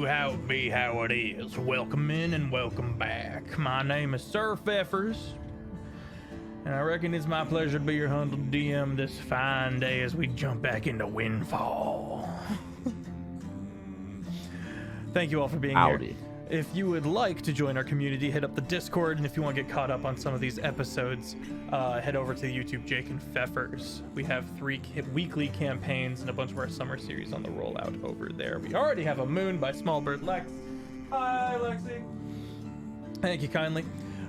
How it be, how it is. Welcome in and welcome back. My name is SirFeffers, and I reckon it's my pleasure to be your humble DM this fine day as we jump back into Windfall. Thank you all for being here. If you would like to join our community, hit up the Discord, and if you want to get caught up on some of these episodes, head over to YouTube Jake and Feffers. We have 3 weekly campaigns and a bunch of our summer series on the rollout over there. We already have a Moon by Smallbird Lex. Hi, Lexi. Thank you kindly.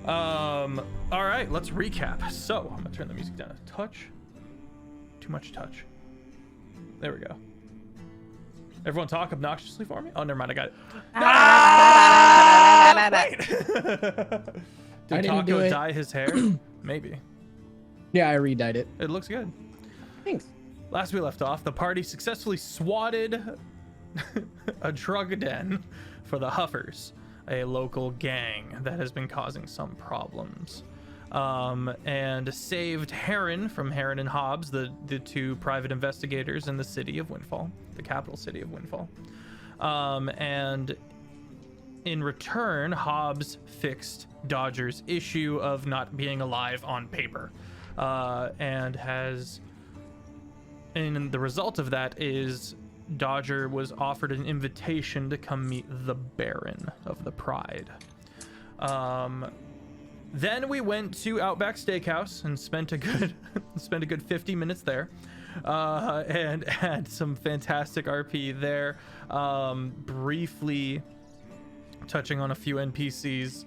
All right, let's recap. So I'm gonna turn the music down a touch. Too much touch. There we go. Everyone talk obnoxiously for me? Oh, never mind, I got it. Did Taco dye his hair? Maybe. Yeah, I re-dyed it. It looks good. Thanks. Last we left off, the party successfully swatted a drug den for the Huffers, a local gang that has been causing some problems. And saved Heron from Heron and Hobbs, the 2 private investigators in the city of Windfall, the capital city of Windfall. And in return, Hobbs fixed Dodger's issue of not being alive on paper, and the result of that is Dodger was offered an invitation to come meet the Baron of the Pride. Then we went to Outback Steakhouse and spent a good 50 minutes there, and had some fantastic RP there, briefly touching on a few NPCs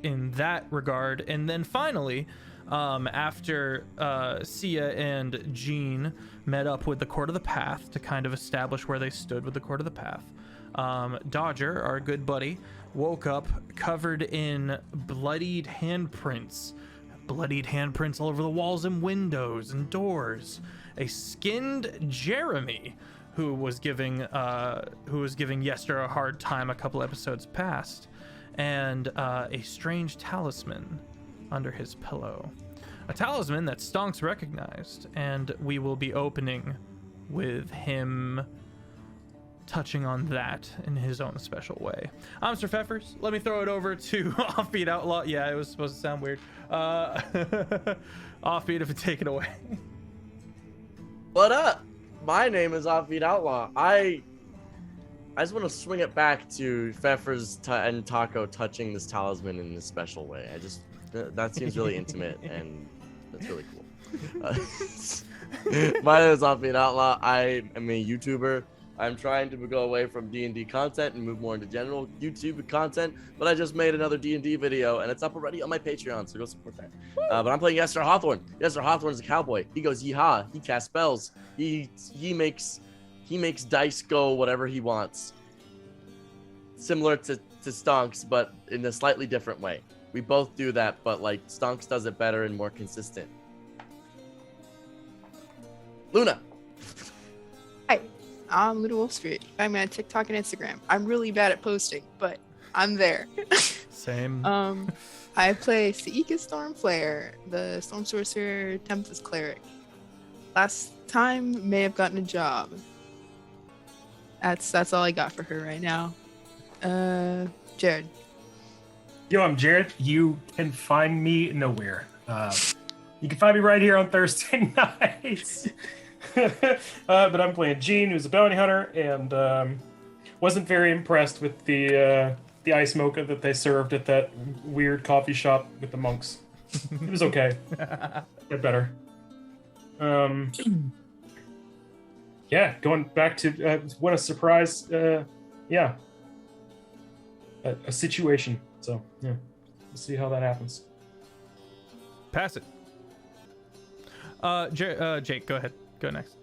in that regard. And then finally, after Sia and Jean met up with the Court of the Path to kind of establish where they stood with the Court of the Path, Dodger, our good buddy, woke up covered in bloodied handprints all over the walls and windows and doors. A skinned Jeremy, who was giving Yester a hard time a couple episodes past, and a strange talisman under his pillow. A talisman that Stonks recognized, and we will be opening with him touching on that in his own special way. I'm SirFeffers. Let me throw it over to Offbeat Outlaw. Yeah, it was supposed to sound weird. Offbeat, if it take it away. What up? My name is Offbeat Outlaw. I just want to swing it back to Feffers and Taco touching this talisman in this special way. That seems really intimate, and that's really cool. My name is Offbeat Outlaw. I am a YouTuber. I'm trying to go away from D&D content and move more into general YouTube content, but I just made another D&D video, and it's up already on my Patreon, so go support that. But I'm playing Yester Hawthorne. Yester Hawthorne is a cowboy. He goes yeehaw. He casts spells. He makes dice go whatever he wants. Similar to Stonks, but in a slightly different way. We both do that, but like Stonks does it better and more consistent. Luna. Hi, I'm LunaWolfSpirit. I'm on TikTok and Instagram. I'm really bad at posting, but I'm there. Same. I play Seika Stormflare, the Storm Sorcerer Tempest Cleric. Last time may have gotten a job. That's all I got for her right now. Jared. Yo, I'm Jared. You can find me nowhere. You can find me right here on Thursday nights. But I'm playing Jean, who's a bounty hunter, and wasn't very impressed with the ice mocha that they served at that weird coffee shop with the monks. It was okay. Get better. Yeah, going back to what a surprise. Yeah, a situation. So yeah, we'll see how that happens. Pass it. Jake, go ahead. Go next.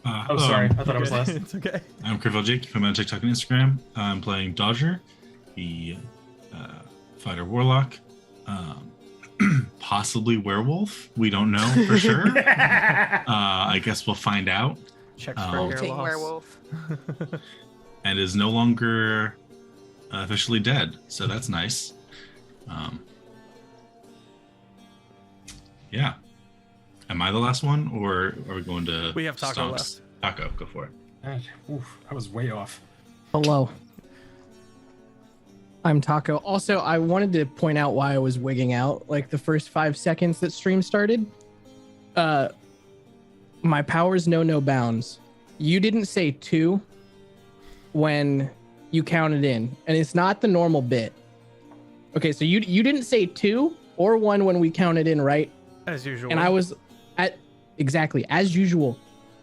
Sorry. I thought I was last. It's okay. I'm CritFailJake. I'm on TikTok and Instagram. I'm playing Dodger, the fighter warlock, possibly werewolf. We don't know for sure. I guess we'll find out. Check for hair Bolting loss. werewolf. And is no longer officially dead, so that's nice. Yeah. Am I the last one, or are we going to? We have Taco Stonks? left. Taco, go for it. I was way off. Hello. I'm Taco. Also, I wanted to point out why I was wigging out like the first 5 seconds that stream started. My powers know no bounds. You didn't say 2 when you counted in, and it's not the normal bit. Okay, so you didn't say 2 or 1 when we counted in, right? As usual. And I was exactly as usual.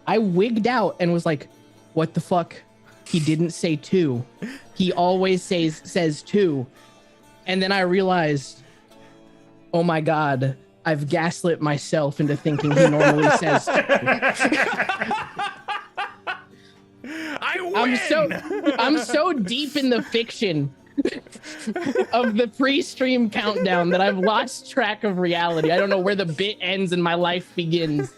I wigged out and was like, "What the fuck? He didn't say 2. He always says 2." And then I realized, oh my god, I've gaslit myself into thinking he normally says 2. I win! I'm so deep in the fiction of the pre-stream countdown that I've lost track of reality. I don't know where the bit ends and my life begins.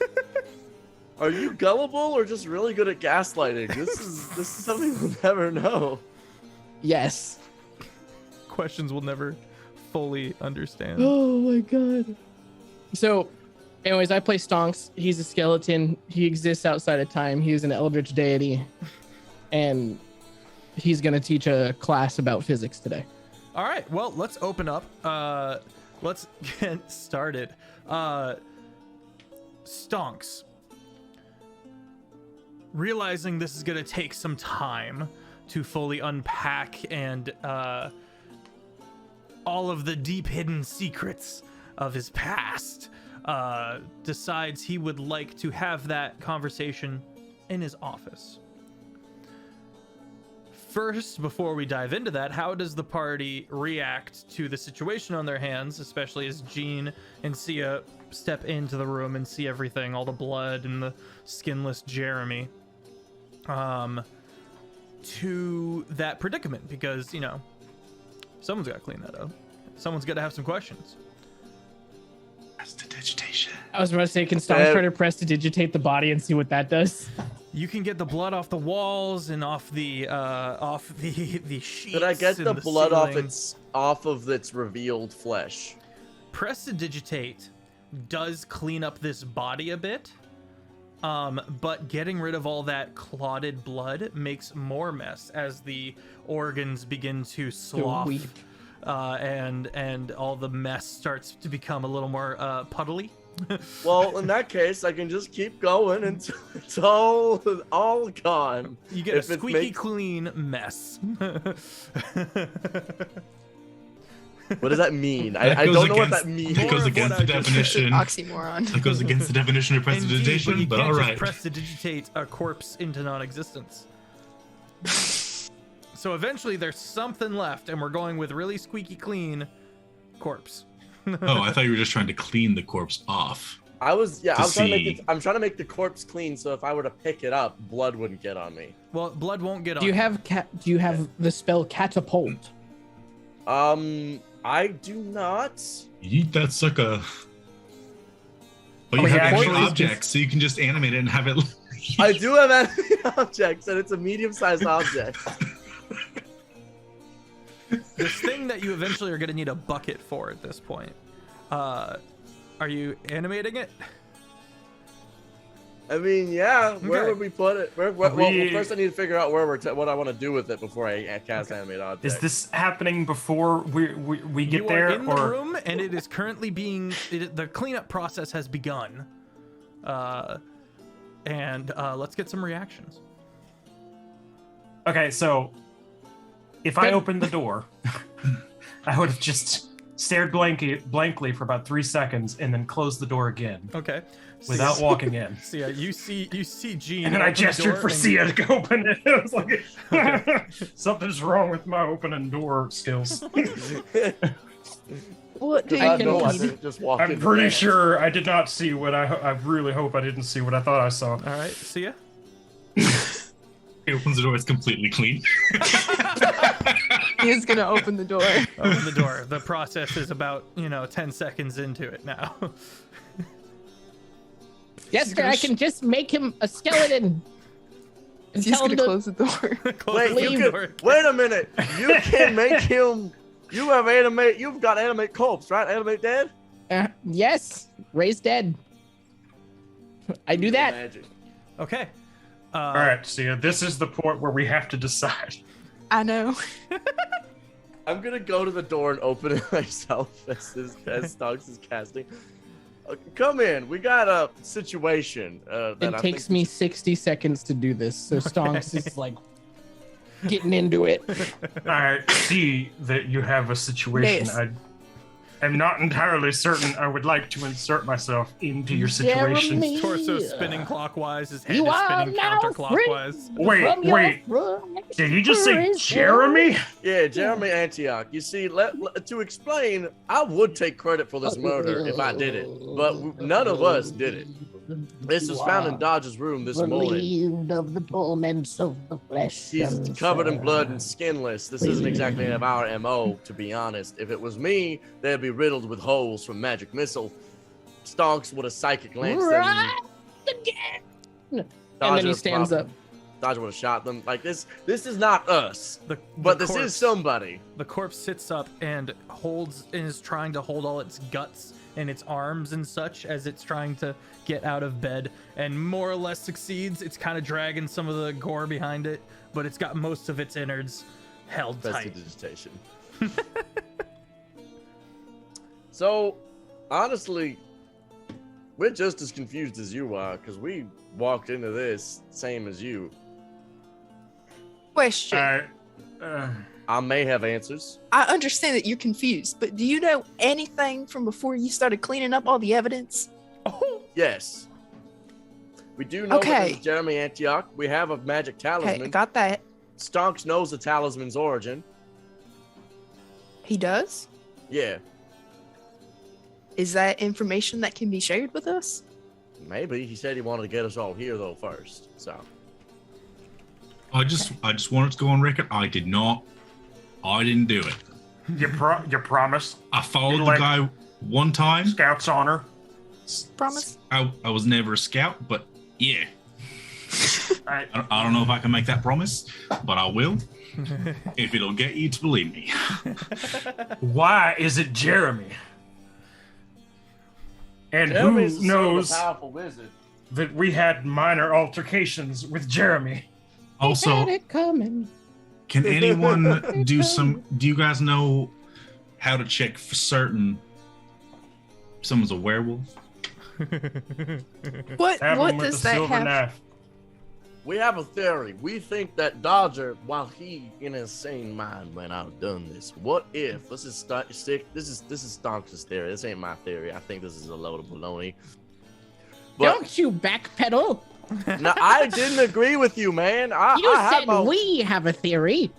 Are you gullible or just really good at gaslighting? This is something we'll never know. Yes. Questions we'll never fully understand. Oh my god. So, anyways, I play Stonks. He's a skeleton. He exists outside of time. He is an eldritch deity. And he's going to teach a class about physics today. All right, well, let's open up. Let's get started. Stonks. Realizing this is going to take some time to fully unpack and all of the deep hidden secrets of his past, decides he would like to have that conversation in his office. First, before we dive into that, how does the party react to the situation on their hands, especially as Jean and Sia step into the room and see everything, all the blood and the skinless Jeremy, to that predicament? Because, you know, someone's got to clean that up. Someone's got to have some questions. Prestidigitation. I was about to say, can Stonks try to prestidigitate the body and see what that does? You can get the blood off the walls and off the sheets. Did I get and the blood ceiling. off of its revealed flesh? Prestidigitate does clean up this body a bit, but getting rid of all that clotted blood makes more mess as the organs begin to slough, and all the mess starts to become a little more puddly. Well, in that case, I can just keep going until it's all gone. You get a squeaky clean mess. What does that mean? I don't know what that means. It goes against the definition. Oxymoron. It goes against the definition of prestidigitation, Indeed, but you but can't all just right. prestidigitate a corpse into non-existence. So eventually there's something left, and we're going with really squeaky clean corpse. Oh, I thought you were just trying to clean the corpse off. I'm trying to make the corpse clean, so if I were to pick it up, blood wouldn't get on me. Well, blood won't get on. Do you have the spell catapult? I do not. That's like a. But you have animate objects, so you can just animate it and have it. I do have animate objects, and it's a medium-sized object. This thing that you eventually are going to need a bucket for at this point. Are you animating it? I mean, yeah. Where Okay. would we put it? Well, first I need to figure out what I want to do with it before I cast animate object. Is this happening before we get You there? are in the room, and it is currently the cleanup process has begun. And let's get some reactions. Okay, so if I opened the door, I would have just stared blankly for about 3 seconds and then closed the door again Okay. without walking in. So yeah, you see Jean. And then I open the gestured door for and- Sia to go open it. I was like, something's wrong with my opening door skills. What do I you know I need? didn't just walk I'm in pretty there. sure I did not see what I really hope I didn't see what I thought I saw. All right, see ya. He opens the door, it's completely clean. He is gonna open the door. Open the door. The process is about 10 seconds into it now. Yes, sir. I can just make him a skeleton. And He's tell him gonna to close the door. Close the door. Wait a minute. You can make him. You've got animate corpse, right? Animate dead. Yes, raise dead. I do that. Magic. Okay. All right, Sia, this is the point where we have to decide. I know. I'm gonna go to the door and open it myself as Stonks is casting. Come in. We got a situation. It takes me 60 seconds to do this, so Stonks is like getting into it. I see that you have a situation. Yes. I am not entirely certain I would like to insert myself into your situation. Jeremy. Torso spinning clockwise, his head You is are spinning now counterclockwise. Wait. Did he just say Jeremy? Yeah, Jeremy Antioch. You see, to explain, I would take credit for this murder if I did it, but none of us did it. This was found in Dodge's room this morning. Relieved of the torments of the flesh. He's covered in blood and skinless. This isn't exactly our MO, to be honest. If it was me, they'd be riddled with holes from magic missile. Stonks would have psychic lanced them. Again. And Dodger then he stands up. Dodger would have shot them. Like this is not us. But This is somebody. The corpse sits up and is trying to hold all its guts and its arms and such as it's trying to get out of bed, and more or less succeeds. It's kind of dragging some of the gore behind it, but it's got most of its innards held tight. Prestidigitation. So, honestly, we're just as confused as you are, because we walked into this same as you. Question. I may have answers. I understand that you're confused, but do you know anything from before you started cleaning up all the evidence? Oh, Yes. We do know that Okay. this is Jeremy Antioch. We have a magic Okay, I talisman. got that. Stonks knows the talisman's origin. He does? Yeah, Is that information that can be shared with us? maybe. He said he wanted to get us all here, though, first. So, I just wanted to go on record. I didn't do it. You promise? I followed You the like- guy one time. Scout's honor. Promise? I was never a scout, but yeah. I, I don't know if I can make that promise, but I will. If it'll get you to believe me. why is it Jeremy? And Jeremy's who knows a powerful wizard. that we had minor altercations with Jeremy? Also, Had it coming. can anyone do you guys know how to check for certain someone's a werewolf? What Have him with does the that silver have? knife. We have a theory. We think that Dodger, while he in his sane mind went out and done this, what if this is Stonks' theory. This ain't my theory. I think this is a load of baloney. But Don't you backpedal. no, I didn't agree with you, man. You I had said my, we have a theory.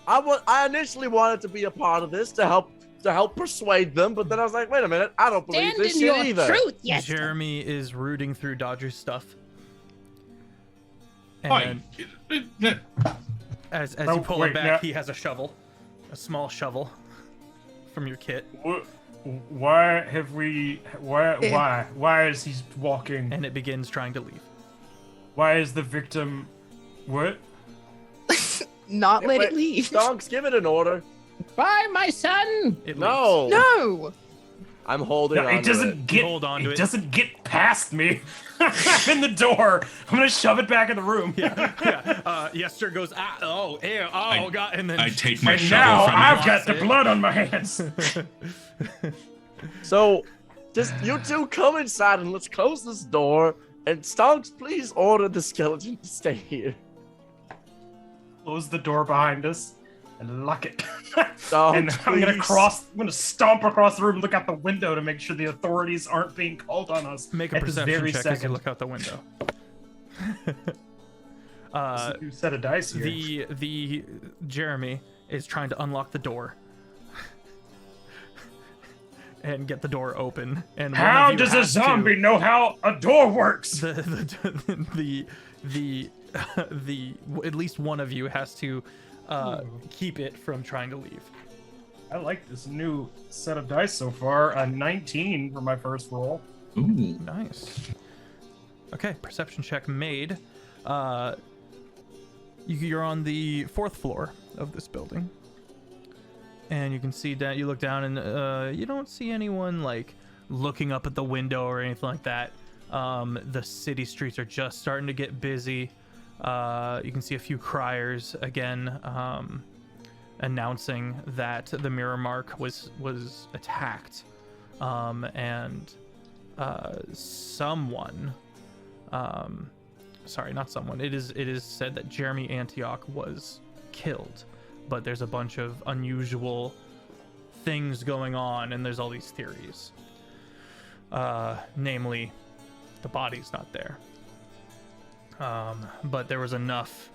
I initially wanted to be a part of this to help persuade them, but then I was like, wait a minute, I don't believe Stand this in shit your either. truth, yes. Jeremy is rooting through Dodger's stuff. Hi. And as you Oh, pull wait, it back, now- he has a small shovel from your kit, Why have we? Why is he walking? and it begins trying to leave. Why is the victim? What? Not Yeah, let wait, it leave. Stonks, give it an order. Bye, my son. It No. No. I'm holding No, on it to doesn't get. Hold on to it. doesn't get past me. I'm in the door. I'm gonna shove it back in the room. yeah. Yester goes, God, and then I take my And shovel now from I've him. got the blood on my hands. So, just you two come inside and let's close this door. And Stonks, please order the skeleton to stay here. Close the door behind us and lock it. Stonks, And I'm gonna please. I'm gonna stomp across the room, and look out the window to make sure the authorities aren't being called on us. make a at this perception very check as you second. look out the window. New set of dice here. The Jeremy is trying to unlock the door and get the door open. And one How of you does a has to- zombie know how a door works? the at least one of you has to keep it from trying to leave. I like this new set of dice so far. A 19 for my first roll. Ooh. Nice. Okay, perception check made. You're on the 4th floor of this building, and you can see down. You look down, and you don't see anyone like looking up at the window or anything like that. The city streets are just starting to get busy. You can see a few criers again. announcing that the mirror mark was attacked, and someone, sorry, not someone. It is said that Jeremy Antioch was killed, but there's a bunch of unusual things going on, and there's all these theories. Namely, the body's not there. But there was enough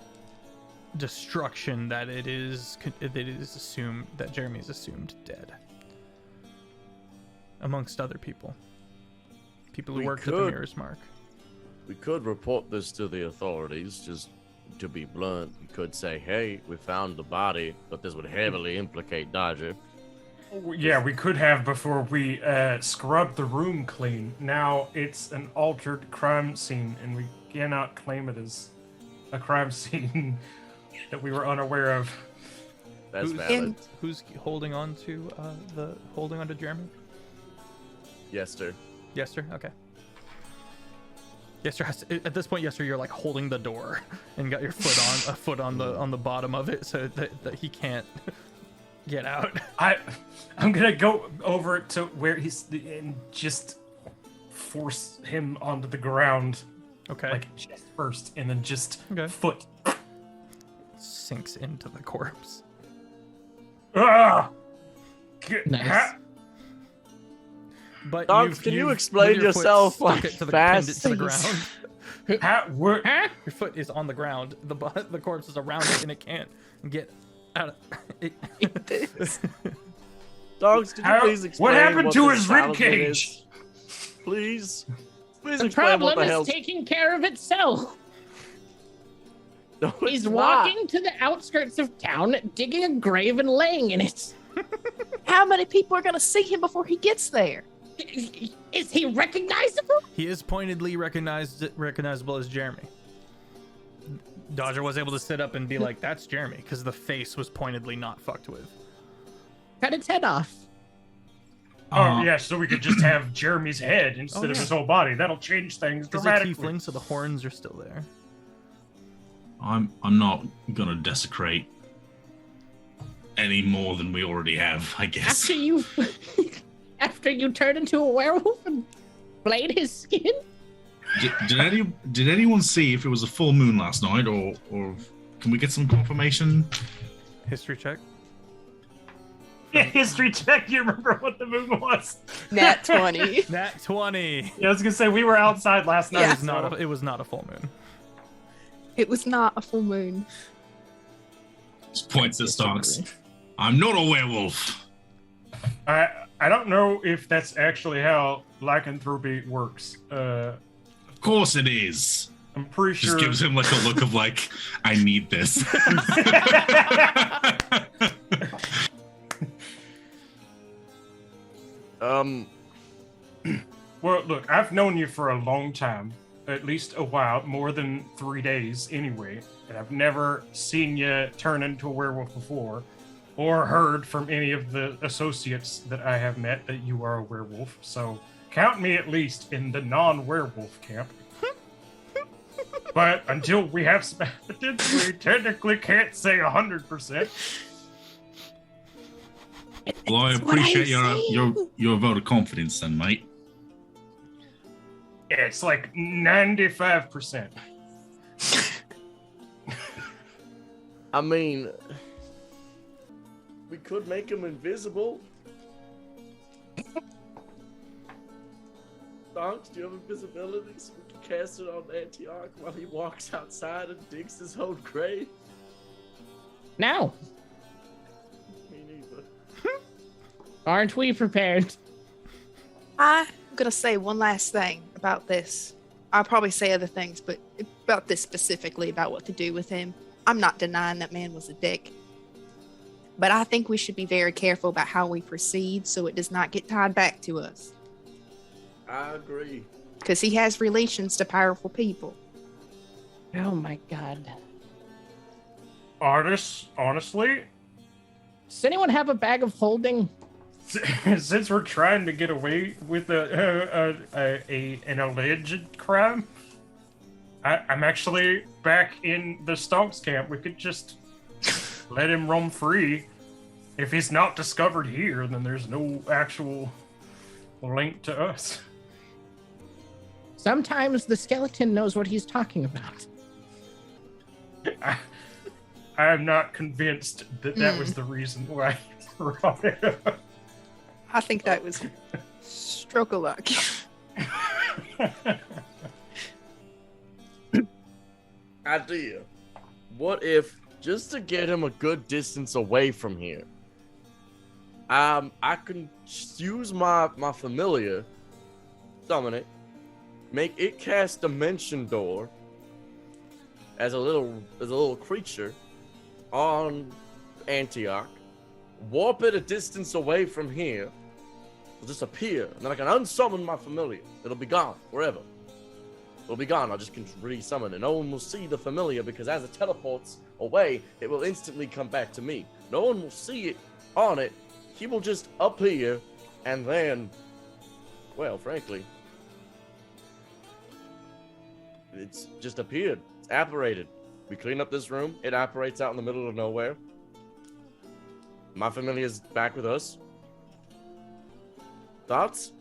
destruction that it is assumed that Jeremy is assumed dead, amongst other people who worked at the Mirror's Mark. We could report this to the authorities. Just to be blunt, we could say, "Hey, we found the body," but this would heavily implicate Dodger. Yeah, we could have before we scrubbed the room clean. Now it's an altered crime scene, and we cannot claim it as a crime scene that we were unaware of. That's Who's- valid. Who's holding on to Jeremy? Yester. Yester? Okay. Yester has to, at this point, Yester, you're like holding the door and got your foot on the bottom of it so that he can't get out. I'm gonna go over to where he's and just force him onto the ground. Okay. Like chest first, and then just Okay. foot. Sinks into the corpse. Ah! Nice. But Dogs, can you explain with your foot yourself, stuck like, it to the, fast? pinned it to the ground. Huh? Your foot is on the ground. The corpse is around it, and it can't get out of it. Dogs, could you please explain What happened to this his rib talisman cage? is? Please. Please The explain what problem the is hell. taking care of itself. No, it's He's not. walking to the outskirts of town, digging a grave and laying in it. How many people are gonna see him before he gets there? Is he recognizable? He is pointedly recognizable as Jeremy. Dodger was able to sit up and be like, "That's Jeremy," because the face was pointedly not fucked with. Cut its head off. Oh yeah, so we could just have Jeremy's head instead of yeah. his whole body. That'll change things He's a dramatically. tiefling, so the horns are still there. I'm not gonna desecrate any more than we already have, I guess. After you turn into a werewolf and blade his skin? Did anyone see if it was a full moon last night, or can we get some confirmation? History check. Yeah, history check. You remember what the moon was? Nat 20. Nat 20. Yeah, I was gonna say we were outside last night. Yeah. It was not a full moon. It was not a full moon. Just points at Stonks. I'm not a werewolf. I don't know if that's actually how lycanthropy works. Of course it is. I'm pretty Just sure. gives him like a look of like, I need this. Well, look, I've known you for a long time, at least a while, more than 3 days anyway, and I've never seen you turn into a werewolf before, or heard from any of the associates that I have met that you are a werewolf. So count me at least in the non-werewolf camp. But until we have some evidence, we technically can't say 100%. Well, I appreciate your vote of confidence then, mate. Yeah, it's like 95%. I mean, we could make him invisible. Stonks, do you have invisibility so we can cast it on Antioch while he walks outside and digs his own grave? Now, Me neither. aren't we prepared? I'm gonna say one last thing about this. I'll probably say other things, but about this specifically, about what to do with him. I'm not denying that man was a dick. But I think we should be very careful about how we proceed so it does not get tied back to us. I agree. Because he has relations to powerful people. Oh my god. Honestly, Does anyone have a bag of holding? since we're trying to get away with an alleged crime, I'm actually back in the Stonks camp. We could just let him roam free. If he's not discovered here, then there's no actual link to us. Sometimes the skeleton knows what he's talking about. I am not convinced that that was the reason why he brought it up. I think that was stroke of luck. Idea. What if, just to get him a good distance away from here, I can use my familiar, summon it, make it cast Dimension Door as a little creature on Antioch, warp it a distance away from here, it'll just appear, and then I can unsummon my familiar. It'll be gone, wherever. It'll be gone, I just can re-summon it. No one will see the familiar because as it teleports away, it will instantly come back to me. No one will see it on it. He will just appear, and then, well, frankly, it's just appeared. It's apparated. We clean up this room, it apparates out in the middle of nowhere. My familiar's back with us. Thoughts?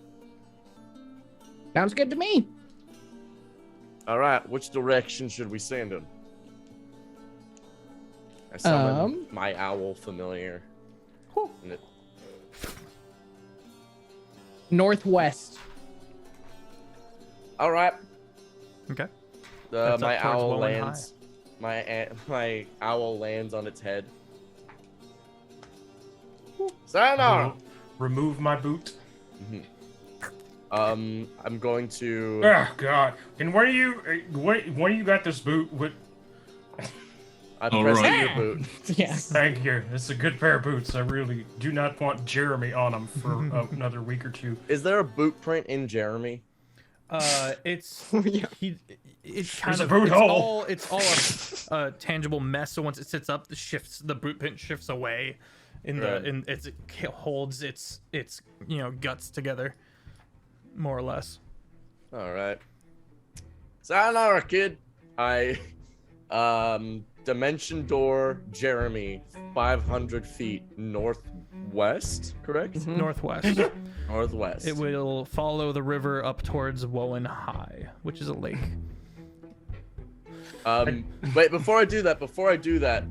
Sounds good to me. Alright, which direction should we send him? I summon my owl familiar. And it... Northwest. Alright. Okay. My up towards owl Woe and lands. My owl lands on its head. Sayonara! Remove my boot. I'm going to. Oh God! And where you got this boot? What? I press right. your boot. Yes. Thank you. It's a good pair of boots. I really do not want Jeremy on them for another week or two. Is there a boot print in Jeremy? It's Yeah. it's kind There's a of boot it's hole. all a tangible mess. So once it sits up, the boot print shifts away, Right. it holds its guts together, more or less. All right. Sayonara, kid. Dimension door, Jeremy, 500 feet northwest, correct? Northwest. Northwest. It will follow the river up towards Woen High, which is a lake. Wait, before I do that,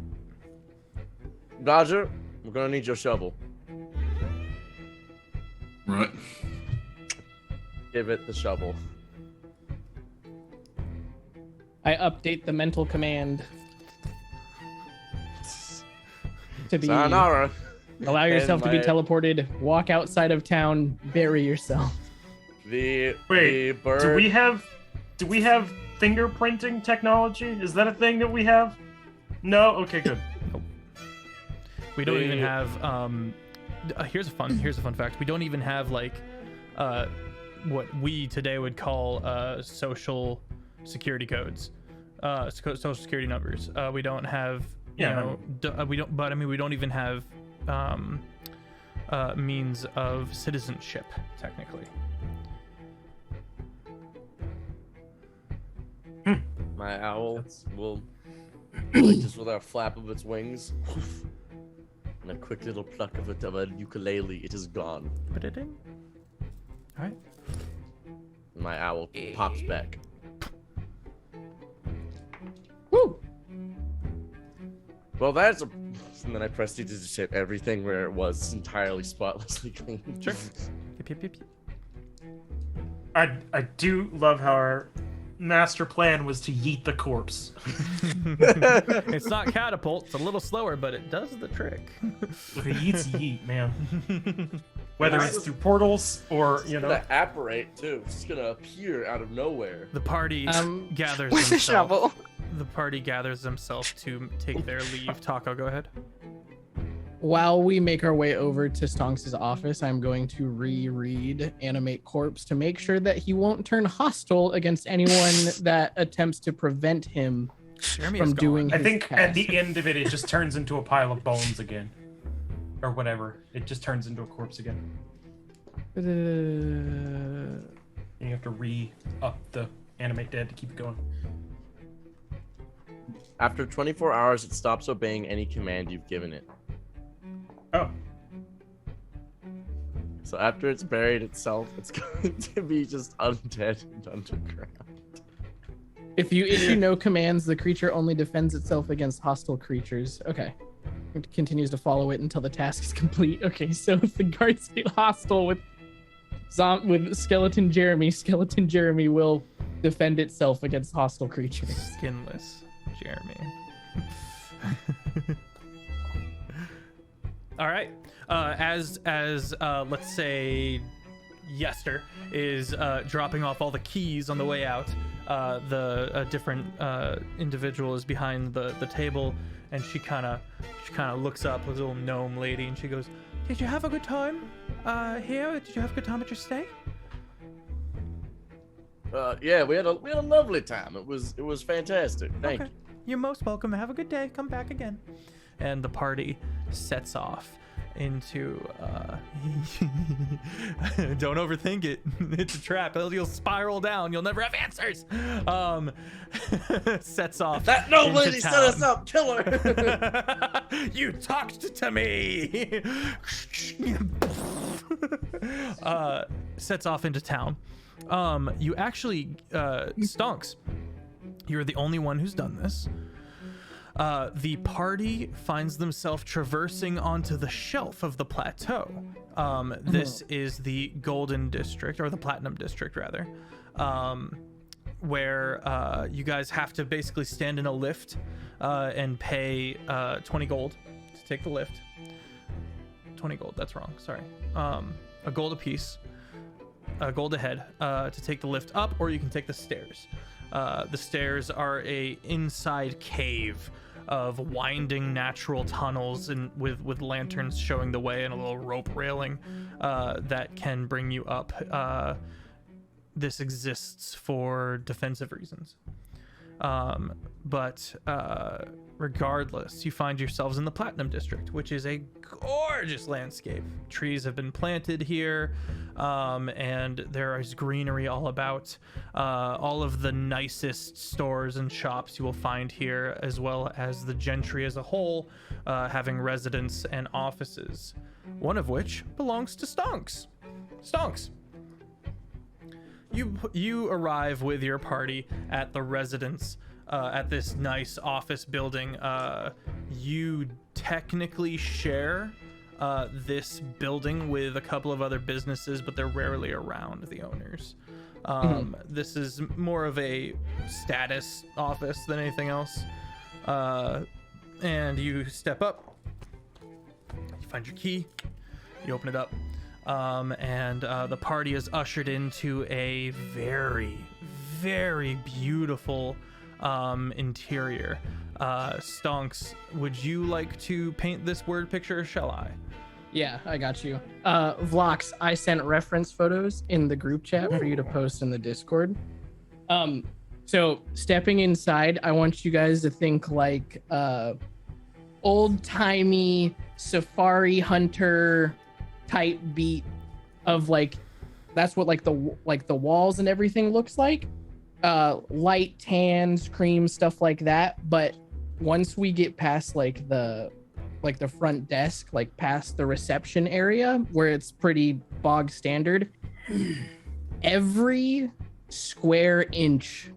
Roger, we're gonna need your shovel. Right. Give it the shovel. I update the mental command to be Sayonara. allow yourself to be my- teleported, walk outside of town, bury yourself. The Wait, bird. do we have fingerprinting technology? Is that a thing that we have? No. Okay, good. We don't even The- have here's a fun fact. We don't even have like what we today would call social security codes, social security numbers. We don't have we don't even have means of citizenship technically. My owl will, like, just with a flap of its wings, and a quick little pluck of a ukulele, it is gone. Put it in. All right. My owl pops back. Woo! Well, that's a. And then I press D to just hit everything where it was entirely spotlessly clean. Sure. Yep, yep. I do love how our master plan was to yeet the corpse. It's not catapult. It's a little slower, but it does the trick. If it yeets, yeet, man. Whether it's through portals or It's gonna apparate too. It's just gonna appear out of nowhere. The party gathers With a themselves. shovel. The party gathers themselves to take their leave. Taco, go ahead. While we make our way over to Stonks' office, I'm going to reread Animate Corpse to make sure that he won't turn hostile against anyone that attempts to prevent him Jeremy from is doing I his think at task. the end of it, it just turns into a pile of bones again. Or whatever. It just turns into a corpse again. And you have to re-up the animate dead to keep it going. After 24 hours, it stops obeying any command you've given it. Oh. So after it's buried itself, it's going to be just undead and underground. If you issue no commands, the creature only defends itself against hostile creatures. Okay. It continues to follow it until the task is complete. Okay, so if the guards get hostile with Skeleton Jeremy will defend itself against hostile creatures. Skinless Jeremy. All right. As let's say Yester is dropping off all the keys on the way out, the different individual is behind the table, and she kind of looks up, a little gnome lady, and she goes, "Did you have a good time here? Did you have a good time at your stay?" Yeah, we had a lovely time. It was fantastic. Thank you. You're most welcome. Have a good day. Come back again. And the party sets off into don't overthink it. It's a trap. You'll spiral down. You'll never have answers. Sets off. That gnome into lady set town. us up. Kill her. You talked to me. Sets off into town. You actually, Stonks, you're the only one who's done this. The party finds themselves traversing onto the shelf of the plateau. This is the Golden District, or the Platinum District, rather, where you guys have to basically stand in a lift and pay 20 gold to take the lift. 20 gold, that's wrong, sorry. A gold apiece. A gold ahead to take the lift up, or you can take the stairs. The stairs are a inside cave of winding natural tunnels and with lanterns showing the way and a little rope railing that can bring you up. This exists for defensive reasons. But regardless, you find yourselves in the Platinum District, which is a gorgeous landscape. Trees have been planted here, and there is greenery all about. All of the nicest stores and shops you will find here, as well as the gentry as a whole, having residence and offices, one of which belongs to Stonks. Stonks. You arrive with your party at the residence, at this nice office building. You technically share this building with a couple of other businesses, but they're rarely around the owners. This is more of a status office than anything else. And you step up, you find your key, you open it up. And the party is ushered into a very, very beautiful interior. Stonks, would you like to paint this word picture, or shall I? Yeah, I got you. Vlox, I sent reference photos in the group chat for you to post in the Discord. So stepping inside, I want you guys to think like old-timey safari hunter type beat of like, that's what like the walls and everything looks like. Light tans, cream, stuff like that. But once we get past like the front desk, like past the reception area where it's pretty bog standard, every square inch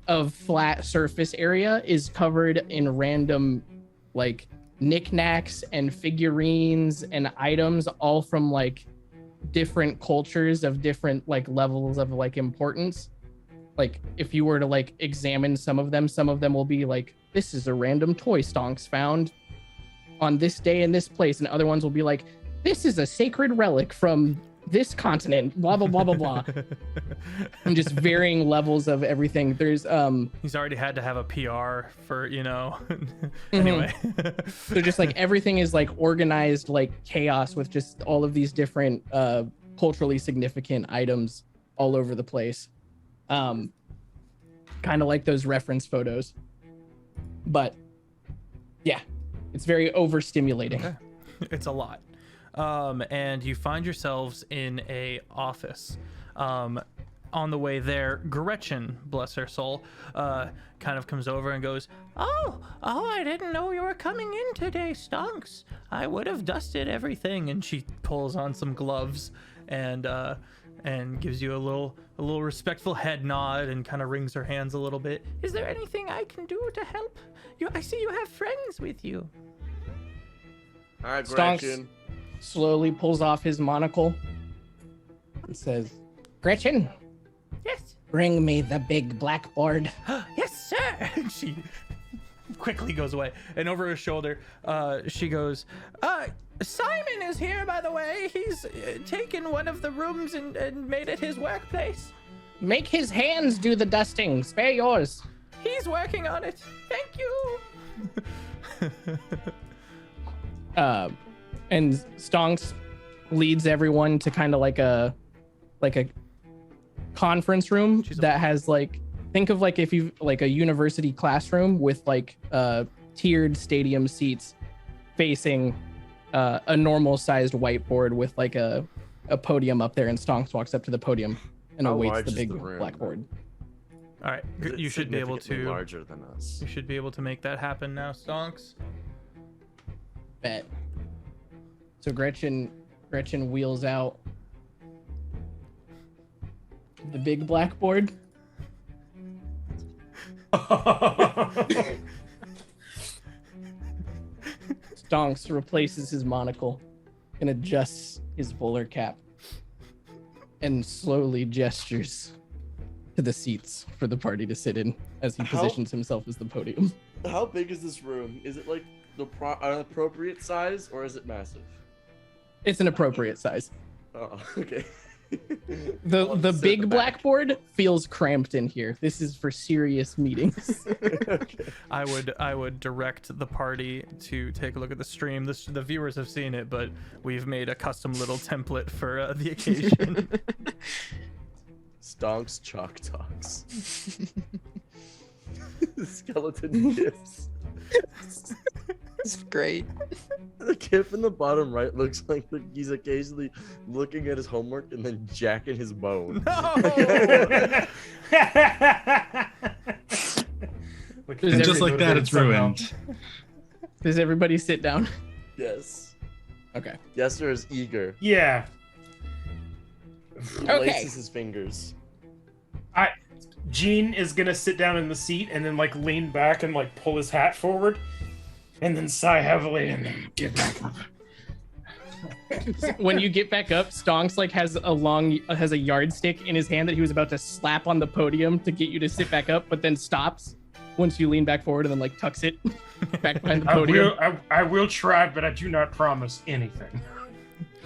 of flat surface area is covered in random like knickknacks and figurines and items, all from like different cultures of different like levels of like importance. Like if you were to like examine some of them will be like, this is a random toy Stonks found on this day in this place, and other ones will be like, this is a sacred relic from this continent, blah blah blah blah blah. And just varying levels of everything. There's He's already had to have a PR for, anyway. So just like everything is like organized like chaos with just all of these different culturally significant items all over the place. Kind of like those reference photos. But yeah, it's very overstimulating. Okay. It's a lot. And you find yourselves in a office. on the way there, Gretchen, bless her soul, kind of comes over and goes, oh, I didn't know you were coming in today, Stonks. I would have dusted everything. And she pulls on some gloves and gives you a little respectful head nod and kind of wrings her hands a little bit. Is there anything I can do to help? I see you have friends with you. All right, Stonks Gretchen. slowly pulls off his monocle and says, Gretchen, Yes. bring me the big blackboard. Yes, sir. And she quickly goes away. And over her shoulder, she goes, Simon is here, by the way. He's taken one of the rooms and made it his workplace. Make his hands do the dusting. Spare yours. He's working on it. Thank you. And Stonks leads everyone to kind of like a conference room that has like, think of like if you like a university classroom with like tiered stadium seats facing a normal sized whiteboard with like a podium up there, and Stonks walks up to the podium and How awaits large the is big the room? blackboard. All right, Is it you should be able significantly to. larger than us. You should be able to make that happen now, Stonks. Bet. So Gretchen wheels out the big blackboard. Stonks replaces his monocle and adjusts his bowler cap and slowly gestures to the seats for the party to sit in as he How- positions himself as the podium. How big is this room? Is it like an appropriate size, or is it massive? It's an appropriate size. Oh, okay. The big blackboard feels cramped in here. This is for serious meetings. Okay. I would direct the party to take a look at the stream. The viewers have seen it, but we've made a custom little template for the occasion. Stonks Chalk Talks. Skeleton gifs. It's great. The gif in the bottom right looks like he's occasionally looking at his homework and then jacking his bone. No! And just like that, it's ruined. Does everybody sit down? Yes. Okay. Yester is eager. Yeah. He laces his fingers. Gene is gonna sit down in the seat and then like lean back and like pull his hat forward, and then sigh heavily and then get back up. When you get back up, Stonks like has a yardstick in his hand that he was about to slap on the podium to get you to sit back up, but then stops once you lean back forward and then like tucks it back behind the podium. I will try, but I do not promise anything.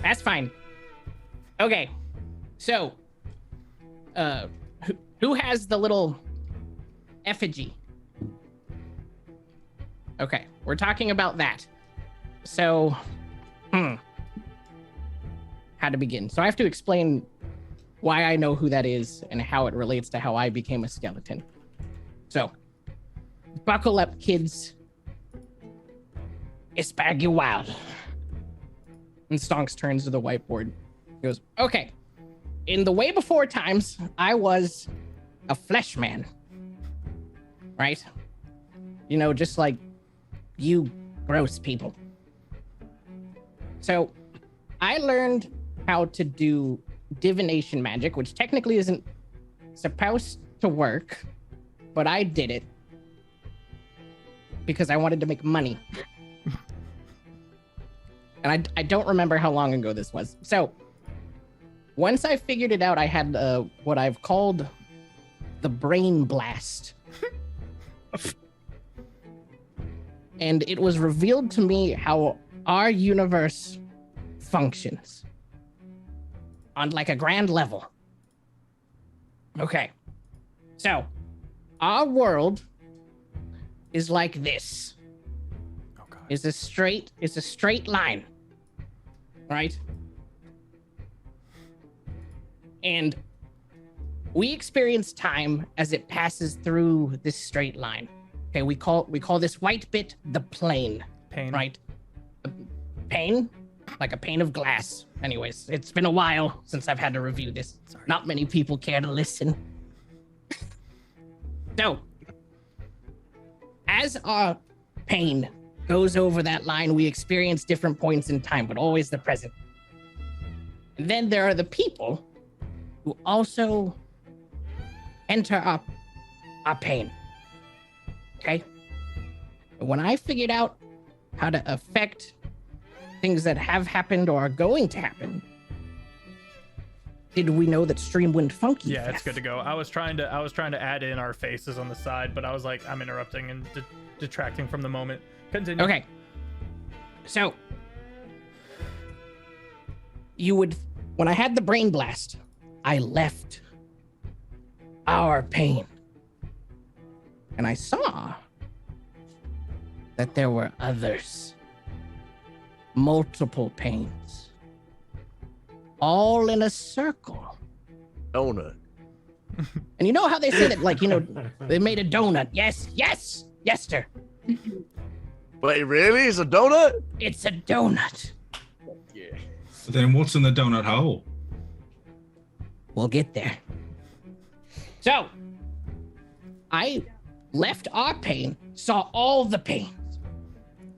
That's fine. Okay, so who has the little effigy? Okay, we're talking about that. So, how to begin? So I have to explain why I know who that is and how it relates to how I became a skeleton. So, buckle up, kids. It's baggy wild. And Stonks turns to the whiteboard. He goes, okay. In the way before times, I was a flesh man. Right? You know, just like you gross people. So, I learned how to do divination magic, which technically isn't supposed to work, but I did it because I wanted to make money. And I don't remember how long ago this was. So, once I figured it out, I had what I've called the brain blast. And it was revealed to me how our universe functions on like a grand level. Okay. So, our world is like this. Oh god. It's a straight line. Right? And we experience time as it passes through this straight line. Okay, we call this white bit the plane, Pain. right? Pain? like a pane of glass. Anyways, it's been a while since I've had to review this. Sorry. Not many people care to listen. So, as our pain goes over that line, we experience different points in time, but always the present. And then there are the people who also enter our pain. Okay? When I figured out how to affect things that have happened or are going to happen, did we know that stream went funky? Yeah, it's good to go. I was trying to add in our faces on the side, but I was like, I'm interrupting and detracting from the moment. Continue. Okay. So, when I had the brain blast, I left our pain. And I saw that there were others. Multiple pains. All in a circle. Donut. And you know how they say that, like, they made a donut. Yes, sir. Wait, really? It's a donut? It's a donut. Yeah. Then what's in the donut hole? We'll get there. So, I left our pain, saw all the pains,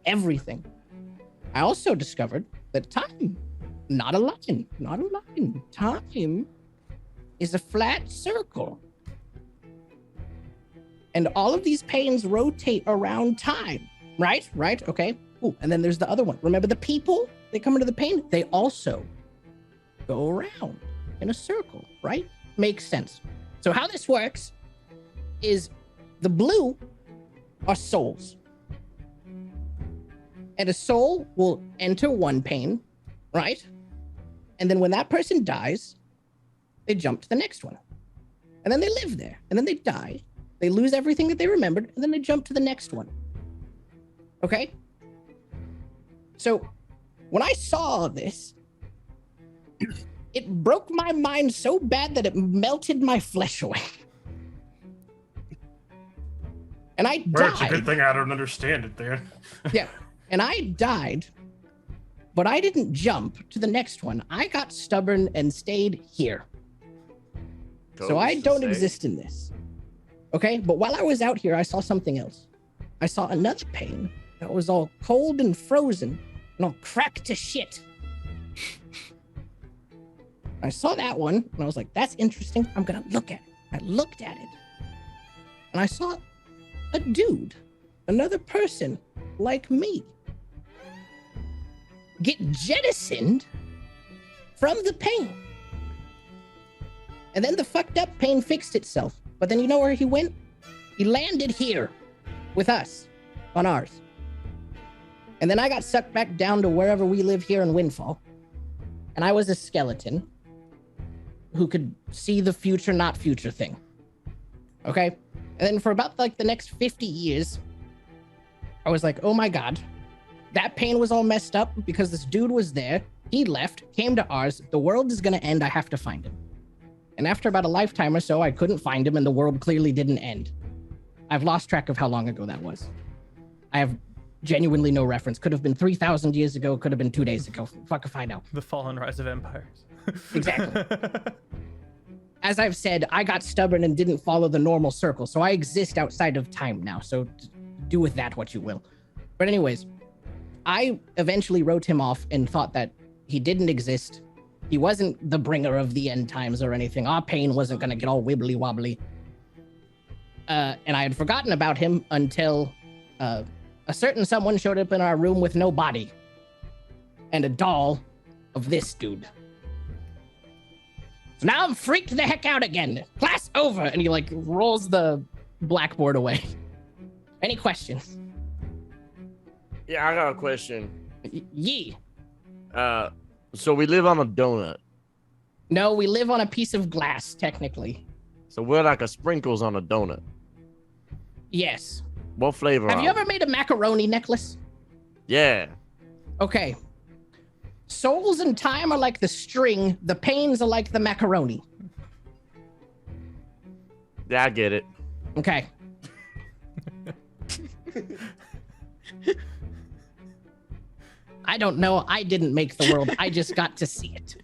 everything. I also discovered that time, not a line. Time is a flat circle. And all of these pains rotate around time. Right? Okay. Ooh, and then there's the other one. Remember the people? They come into the pain. They also go around in a circle, right? Makes sense. So how this works is the blue are souls. And a soul will enter one pain, right? And then when that person dies, they jump to the next one. And then they live there. And then they die. They lose everything that they remembered. And then they jump to the next one. Okay? So when I saw this, it broke my mind so bad that it melted my flesh away. And I Well, it's a died. good thing I don't understand it then. Yeah. And I died, but I didn't jump to the next one. I got stubborn and stayed here. So I don't exist in this. Okay? But while I was out here, I saw something else. I saw another pain that was all cold and frozen and all cracked to shit. I saw that one and I was like, that's interesting. I'm going to look at it. I looked at it and I saw a dude, another person like me, get jettisoned from the pain. And then the fucked up pain fixed itself. But then you know where he went? He landed here with us on ours. And then I got sucked back down to wherever we live here in Windfall. And I was a skeleton who could see the future, not future thing. Okay? And then for about like the next 50 years, I was like, oh my God, that pain was all messed up because this dude was there. He left, came to ours. The world is going to end. I have to find him. And after about a lifetime or so, I couldn't find him and the world clearly didn't end. I've lost track of how long ago that was. I have genuinely no reference. Could have been 3,000 years ago. Could have been 2 days ago. Fuck if I know. The fall and rise of empires. Exactly. As I've said, I got stubborn and didn't follow the normal circle. So I exist outside of time now. So do with that what you will. But anyways, I eventually wrote him off and thought that he didn't exist. He wasn't the bringer of the end times or anything. Our pain wasn't going to get all wibbly wobbly. And I had forgotten about him until a certain someone showed up in our room with no body and a doll of this dude. So now I'm freaked the heck out again. Class over. And he like rolls the blackboard away. Any questions? Yeah, I got a question. Yee. So we live on a donut. No, we live on a piece of glass, technically. So we're like a sprinkles on a donut. Yes. What flavor? Have you ever made a macaroni necklace? Yeah. Okay. Souls and time are like the string. The pains are like the macaroni. Yeah, I get it. Okay. I don't know. I didn't make the world. I just got to see it.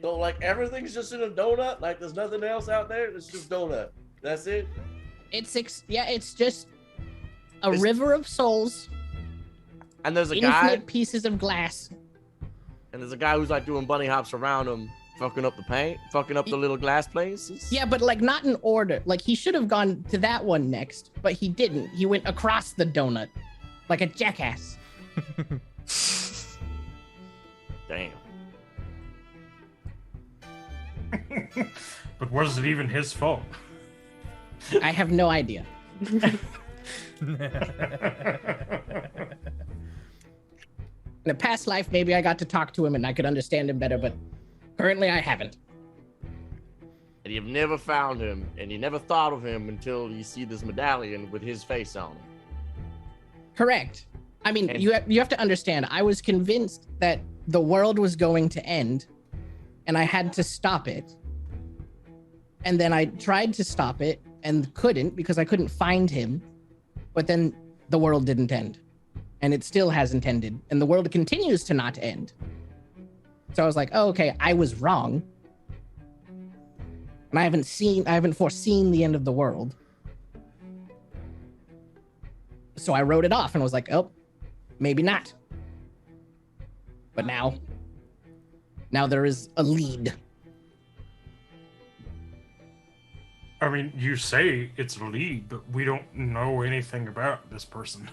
So like everything's just in a donut. Like there's nothing else out there. It's just donut. That's it. It's just a river of souls. And there's a infinite guy. pieces of glass. And there's a guy who's like doing bunny hops around him, fucking up the paint, fucking up the little glass places. Yeah, but like not in order. Like he should have gone to that one next, but he didn't. He went across the donut like a jackass. Damn. But was it even his fault? I have no idea. In a past life, maybe I got to talk to him and I could understand him better, but currently I haven't. And you've never found him, and you never thought of him until you see this medallion with his face on it. Correct. I mean, And- you have to understand, I was convinced that the world was going to end, and I had to stop it. And then I tried to stop it and couldn't because I couldn't find him. But then the world didn't end. And it still hasn't ended. And the world continues to not end. So I was like, oh, okay, I was wrong. And I haven't foreseen the end of the world. So I wrote it off and was like, oh, maybe not. But now there is a lead. I mean, you say it's a lead, but we don't know anything about this person.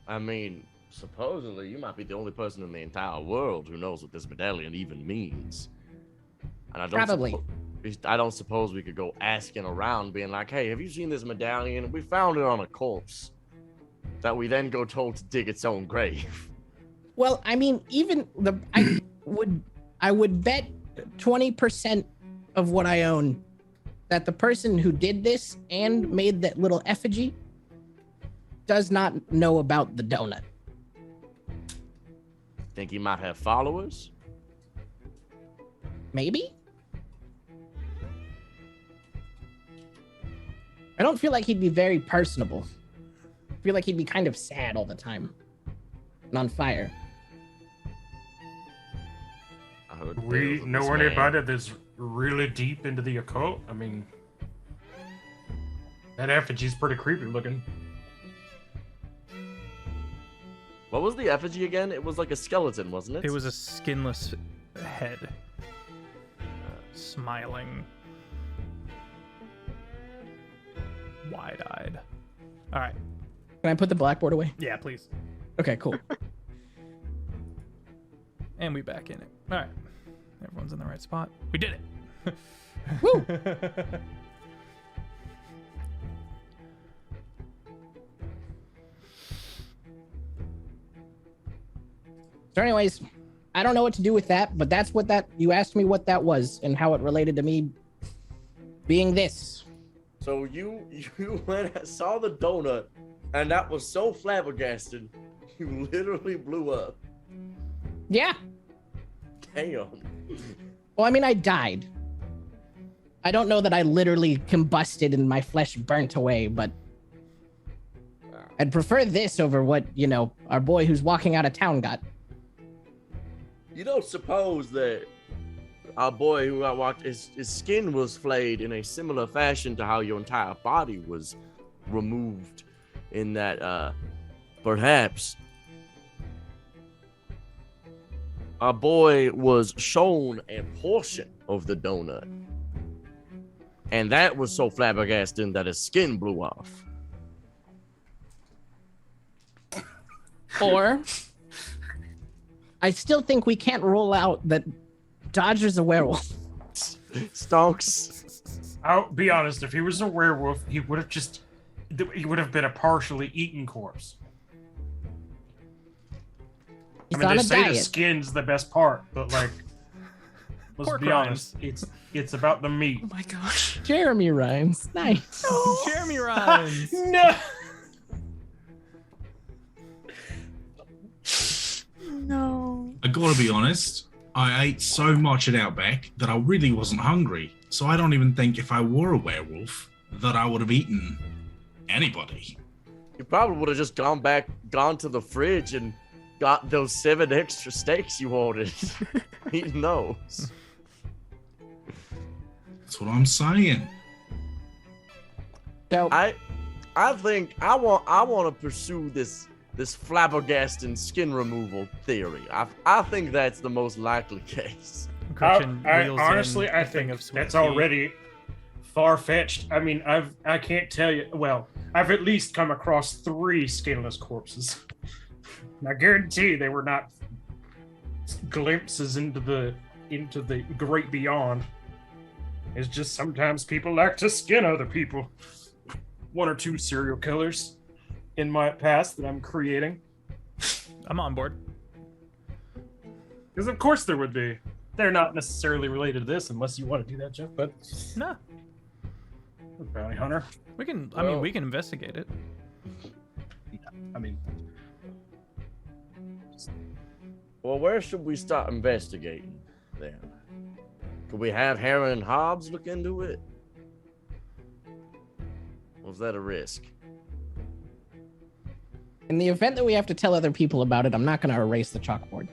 I mean, supposedly you might be the only person in the entire world who knows what this medallion even means. And I don't Probably. I don't suppose we could go asking around, being like, "Hey, have you seen this medallion? We found it on a corpse." That we then go told to dig its own grave. Well, I mean, even I would bet 20% of what I own that the person who did this and made that little effigy does not know about the donut. Think he might have followers? Maybe? I don't feel like he'd be very personable. I feel like he'd be kind of sad all the time and on fire. I heard We tales of know this man. anybody that's really deep into the occult? I mean, that effigy's pretty creepy looking. What was the effigy again? It was like a skeleton, wasn't it? It was a skinless head, smiling, wide-eyed. All right. Can I put the blackboard away? Yeah, please. Okay, cool. And we back in it. All right. Everyone's in the right spot. We did it. Woo! So anyways, I don't know what to do with that, but that's what you asked me what that was and how it related to me being this. So you went and saw the donut, and that was so flabbergasted, you literally blew up. Yeah. Damn. Well, I mean, I died. I don't know that I literally combusted and my flesh burnt away, but I'd prefer this over what, our boy who's walking out of town got. You don't suppose that our boy who got walked, his skin was flayed in a similar fashion to how your entire body was removed, in that perhaps our boy was shown a portion of the donut, and that was so flabbergasting that his skin blew off. Or I still think we can't rule out that Dodger's a werewolf. Stonks. I'll be honest, if he was a werewolf, he would have been a partially eaten corpse. He's I mean, on they a say the diet. skin's the best part, but like, let's Pork be honest, it's about the meat. Oh my gosh. Jeremy Rhymes. Nice. Jeremy Rhymes. No. No. I gotta be honest, I ate so much at Outback that I really wasn't hungry. So I don't even think if I were a werewolf that I would have eaten anybody. You probably would have just gone to the fridge and got those 7 extra steaks you ordered. Eating those. That's what I'm saying. So I think I want to pursue this flabbergasting skin removal theory. I think that's the most likely case. Honestly, I think that's already far-fetched. I mean, I can't tell you. Well, I've at least come across 3 skinless corpses. And I guarantee they were not glimpses into the great beyond. It's just sometimes people like to skin other people. 1 or 2 serial killers in my past that I'm creating. I'm on board. Because of course there would be. They're not necessarily related to this unless you want to do that, Jeff, but... No. Bounty hunter. We can, I mean, we can investigate it. Yeah, I mean... Well, where should we start investigating then? Could we have Heron and Hobbs look into it? Was that a risk? in the event that we have to tell other people about it, I'm not going to erase the chalkboard.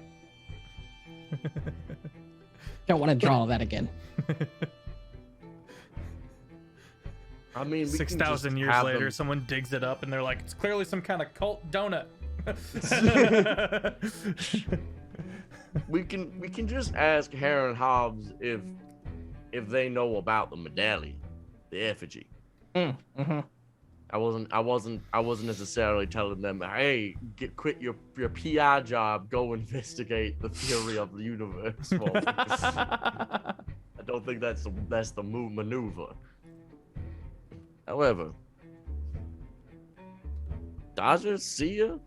Don't want to draw all that again. I mean, 6,000 years later, someone digs it up and they're like, it's clearly some kind of cult donut. we can just ask Heron Hobbs if they know about the medallion, the effigy. Mm-hmm. I wasn't necessarily telling them, hey, quit your PI job, go investigate the theory of the universe. I don't think that's the move maneuver. However, Dodger, Sia,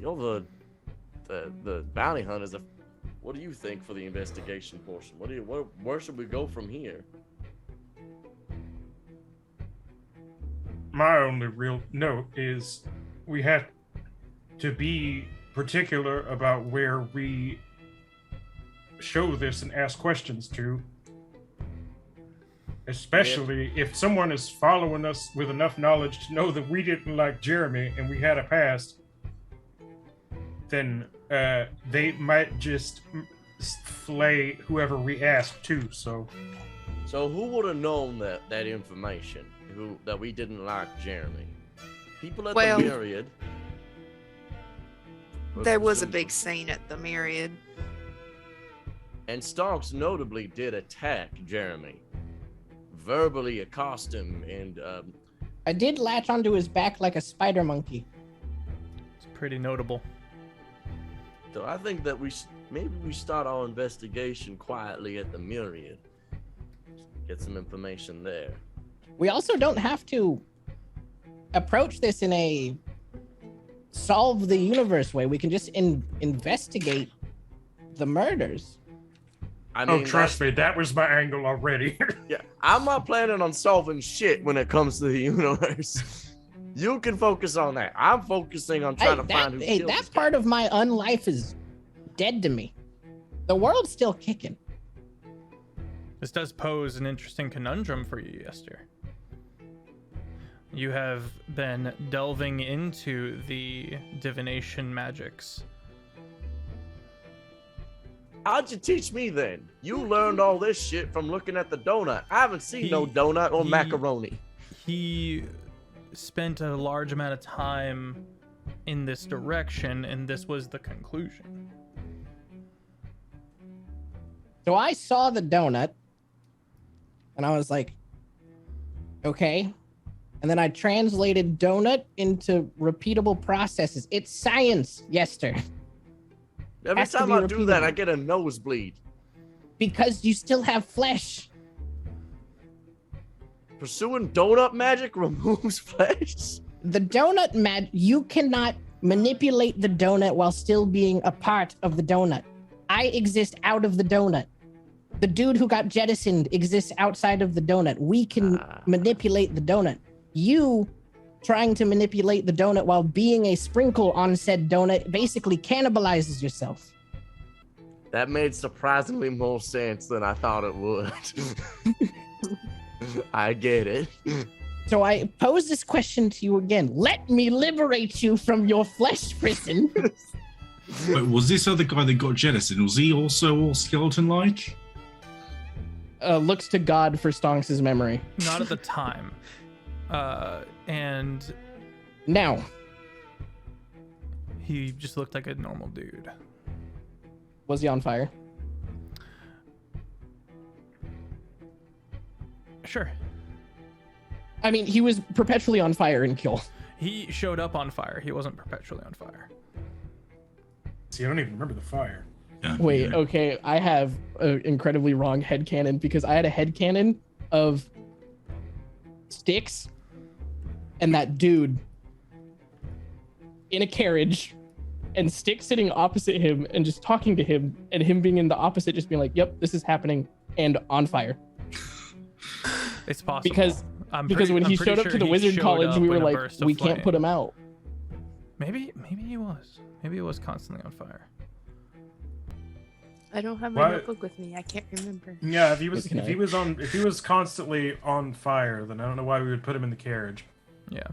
you're the bounty hunters. What do you think for the investigation portion? Where should we go from here? My only real note is we have to be particular about where we show this and ask questions to. Especially if someone is following us with enough knowledge to know that we didn't like Jeremy and we had a past, then they might just flay whoever we ask to. So who would have known that information? That we didn't like Jeremy? People at the Myriad. There was a big scene at the Myriad. And Stonks notably did attack Jeremy. Verbally accost him and I did latch onto his back like a spider monkey. It's pretty notable. So I think that maybe we start our investigation quietly at the Myriad. Get some information there. We also don't have to approach this in a solve the universe way. We can just investigate the murders. I mean, trust me, that was my angle already. Yeah, I'm not planning on solving shit when it comes to the universe. You can focus on that. I'm focusing on trying to find who killed that part of my unlife is dead to me. The world's still kicking. This does pose an interesting conundrum for you, Yester. You have been delving into the divination magics. How'd you teach me then? You learned all this shit from looking at the donut. I haven't seen no donut or macaroni. He spent a large amount of time in this direction, and this was the conclusion. So I saw the donut, and I was like, okay. And then I translated donut into repeatable processes. It's science, Yester. Every time I do that, I get a nosebleed. Because you still have flesh. Pursuing donut magic removes flesh? The donut you cannot manipulate the donut while still being a part of the donut. I exist out of the donut. The dude who got jettisoned exists outside of the donut. We can manipulate the donut. You trying to manipulate the donut while being a sprinkle on said donut basically cannibalizes yourself. That made surprisingly more sense than I thought it would. I get it. So I pose this question to you again. Let me liberate you from your flesh prison. Wait, was this other guy that got jettisoned? Was he also all skeleton-like? Looks to God for Stonks' memory. Not at the time. And Now, he just looked like a normal dude. was he on fire? Sure. I mean, he was perpetually on fire in Kill. He showed up on fire. He wasn't perpetually on fire. See, I don't even remember the fire. Yeah, Wait, yeah. okay, I have an incredibly wrong headcanon because I had a headcanon of Sticks and that dude in a carriage and Sticks sitting opposite him and just talking to him and him being in the opposite just being like, yep, this is happening and on fire. It's possible. Because I'm when he pretty showed up sure to the he wizard showed college, up we were in a like, burst of we can't put flame. him out. Maybe he was. Maybe it was constantly on fire. I don't have my What? notebook with me. I can't remember. Yeah, if he was constantly on fire, then I don't know why we would put him in the carriage. Yeah.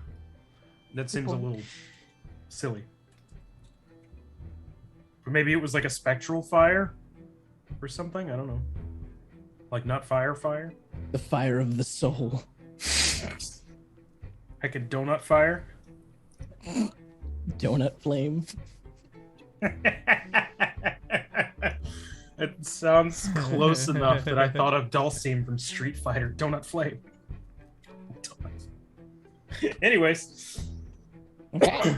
That seems a little silly. Or maybe it was like a spectral fire or something. I don't know. Like not fire. The fire of the soul. Heck, a donut fire. Donut flame. It sounds close enough that I thought of Dulcine from Street Fighter. Donut Flame. Anyways. Okay.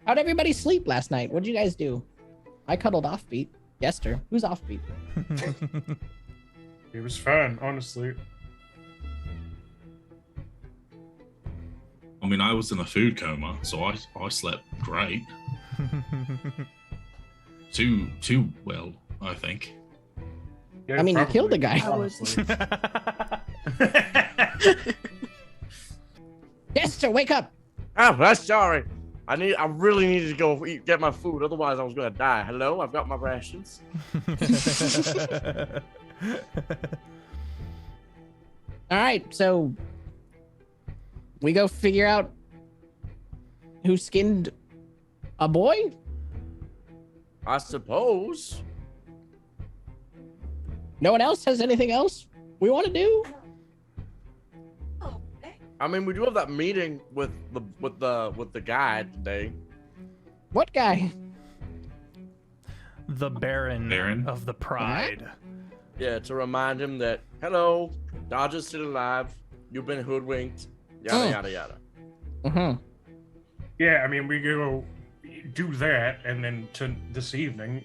How'd everybody sleep last night? What'd you guys do? I cuddled Offbeat. Yester. Who's Offbeat? It was fun, honestly. I mean, I was in a food coma, so I slept great. Too well, I think. Yeah, I mean, you killed the probably, guy. honestly. Yester, wake up! Oh, I'm sorry. I really needed to go get my food. Otherwise, I was gonna die. Hello, I've got my rations. All right, so we go figure out who skinned a boy? I suppose. No one else has anything else we want to do? I mean, we do have that meeting with the guy today. What guy? The Baron of the Pride. Yeah, to remind him that, hello, Dodger's still alive. You've been hoodwinked. Yada yada yada. Mm-hmm. Yeah, I mean, we go do that, and then to this evening,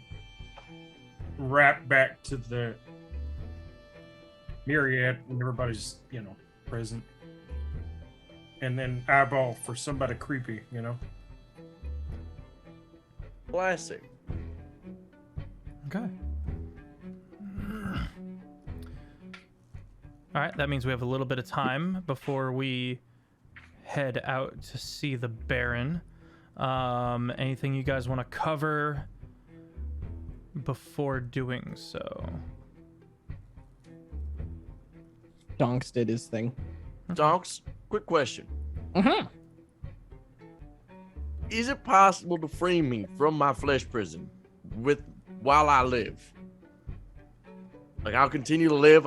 wrap back to the Myriad, and everybody's, present. And then eyeball for somebody creepy, Classic. Okay. All right, that means we have a little bit of time before we head out to see the Baron. Anything you guys want to cover before doing so? Donks did his thing. Stonks, quick question. Mm-hmm. Is it possible to free me from my flesh prison while I live? Like, I'll continue to live.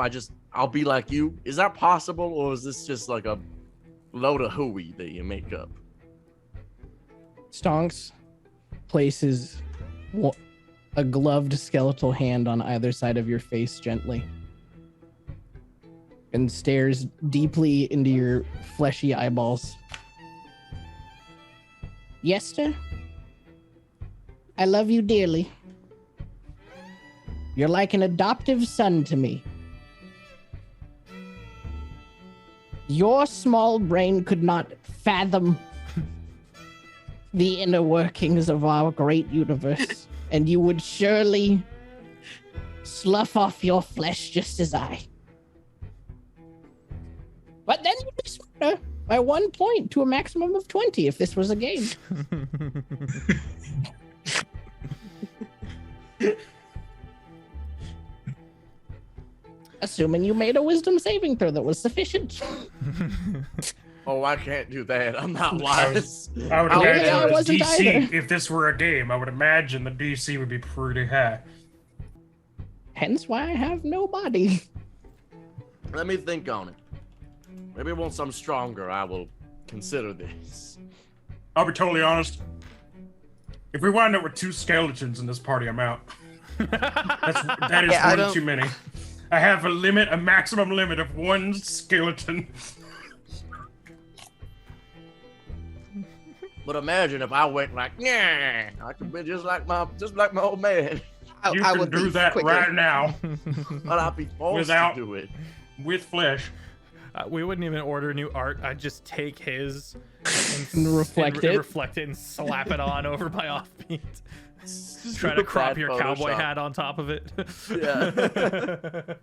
I'll be like you. Is that possible, or is this just like a load of hooey that you make up? Stonks places a gloved skeletal hand on either side of your face gently and stares deeply into your fleshy eyeballs. Yester, I love you dearly. You're like an adoptive son to me. Your small brain could not fathom the inner workings of our great universe, and you would surely slough off your flesh just as I. But then you'd be smarter by 1 point to a maximum of 20 if this was a game. Assuming you made a wisdom saving throw that was sufficient. Oh, I can't do that. I'm not wise. I would Oh, imagine yeah, I the wasn't DC, either. if this were a game, I would imagine the DC would be pretty high. Hence why I have no body. Let me think on it. Maybe once I'm stronger, I will consider this. I'll be totally honest. If we wind up with 2 skeletons in this party, I'm out. That is Yeah, I one don't- too many. I have a maximum limit of 1 skeleton. But imagine if I went like, yeah, I could be just like my old man. You I can would do be that quicker. right now But I'd be forced Without- to do it. with flesh. We wouldn't even order new art. I'd just take his and, And reflect it? reflect it and slap it on over my Offbeat. Just Try do to crop bad your cowboy Photoshop. hat on top of it. Yeah.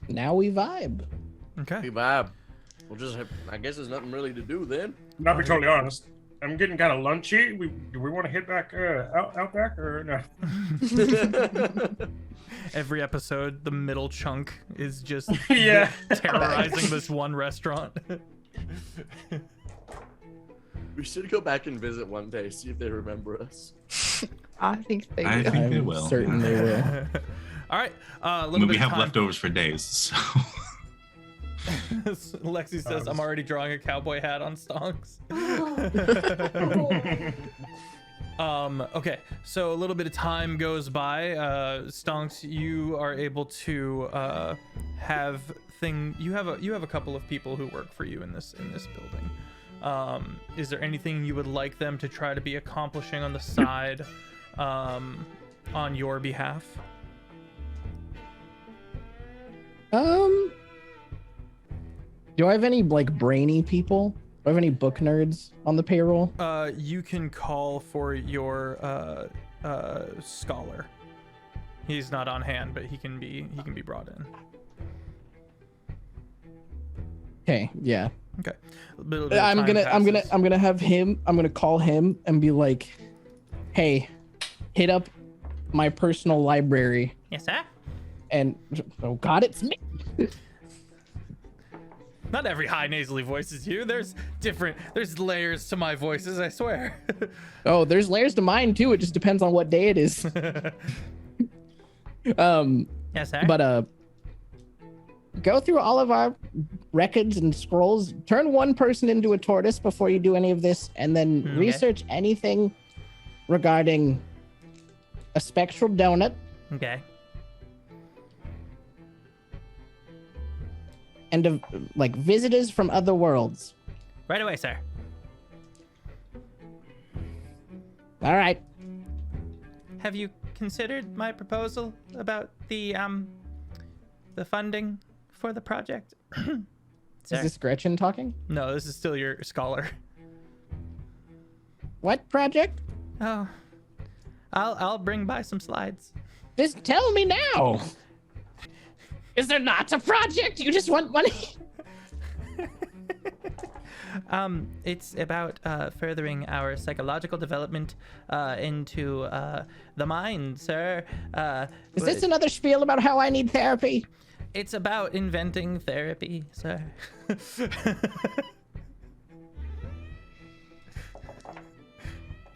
Now we vibe. Okay. Hey, Bob. I guess there's nothing really to do then. I'll be totally honest. I'm getting kind of lunchy. Do we want to hit back out back or no? Every episode, the middle chunk is just Yeah. terrorizing this one restaurant. We should go back and visit one day, see if they remember us. I think they I will. think they I'm will. certain they will. All right. I Little mean, bit we of have time. leftovers for days, so Lexi says, I'm already drawing a cowboy hat on Stonks. Okay, so a little bit of time goes by. Stonks, you are able to you have a couple of people who work for you in this building. Is there anything you would like them to try to be accomplishing on the side on your behalf? Do I have any like brainy people? Do I have any book nerds on the payroll? You can call for your scholar. He's not on hand, but he can be brought in. Okay, yeah. Okay. A little bit of I'm time gonna passes. have him. I'm gonna call him and be like, "Hey, hit up my personal library." Yes, sir. And oh god, it's me. Not every high nasally voice is you. There's layers to my voices, I swear. Oh, there's layers to mine too. It just depends on what day it is. Yes, sir. But go through all of our records and scrolls. Turn one person into a tortoise before you do any of this, and then Okay. research anything regarding a spectral donut Okay. and like visitors from other worlds. Right away, sir. All right. Have you considered my proposal about the funding for the project? Is Sir? this Gretchen talking? No, this is still your scholar. What project? Oh, I'll bring by some slides. Just tell me now. Is there not a project? You just want money? It's about furthering our psychological development into the mind, sir. Is this another spiel about how I need therapy? It's about inventing therapy, sir.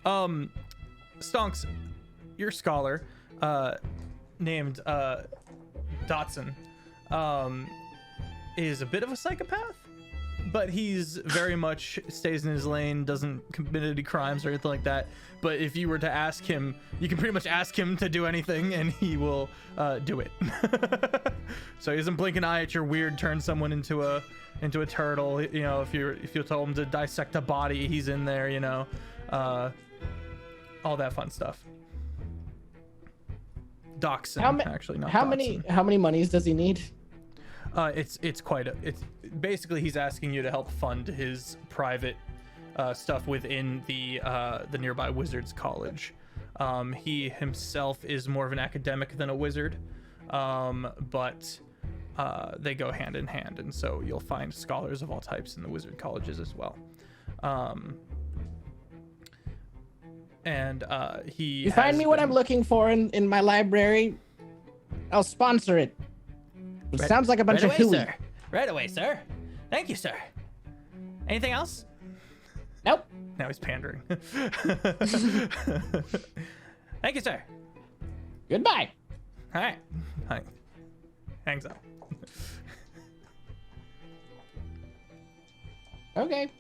Stonks, your scholar, named Dotson, is a bit of a psychopath, but he's very much stays in his lane, doesn't commit any crimes or anything like that. But if you were to ask him, you can pretty much ask him to do anything and he will do it. So he doesn't blink an eye at your weird turn someone into a turtle. You know, if you told him to dissect a body, he's in there, you know. All that fun stuff. Dachshund, actually, not how Dotson. many monies does he need? It's basically he's asking you to help fund his private stuff within the nearby Wizards College. He himself is more of an academic than a wizard, but they go hand in hand, and so you'll find scholars of all types in the wizard colleges as well. and he. You find has me what been- I'm looking for in my library, I'll sponsor it. It sounds like a bunch of away, hooey. sir. Right away, sir. Thank you, sir. Anything else? Nope. Now he's pandering. Thank you, sir. Goodbye. All right. Hi. Hangs up. Okay.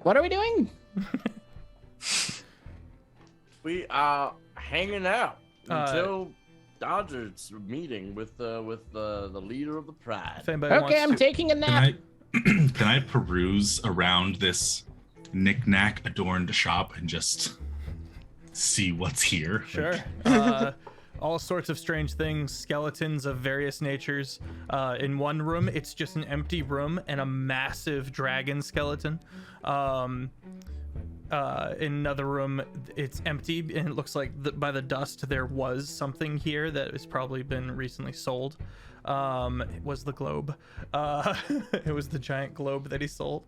What are we doing? We are hanging out Uh, until Dodger's meeting with the leader of the Pride. If anybody Okay, wants I'm to- taking a nap. Can I peruse around this knick-knack adorned shop and just see what's here? Sure. All sorts of strange things, skeletons of various natures. In one room, it's just an empty room and a massive dragon skeleton. In another room, it's empty and it looks like by the dust there was something here that has probably been recently sold. It was the globe. It was the giant globe that he sold.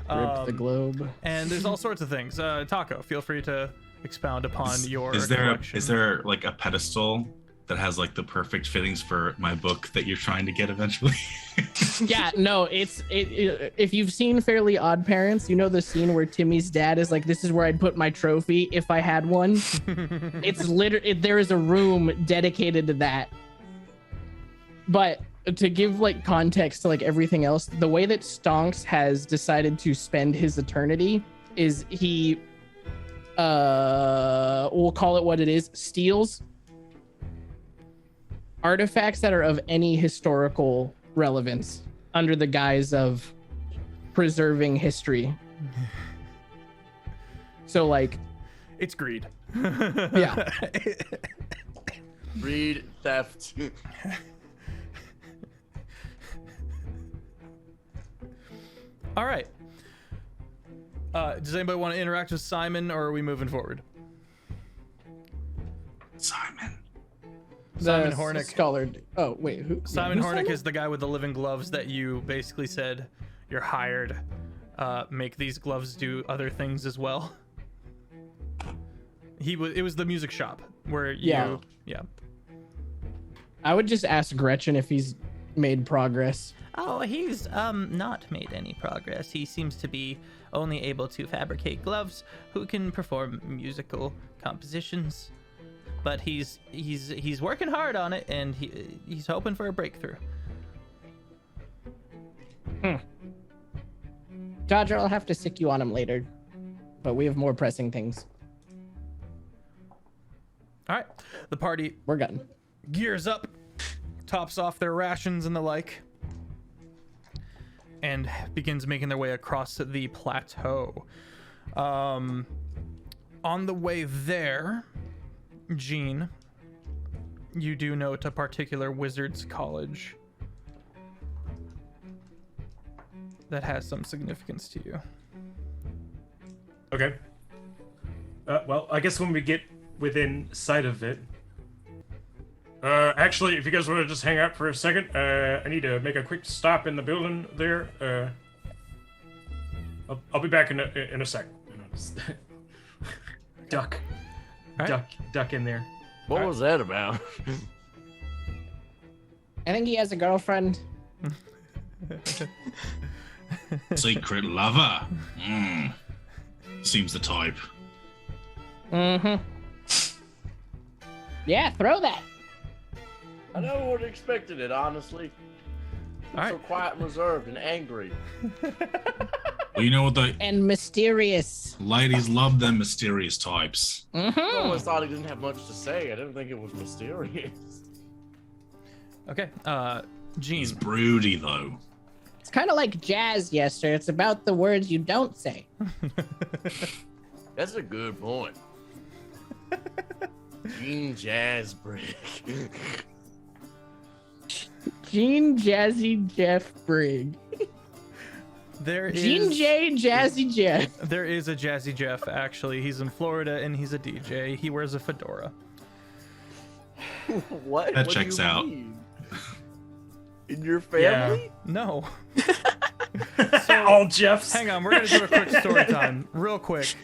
Rip the globe. And there's all sorts of things. Taco, feel free to expound upon your Is there collection. like a pedestal that has like the perfect fittings for my book that you're trying to get eventually? Yeah, no, if you've seen Fairly Odd Parents, you know the scene where Timmy's dad is like, "This is where I'd put my trophy if I had one." It's literally there is a room dedicated to that. But to give like context to like everything else, the way that Stonks has decided to spend his eternity is he, we'll call it what it is, steals artifacts that are of any historical relevance under the guise of preserving history. So like, It's greed. yeah. Greed, theft. All right. Does anybody want to interact with Simon, or are we moving forward? Simon. Simon The Hornick. Scholar. Oh wait, who? Simon who's Hornick is the guy with the living gloves that you basically said you're hired. Make these gloves do other things as well. It was the music shop where you. Yeah. I would just ask Gretchen if he's made progress. Oh, he's not made any progress. He seems to be only able to fabricate gloves who can perform musical compositions. But he's working hard on it, and he's hoping for a breakthrough. Dodger, I'll have to sick you on him later, but we have more pressing things. All right. The party We're done. gears up, tops off their rations and the like, and begins making their way across the plateau. On the way there, Gene, you do note a particular wizard's college that has some significance to you. Okay. Well, I guess when we get within sight of it. Actually, if you guys want to just hang out for a second, I need to make a quick stop in the building there. I'll be back in a sec. Duck. All right. Duck in there. What was that about? I think he has a girlfriend. Secret lover. Seems the type. Mm-hmm. Yeah, throw that. I never would have expected it, honestly. All right. So quiet and reserved and angry. Well, you know what, the And mysterious. ladies love them mysterious types. I Mm-hmm. always thought he didn't have much to say. I didn't think it was mysterious. Okay. Gene. He's broody though. It's kind of like jazz, Yester. It's about the words you don't say. That's a good point. Gene Jazz Brick. Gene Jazzy Jeff Brigg. There Gene is J Jazzy Jeff. there is a Jazzy Jeff actually. He's in Florida and he's a DJ. He wears a fedora. What? That What do checks you out. mean? In your family? No. All Jeffs. Hang on, we're gonna do a quick story time, real quick.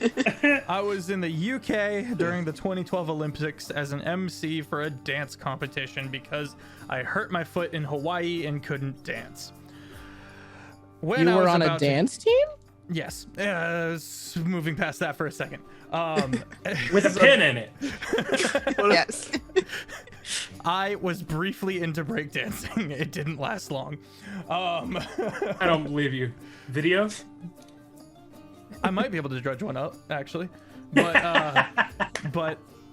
I was in the UK during the 2012 Olympics as an MC for a dance competition because I hurt my foot in Hawaii and couldn't dance. When You I were was on a about to- dance team? Yes. Moving past that for a second. With a pin in it. Yes. I was briefly into breakdancing. It didn't last long. I don't believe you. Videos? I might be able to dredge one up, actually. But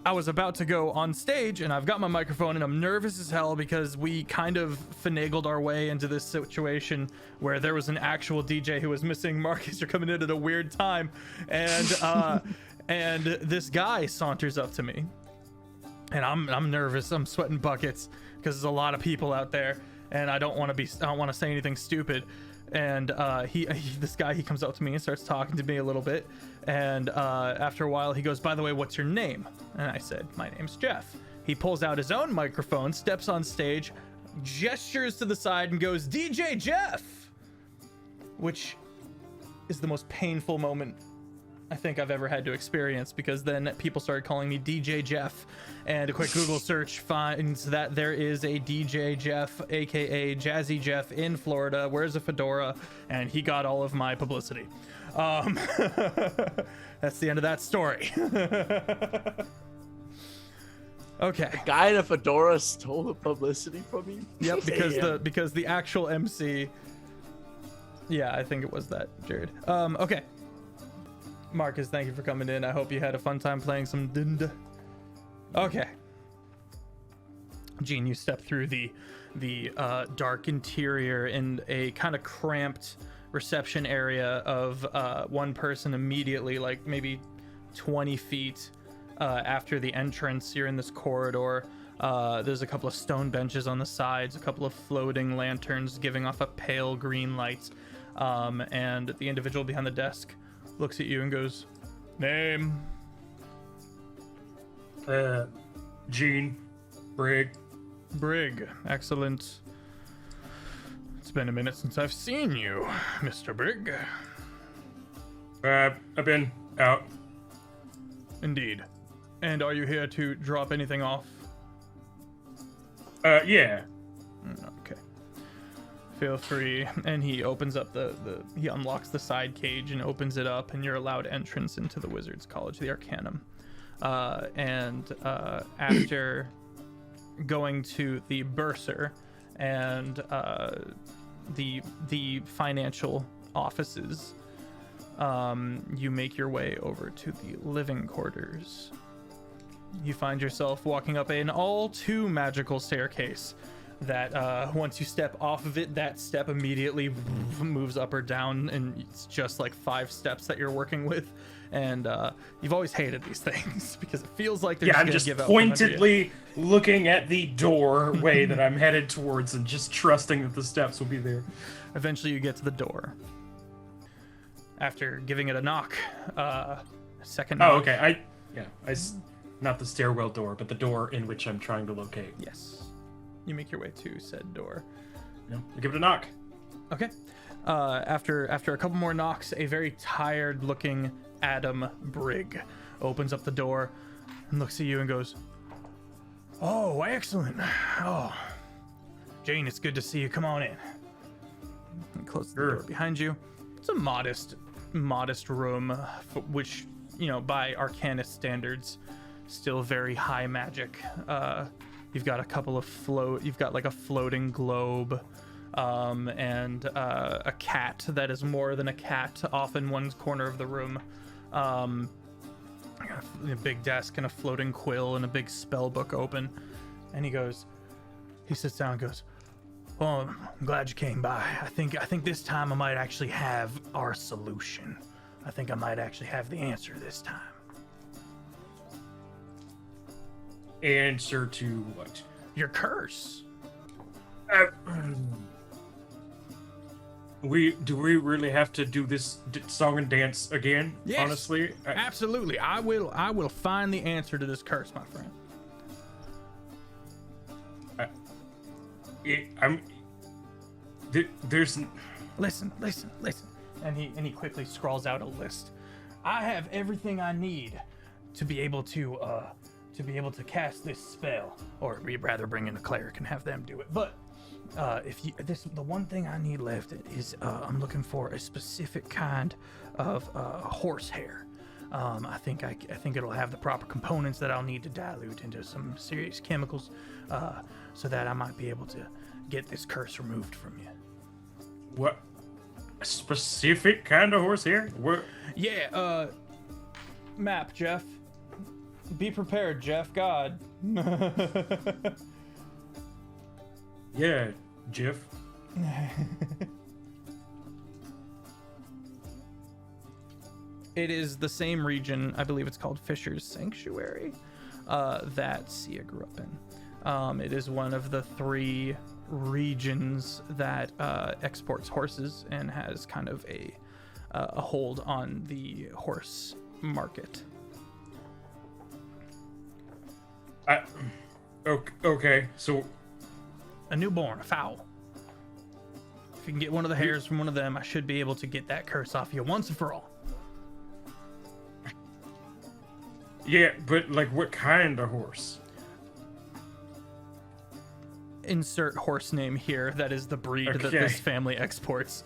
I was about to go on stage, and I've got my microphone, and I'm nervous as hell because we kind of finagled our way into this situation where there was an actual DJ who was missing. Marcus, you're coming in at a weird time. And this guy saunters up to me. And I'm nervous. I'm sweating buckets because there's a lot of people out there, and I don't want to say anything stupid. And this guy comes up to me and starts talking to me a little bit. And after a while, he goes, "By the way, what's your name?" And I said, "My name's Jeff." He pulls out his own microphone, steps on stage, gestures to the side, and goes, "DJ Jeff," which is the most painful moment I think I've ever had to experience, because then people started calling me DJ Jeff, and a quick Google search finds that there is a DJ Jeff, aka Jazzy Jeff, in Florida, wears a fedora, and he got all of my publicity. That's the end of that story. Okay. Guy in a fedora stole the publicity from you? Yep, because the actual MC. Yeah, I think it was that, Jared. Okay. Marcus, thank you for coming in. I hope you had a fun time playing some DnD. Okay. Gene, you step through the dark interior in a kind of cramped reception area of one person immediately, like maybe 20 feet after the entrance. You're in this corridor. There's a couple of stone benches on the sides, a couple of floating lanterns giving off a pale green light. And the individual behind the desk looks at you and goes, "Name?" Gene. Brig. Brig. Excellent. It's been a minute since I've seen you, Mr. Brig. I've been out. Indeed. And are you here to drop anything off? Yeah. Okay. Feel free. And he opens up he unlocks the side cage and opens it up, and you're allowed entrance into the Wizard's College, the Arcanum. After going to the bursar and the financial offices, you make your way over to the living quarters. You find yourself walking up an all too magical staircase that once you step off of it, that step immediately moves up or down, and it's just like 5 steps that you're working with. And you've always hated these things because it feels like they're I'm just just gonna give up pointedly looking at the doorway that I'm headed towards and just trusting that the steps will be there. Eventually you get to the door. After giving it a knock, a second knock. Oh, okay. Not the stairwell door, but the door in which I'm trying to locate. Yes. You make your way to said door. No, I give it a knock. Okay. After a couple more knocks, a very tired-looking Adam Brigg opens up the door and looks at you and goes, "Oh, excellent. Oh, Jane, it's good to see you. Come on in." And closes the door behind you. It's a modest room, which, by Arcanist standards, still very high magic. You've got a couple of you've got like a floating globe, and a cat that is more than a cat off in one corner of the room. A big desk and a floating quill and a big spell book open. And he sits down and goes, "Well, I'm glad you came by. I think this time I might actually have our solution. I think I might actually have the answer this time." Answer to what? Your curse. Do we really have to do this song and dance again? Yes, honestly, absolutely. I will find the answer to this curse, my friend. listen. And he quickly scrawls out a list. I have everything I need to be able to cast this spell, or we'd rather bring in a cleric and have them do it. But the one thing I need left is I'm looking for a specific kind of horsehair. I think it'll have the proper components that I'll need to dilute into some serious chemicals, so that I might be able to get this curse removed from you. What? A specific kind of horsehair? What? Yeah. Map, Jeff. Be prepared, Jeff. God. Yeah, Jeff. It is the same region, I believe it's called Fisher's Sanctuary, that Sia grew up in. It is one of the 3 regions that exports horses and has kind of a hold on the horse market. Okay, so A newborn, a fowl. If you can get one of the hairs from one of them, I should be able to get that curse off you once and for all. yeah, but like what kind of horse? Insert horse name here. That is the breed that Okay. this family exports.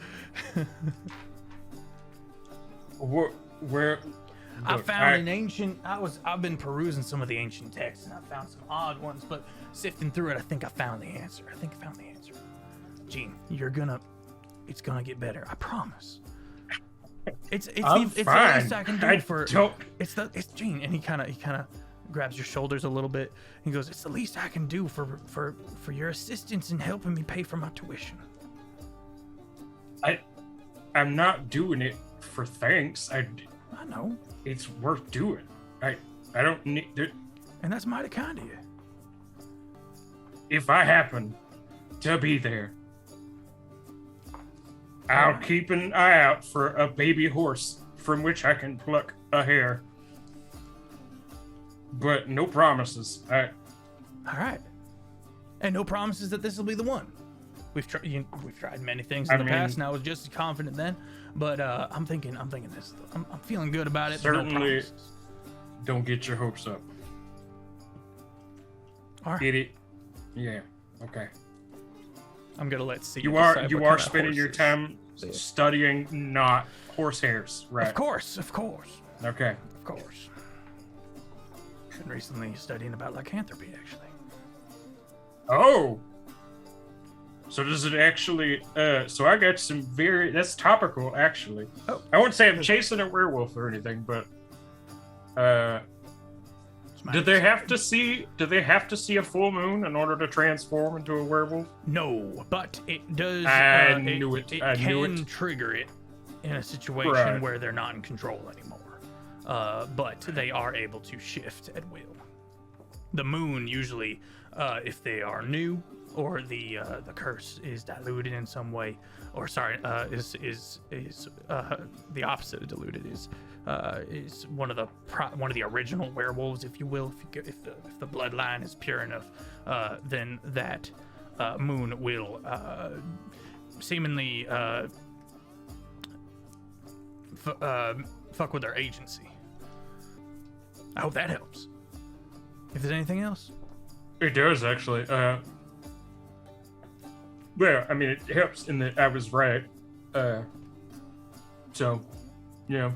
Where? I Look, found an ancient. I've been perusing some of the ancient texts, and I found some odd ones. But sifting through it, I think I found the answer. Gene, it's gonna get better. I promise. It's I'm the fine. least I can do for. Don't. It's Gene, and he kind of grabs your shoulders a little bit. He goes, "It's the least I can do for your assistance in helping me pay for my tuition." I'm not doing it for thanks. I know, It's worth doing. I don't need. and that's mighty kind of you. If I happen to be there, I'll keep an eye out for a baby horse from which I can pluck a hair. But no promises. All right, and no promises that this will be the one. We've tried many things in the past, and I was just as confident then. But I'm thinking this. I'm feeling good about it. but no Certainly promises. don't get your hopes up. All right. Get it? Yeah. Okay. I'm gonna let see. You are spending your time studying not horsehairs, right? Of course. Okay. Been recently studying about lycanthropy, actually. Oh. So does it actually? So I got some that's topical, actually. Oh. I won't say I'm chasing a werewolf or anything, but did they have to see a full moon in order to transform into a werewolf? No, but it does. I knew it. It I knew can it. trigger it in a situation Right. where they're not in control anymore. But they are able to shift at will. The moon usually, if they are new or the curse is diluted in some way, or sorry, is the opposite of diluted, is one of the original werewolves, if you will. If the bloodline is pure enough, then that moon will seemingly fuck with their agency. I hope that helps. If there's anything else. It does actually. Well, I mean, it helps in that I was right. So, yeah.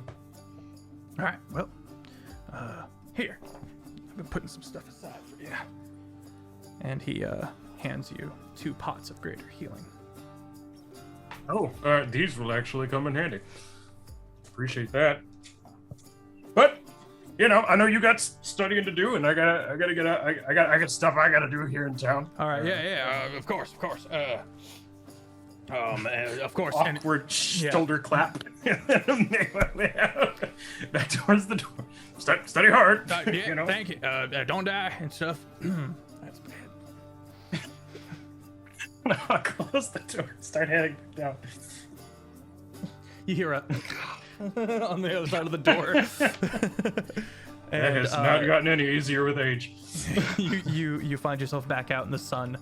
All right. Well, here. I've been putting some stuff aside for you. And he hands you 2 pots of greater healing. Oh, these will actually come in handy. Appreciate that. But, I know you got studying to do, and I gotta get out. I got stuff I gotta do here in town. All right. Of course. Of course. Awkward shoulder clap. Back towards the door. Study hard. Thank you. Don't die and stuff. That's bad. I'll close the door and start heading down. You hear a on the other side of the door. That has not gotten any easier with age. you find yourself back out in the sun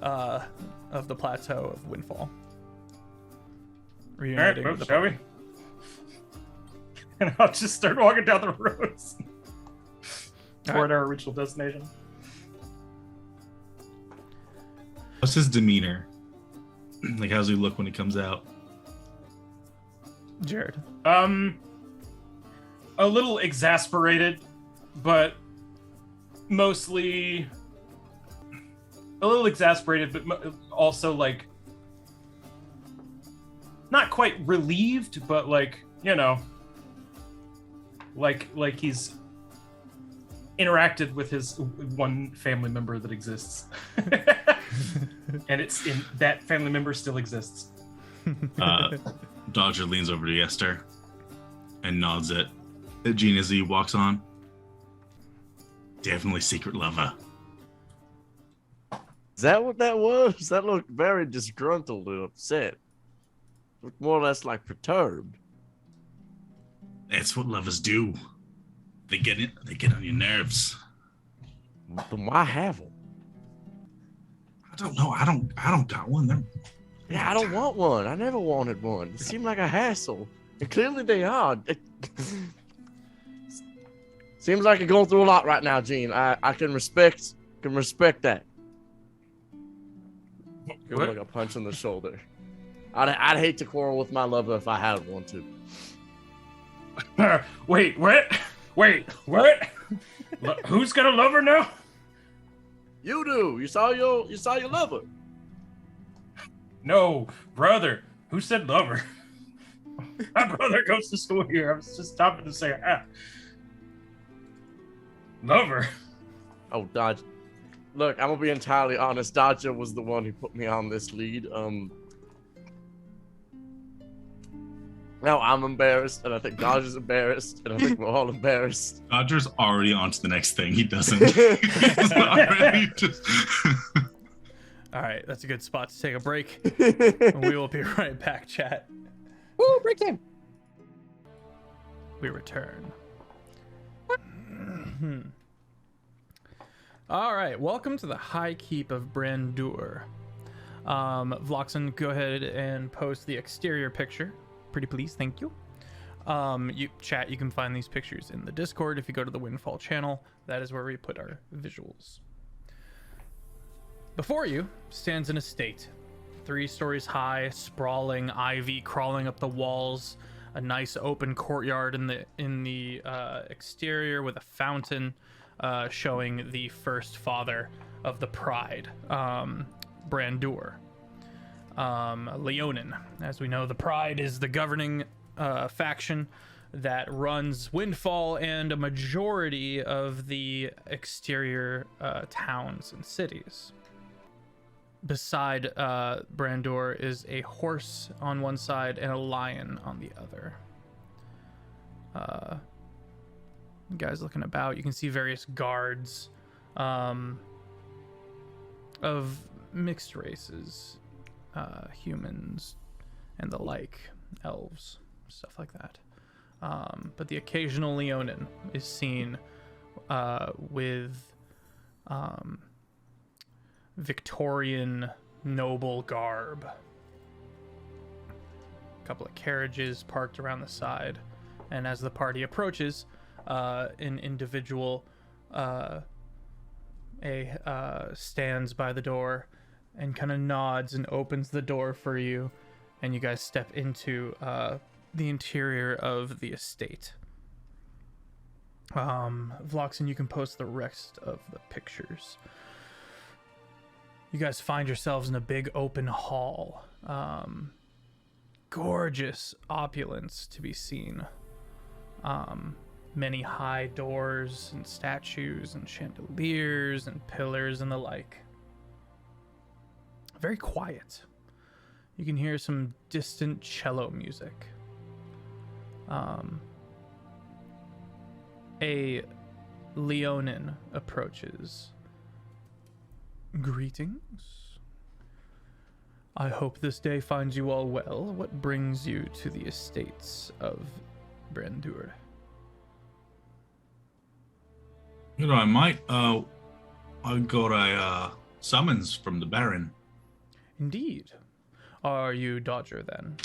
of the plateau of Windfall. reuniting with the shall we? And I'll just start walking down the roads toward our original destination. What's his demeanor? Like, how's he look when he comes out? Jared. A little exasperated, but mostly a little exasperated, but also like not quite relieved, but like, you know, like he's interacted with his one family member that exists. And it's in that family member still exists. Dodger leans over to Yester and nods at Gene as he walks on. Definitely secret lover. Is that what that was? That looked very disgruntled and upset. Looked more or less like perturbed. That's what lovers do. They get on your nerves. Then why have them? I don't know. I don't got one. Yeah, I don't want one. I never wanted one. It seemed like a hassle. And clearly they are. Seems like you're going through a lot right now, Gene. I can respect that. Give him like a punch in the shoulder. I'd hate to quarrel with my lover if I had one to. Wait, what? Who's got a lover now? You do. You saw your lover. No, brother. Who said lover? My brother goes to school here. I was just stopping to say, lover. Oh, Dodge. Look, I'm gonna be entirely honest. Dodger was the one who put me on this lead. Now I'm embarrassed, and I think Dodger's embarrassed, and I think we're all embarrassed. Dodger's already on to the next thing. He doesn't. He's already just... All right, that's a good spot to take a break. We will be right back, chat. Woo, break time. We return. All right, welcome to the High Keep of Brandur. Vloxen, go ahead and post the exterior picture. Pretty please, thank you. Chat, you can find these pictures in the Discord. If you go to the Windfall channel, that is where we put our visuals. Before you stands an estate, 3 stories high, sprawling ivy crawling up the walls, a nice open courtyard in the exterior with a fountain showing the first father of the Pride, Brandur. Leonin. As we know, the Pride is the governing faction that runs Windfall and a majority of the exterior towns and cities. Beside Brandur is a horse on one side and a lion on the other. You guys looking about, you can see various guards of mixed races, humans and the like, elves, stuff like that. But the occasional Leonin is seen with Victorian noble garb. A couple of carriages parked around the side, and as the party approaches, an individual stands by the door and kind of nods and opens the door for you, and you guys step into the interior of the estate. Vloxen, you can post the rest of the pictures. You guys find yourselves in a big open hall. Gorgeous opulence to be seen. Many high doors and statues and chandeliers and pillars and the like. Very quiet. You can hear some distant cello music. A Leonin approaches. Greetings. I hope this day finds you all well. What brings you to the estates of Brandur? You know, I got a summons from the Baron. Indeed. Are you Dodger then?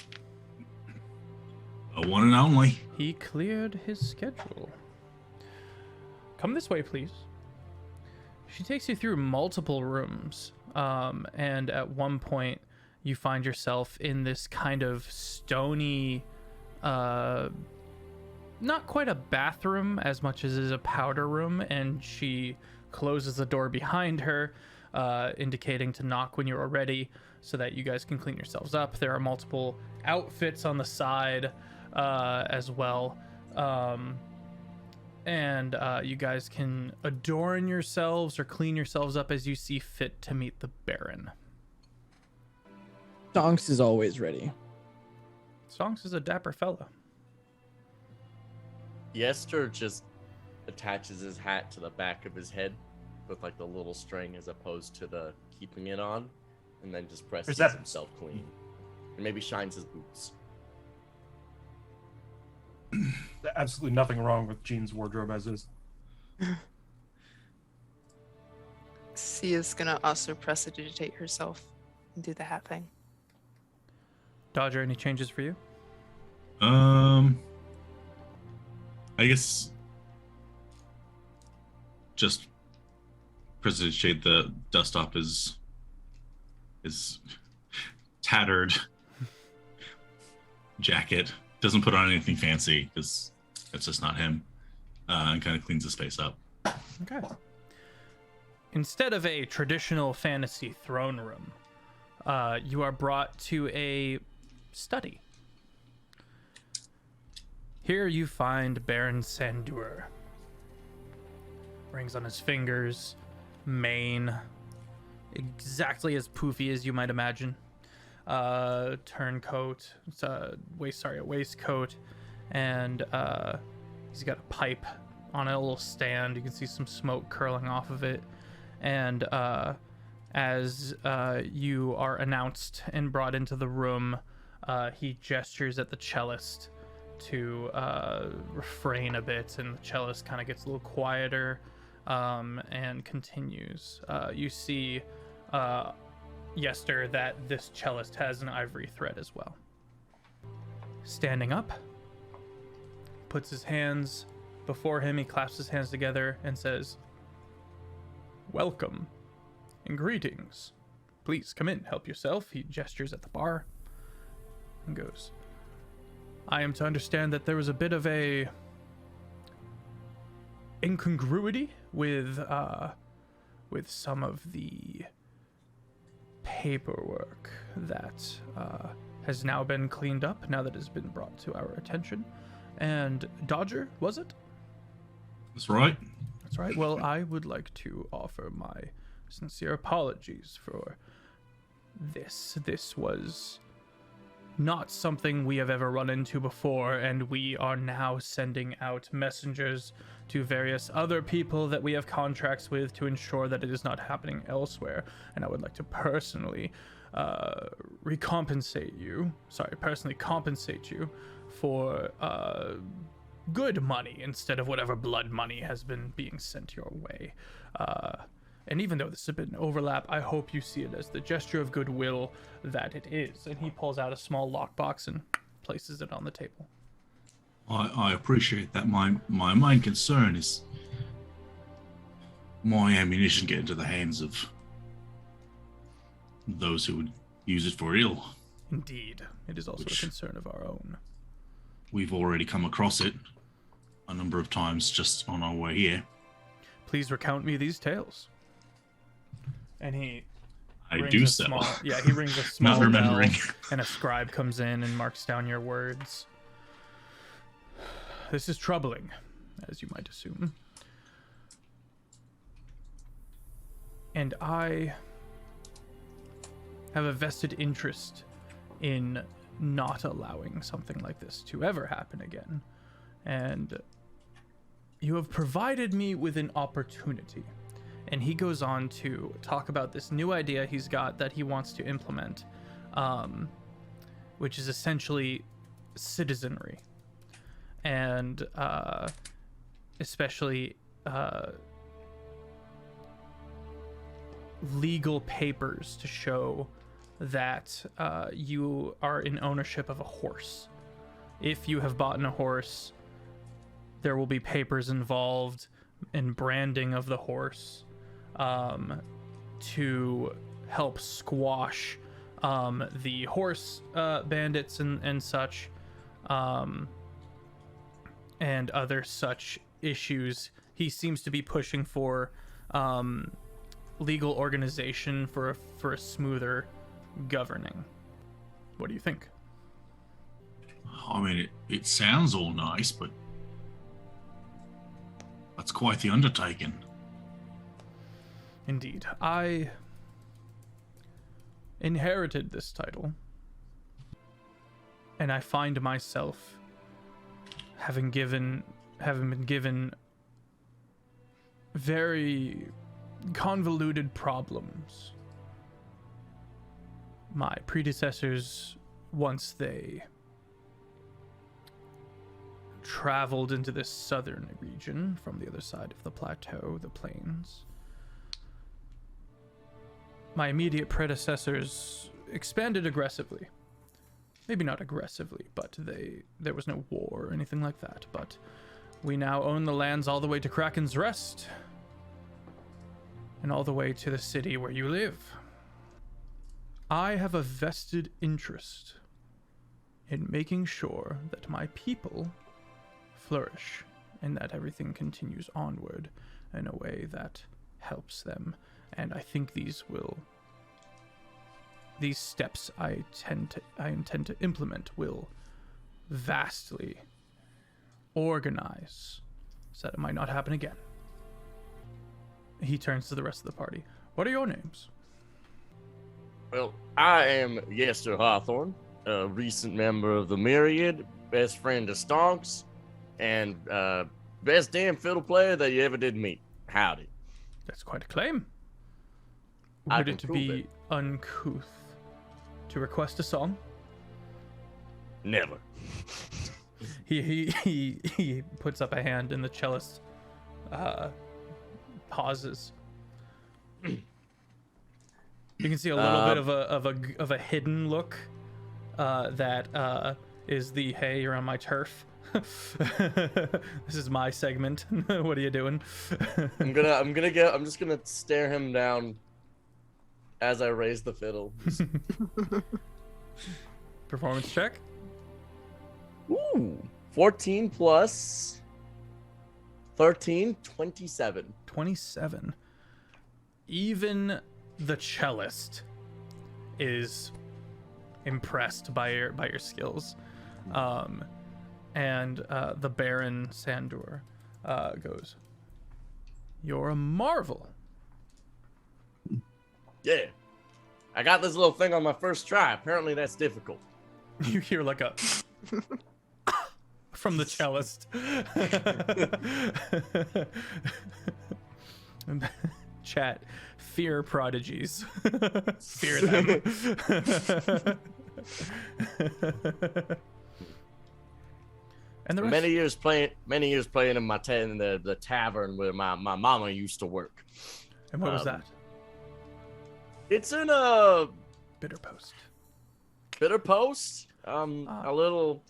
A one and only. He cleared his schedule. Come this way, please. She takes you through multiple rooms, and at one point you find yourself in this kind of stony, not quite a bathroom as much as it is a powder room, and she closes the door behind her, indicating to knock when you're ready so that you guys can clean yourselves up. There are multiple outfits on the side as well. And you guys can adorn yourselves or clean yourselves up as you see fit to meet the Baron. Stonks is always ready. Stonks is a dapper fella. Yester just attaches his hat to the back of his head with like the little string as opposed to the keeping it on, and then just presses himself clean. And maybe shines his boots. Absolutely nothing wrong with Jean's wardrobe as is. Sia's gonna also prestidigitate herself and do the hat thing. Dodger, any changes for you? I guess just prestidigitate the dust off his tattered jacket. Doesn't put on anything fancy because that's just not him, and kind of cleans the space up. Okay. Instead of a traditional fantasy throne room, you are brought to a study. Here you find Baron Sandur. Rings on his fingers, mane, exactly as poofy as you might imagine. Turncoat, it's a waistcoat, and he's got a pipe on a little stand. You can see some smoke curling off of it. And as you are announced and brought into the room, he gestures at the cellist to refrain a bit, and the cellist kind of gets a little quieter and continues. You see Yester that this cellist has an ivory thread as well. Standing up, puts his hands before him, he clasps his hands together and says, "Welcome and greetings. Please come in, help yourself." He gestures at the bar and goes, "I am to understand that there was a bit of a incongruity with some of the paperwork that has now been cleaned up now that has been brought to our attention. And Dodger, was it? That's right. That's right. Well, I would like to offer my sincere apologies for this. This was not something we have ever run into before, and we are now sending out messengers to various other people that we have contracts with to ensure that it is not happening elsewhere. And I would like to personally compensate you for good money instead of whatever blood money has been being sent your way. And even though this has been an overlap, I hope you see it as the gesture of goodwill that it is." And he pulls out a small lockbox and places it on the table. I appreciate that. My main concern is my ammunition getting to the hands of those who would use it for ill. Indeed. It is also a concern of our own. We've already come across it a number of times just on our way here. Please recount me these tales. And he I rings do a so. he rings a small Not remembering. bell, and a scribe comes in and marks down your words. This is troubling, as you might assume. And I have a vested interest in not allowing something like this to ever happen again. And you have provided me with an opportunity. And he goes on to talk about this new idea he's got that he wants to implement, which is essentially citizenry. And especially legal papers to show that you are in ownership of a horse. if you have bought a horse, there will be papers involved in branding of the horse to help squash the horse bandits and such, and other such issues. He seems to be pushing for legal organization for a smoother governing. What do you think? I mean, it sounds all nice, but that's quite the undertaking. Indeed. I inherited this title, and I find myself having been given very convoluted problems. My predecessors, once they traveled into this southern region from the other side of the plateau, the plains, my immediate predecessors expanded aggressively. Maybe not aggressively, but there was no war or anything like that. But we now own the lands all the way to Kraken's Rest, and all the way to the city where you live. I have a vested interest in making sure that my people flourish and that everything continues onward in a way that helps them. And I think these steps I intend to implement will vastly organize so that it might not happen again. He turns to the rest of the party. What are your names? Well, I am Yester Hawthorne, a recent member of the Myriad, best friend of Stonks, and best damn fiddle player that you ever did meet. Howdy. That's quite a claim. I Would can it prove be it. uncouth to request a song? Never. He puts up a hand, and the cellist pauses. You can see a little bit of a hidden look that is the "Hey, you're on my turf." This is my segment. What are you doing? I'm just gonna stare him down as I raise the fiddle. Performance check. Ooh, 14 plus 13, 27. 27. Even the cellist is impressed by your skills. And the Baron Sandor goes, "You're a marvel." Yeah. I got this little thing on my first try. Apparently that's difficult. You hear like a from the cellist. Chat, fear prodigies. Fear them. And the rest, Many years playing in my in the tavern where my mama used to work. and what was that? It's in a Bitter Post. Bitter Post. A little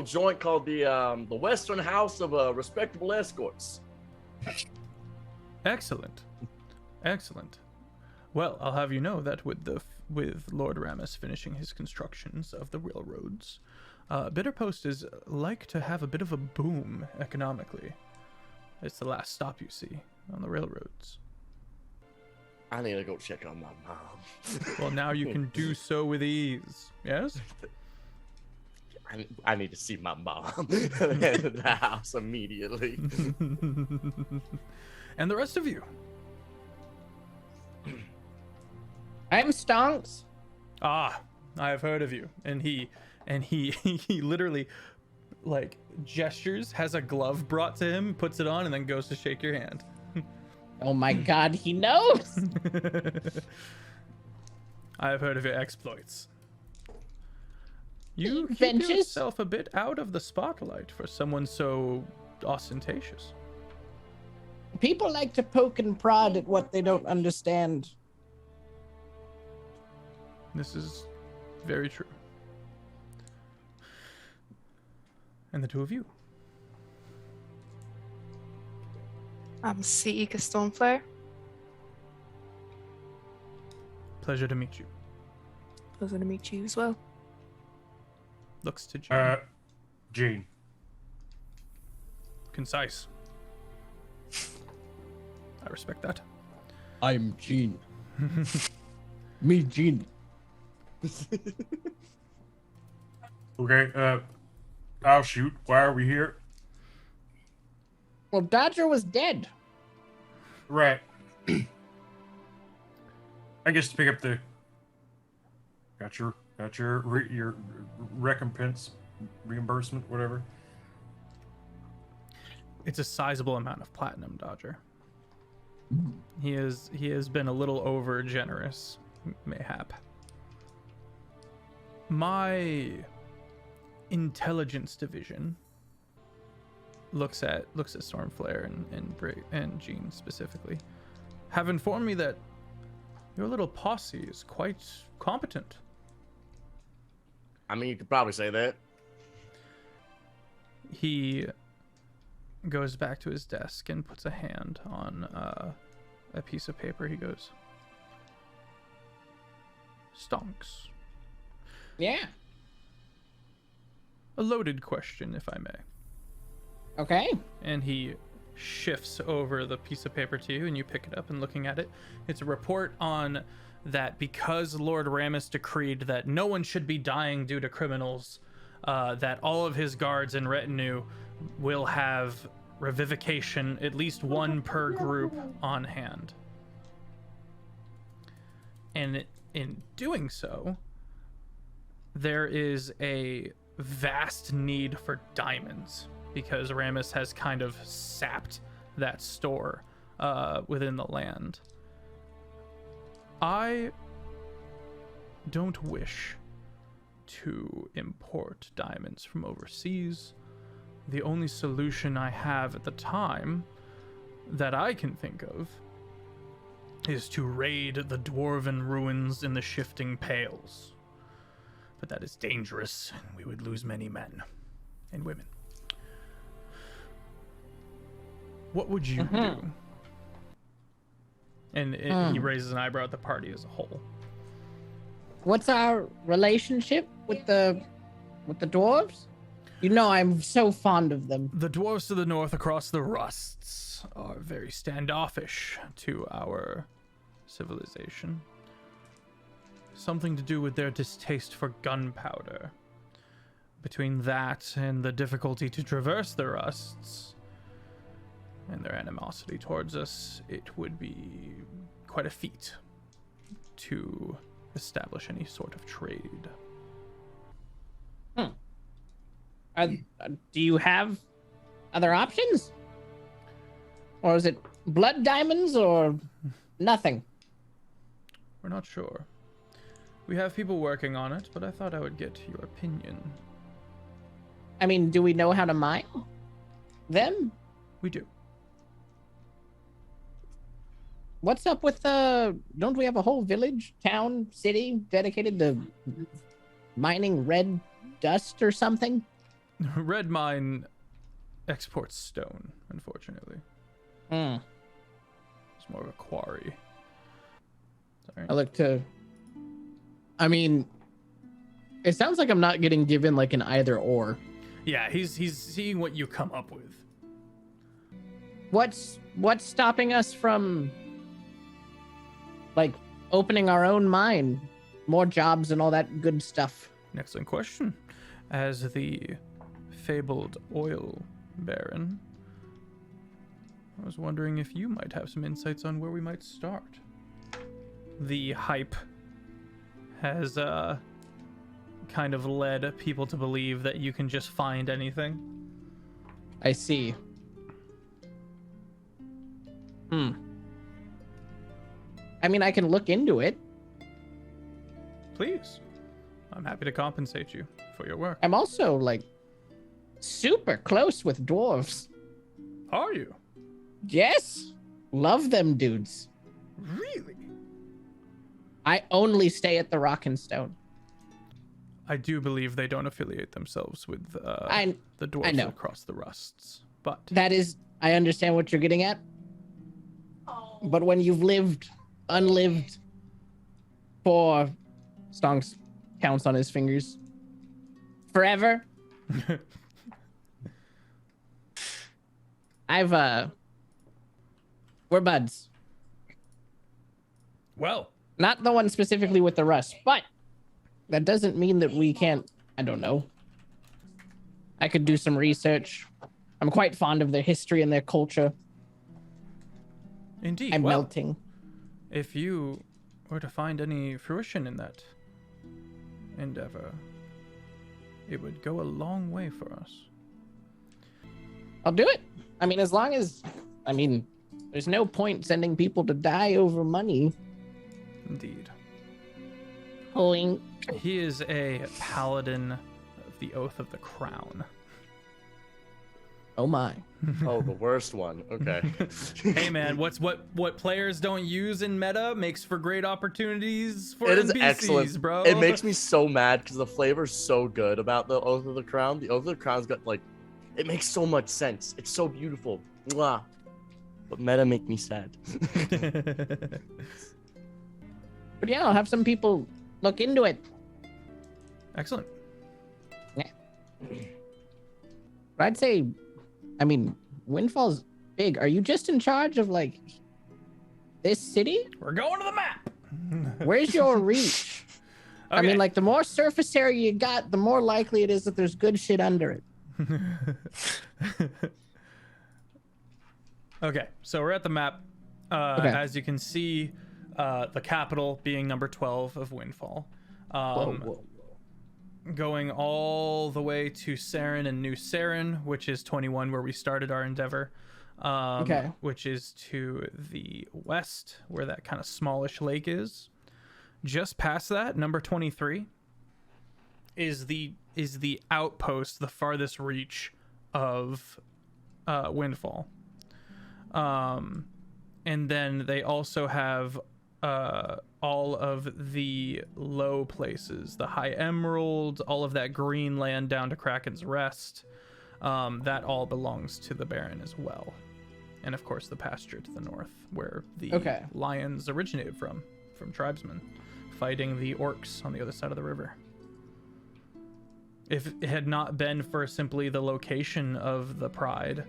joint called the Western House of Respectable Escorts. Excellent. Well, I'll have you know that with Lord Ramus finishing his constructions of the railroads, Bitter Post is like to have a bit of a boom economically. It's the last stop you see on the railroads. I need to go check on my mom. Well, now you can do so with ease. Yes? I need to see my mom at the end of the house immediately. And the rest of you. I'm Stonks. Ah, I have heard of you. And he literally like gestures, has a glove brought to him, puts it on, and then goes to shake your hand. Oh my god, he knows. I have heard of your exploits. You keep Adventures? yourself a bit out of the spotlight for someone so ostentatious. People like to poke and prod at what they don't understand. This is very true. the two of you. I'm Seega Stormflare. Pleasure to meet you. Pleasure to meet you as well. Looks to Gene. Gene. Concise. I respect that. I'm Gene. Me, Gene. Okay, I'll shoot. Why are we here? Well, Dodger was dead. Right. I guess to pick up the... Got your recompense, reimbursement, whatever. It's a sizable amount of platinum, Dodger. He has been a little over generous, mayhap. My intelligence division looks at Stormflare and Gene specifically, have informed me that your little posse is quite competent. I mean, you could probably say that. He goes back to his desk and puts a hand on a piece of paper. He goes, Stonks. Yeah. A loaded question, if I may. Okay. And he shifts over the piece of paper to you, and you pick it up and looking at it. It's a report on that because Lord Ramus decreed that no one should be dying due to criminals, that all of his guards and retinue will have revivification, at least one per group on hand. And in doing so, there is a vast need for diamonds because Ramus has kind of sapped that store within the land. I don't wish to import diamonds from overseas. The only solution I have at the time that I can think of is to raid the dwarven ruins in the Shifting Pales. But that is dangerous, and we would lose many men and women. What would you do? And he raises an eyebrow at the party as a whole. What's our relationship with the dwarves? You know I'm so fond of them. The dwarves to the north across the rusts are very standoffish to our civilization. Something to do with their distaste for gunpowder. Between that and the difficulty to traverse the rusts and their animosity towards us, it would be quite a feat to establish any sort of trade. Do you have other options? Or is it blood diamonds or nothing? We're not sure. We have people working on it, but I thought I would get your opinion. I mean, do we know how to mine them? We do. What's up with don't we have a whole village, town, city dedicated to mining red dust or something? Red Mine exports stone, unfortunately. It's more of a quarry. Sorry. I look to... I mean, it sounds like I'm not getting given like an either or. Yeah, he's seeing what you come up with. What's stopping us from like opening our own mine, more jobs and all that good stuff? An excellent question. As the fabled oil baron, I was wondering if you might have some insights on where we might start. The hype has kind of led people to believe that you can just find anything. I see. I mean, I can look into it. Please. I'm happy to compensate you for your work. I'm also like super close with dwarves. Are you? Yes. Love them dudes. Really? I only stay at the Rock and Stone. I do believe they don't affiliate themselves with the dwarves I know. across the rusts. But That is, I understand what you're getting at. But when you've unlived for Stonks counts on his fingers forever. We're buds. well, Not the one specifically with the rust, but that doesn't mean that we can't, I don't know. I could do some research. I'm quite fond of their history and their culture. indeed. I'm well, melting. if you were to find any fruition in that endeavor, it would go a long way for us. I'll do it. I mean, as long as, there's no point sending people to die over money. Indeed. Oink. He is a paladin of the Oath of the Crown. Oh my. Oh, the worst one. Okay. Hey man, what players don't use in meta makes for great opportunities for It is NPCs, excellent, bro. It makes me so mad because the flavor's so good about the Oath of the Crown. The Oath of the Crown's got it makes so much sense. It's so beautiful. Mwah. But meta make me sad. But yeah, I'll have some people look into it. Excellent. But I'd say, Windfall's big. Are you just in charge of this city? We're going to the map. Where's your reach? Okay. The more surface area you got, the more likely it is that there's good shit under it. Okay, so we're at the map. Okay. As you can see, the capital being number 12 of Windfall. Whoa. Going all the way to Saren and New Saren, which is 21, where we started our endeavor. Okay. Which is to the west, where that kind of smallish lake is. Just past that, number 23 is the outpost, the farthest reach of Windfall. And then they also have all of the low places, the High Emerald, all of that green land down to Kraken's Rest. That all belongs to the Baron as well. And of course the pasture to the north, where the lions originated from tribesmen fighting the orcs on the other side of the river. If it had not been for simply the location of the Pride,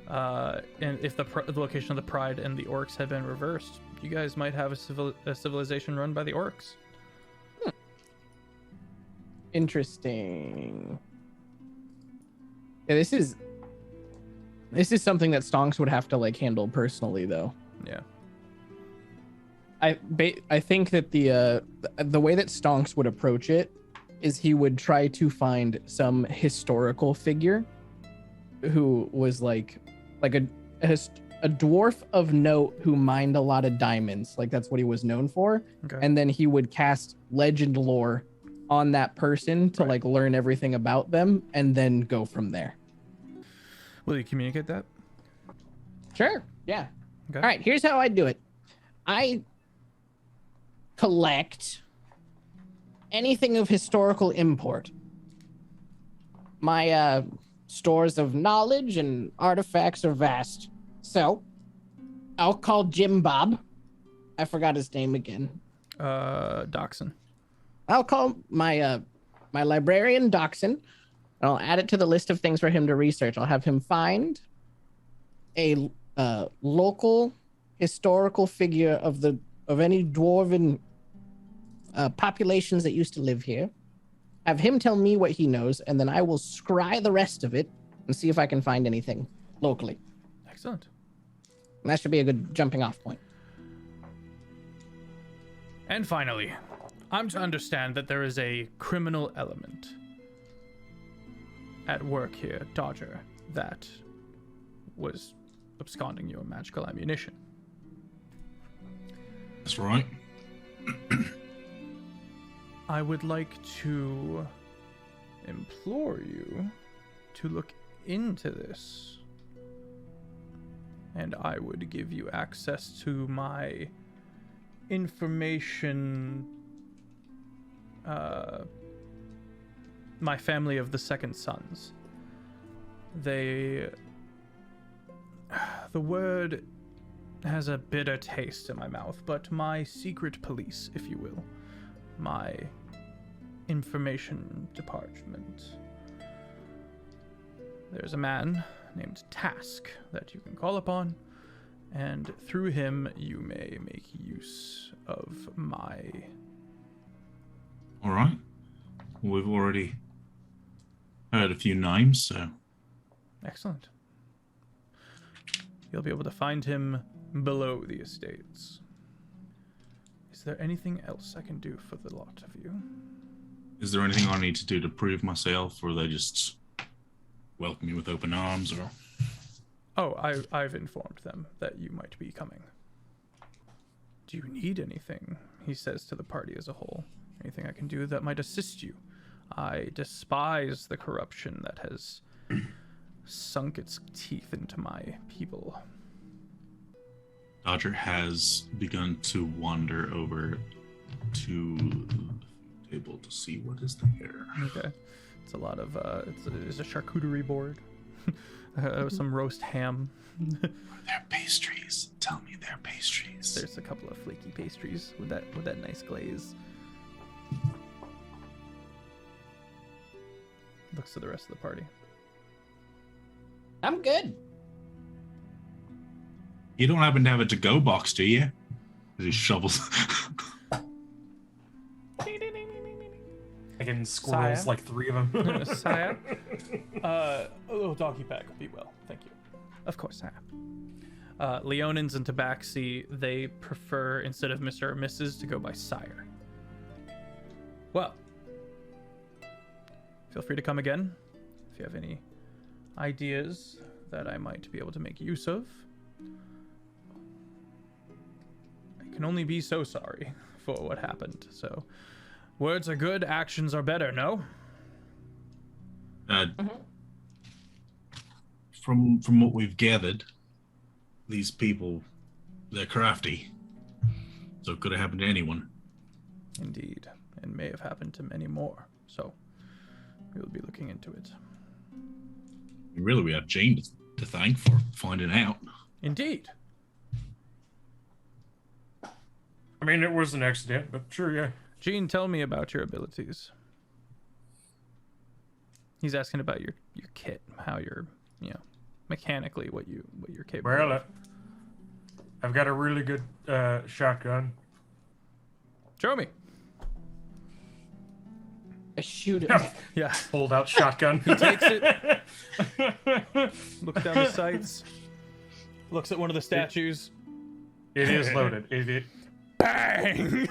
and if the location of the Pride and the orcs had been reversed, you guys might have a civilization run by the orcs. Interesting. Yeah, this is something that Stonks would have to handle personally, though. Yeah. I think that the way that Stonks would approach it is he would try to find some historical figure who was like a dwarf of note who mined a lot of diamonds. That's what he was known for. Okay. And then he would cast legend lore on that person to learn everything about them and then go from there. Will you communicate that? Sure. Yeah. Okay. All right. Here's how I do it. I collect anything of historical import. My stores of knowledge and artifacts are vast. So I'll call Jim Bob. I forgot his name again. Dachshund. I'll call my my librarian Dachshund. And I'll add it to the list of things for him to research. I'll have him find a local historical figure of any dwarven populations that used to live here. Have him tell me what he knows, and then I will scry the rest of it and see if I can find anything locally. Excellent. And that should be a good jumping off point. And finally, I'm to understand that there is a criminal element at work here, Dodger, that was absconding your magical ammunition. That's right. I would like to implore you to look into this. And I would give you access to my information my family of the Second Sons. The word has a bitter taste in my mouth, but my secret police, if you will, my information department, there's a man named Task that you can call upon, and through him you may make use of my... All right. We've already heard a few names, so... Excellent. You'll be able to find him below the estates. Is there anything else I can do for the lot of you? Is there anything I need to do to prove myself, or they just welcome me with open arms, or... Oh, I've informed them that you might be coming. Do you need anything? He says to the party as a whole. Anything I can do that might assist you? I despise the corruption that has sunk its teeth into my people. Dodger has begun to wander over to the table to see what is there. Okay. It's a lot of, it's a charcuterie board. Some roast ham. They're pastries. Tell me they're pastries. There's a couple of flaky pastries with that nice glaze. Looks to the rest of the party. I'm good. You don't happen to have a to-go box, do you? As he shovels. Again, squirrels, Saya? like 3 of them. Saya? A little doggy bag would be well. Thank you. Of course, Saya. Leonins and Tabaxi, they prefer, instead of Mr. or Mrs., to go by Sire. Well, feel free to come again if you have any ideas that I might be able to make use of. I can only be so sorry for what happened, so words are good, actions are better, no? From what we've gathered, these people, they're crafty. So it could have happened to anyone. Indeed, and may have happened to many more, so we will be looking into it. Really, we have Jane to thank for finding out. Indeed. I mean, it was an accident, but sure, yeah. Gene, tell me about your abilities. He's asking about your kit, how you're, mechanically what you're capable Well, of. I've got a really good shotgun. Show me. I shoot it. Yeah. Pulled out shotgun. He takes it, looks down the sights, looks at one of the statues. It is loaded. It Bang!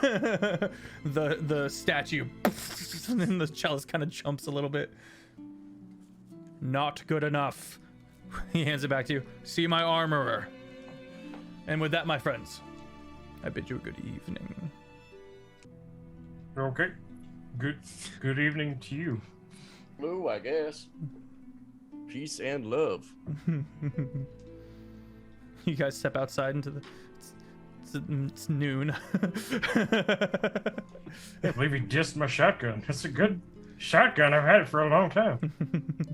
the statue, and then the cellist kind of jumps a little bit. Not good enough. He hands it back to you. See my armorer. And with that, my friends, I bid you a good evening. Okay. Good evening to you. Ooh, I guess. Peace and love. You guys step outside into the... It's noon. I believe he dissed my shotgun. That's a good shotgun. I've had it for a long time.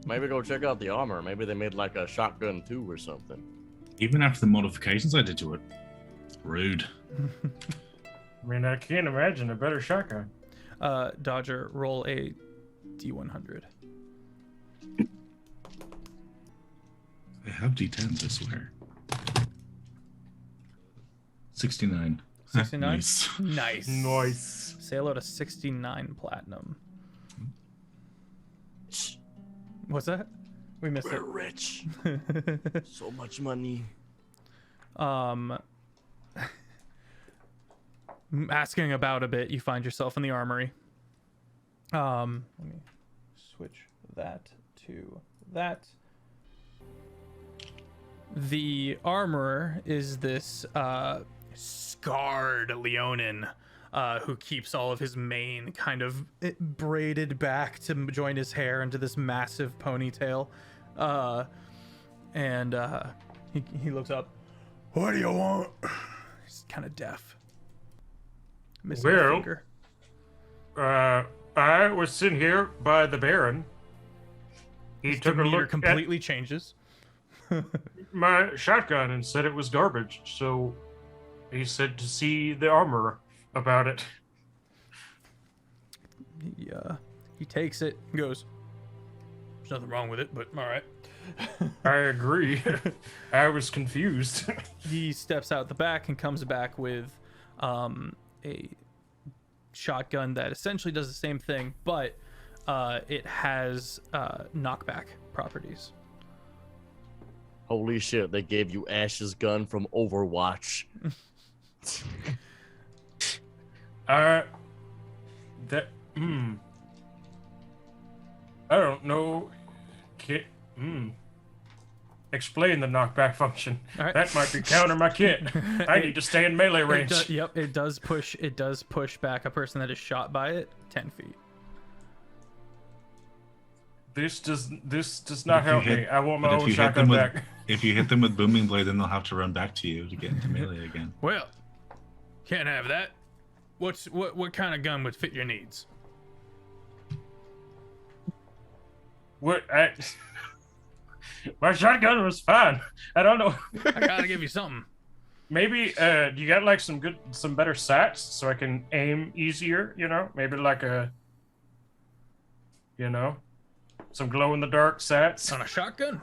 Maybe go check out the armor. Maybe they made like a shotgun 2 or something. Even after the modifications I did to it. Rude. I mean, I can't imagine a better shotgun. Dodger, roll a D100. I have D10s, I swear. 69. 69? Nice. Nice. Nice. Say hello to 69 platinum. What's that? We missed We're rich. So much money. Asking about a bit, you find yourself in the armory. Let me switch that to that. The armorer is this scarred Leonin who keeps all of his mane kind of braided back to join his hair into this massive ponytail. He looks up. What do you want? He's kind of deaf. Missing a Well, finger. I I was sitting here by the Baron. He His took a demeanor look completely changes. at my shotgun and said it was garbage. So he said to see the armor about it. He takes it and goes, "There's nothing wrong with it, but all right." I agree. I was confused. He steps out the back and comes back with a shotgun that essentially does the same thing, but it has knockback properties. Holy shit, they gave you Ash's gun from Overwatch. I don't know. Explain the knockback function. All right. That might be counter my kit. I need to stay in melee range. It does push back a person that is shot by it 10 feet. This does not help me. I want my own hit shotgun them back. if you hit them with booming blade, then they'll have to run back to you to get into melee again. Well, can't have that. What kind of gun would fit your needs? What? My shotgun was fine. I don't know. I gotta give you something. Maybe you got like some better sats so I can aim easier. You know, maybe like some glow in the dark sats. On a shotgun?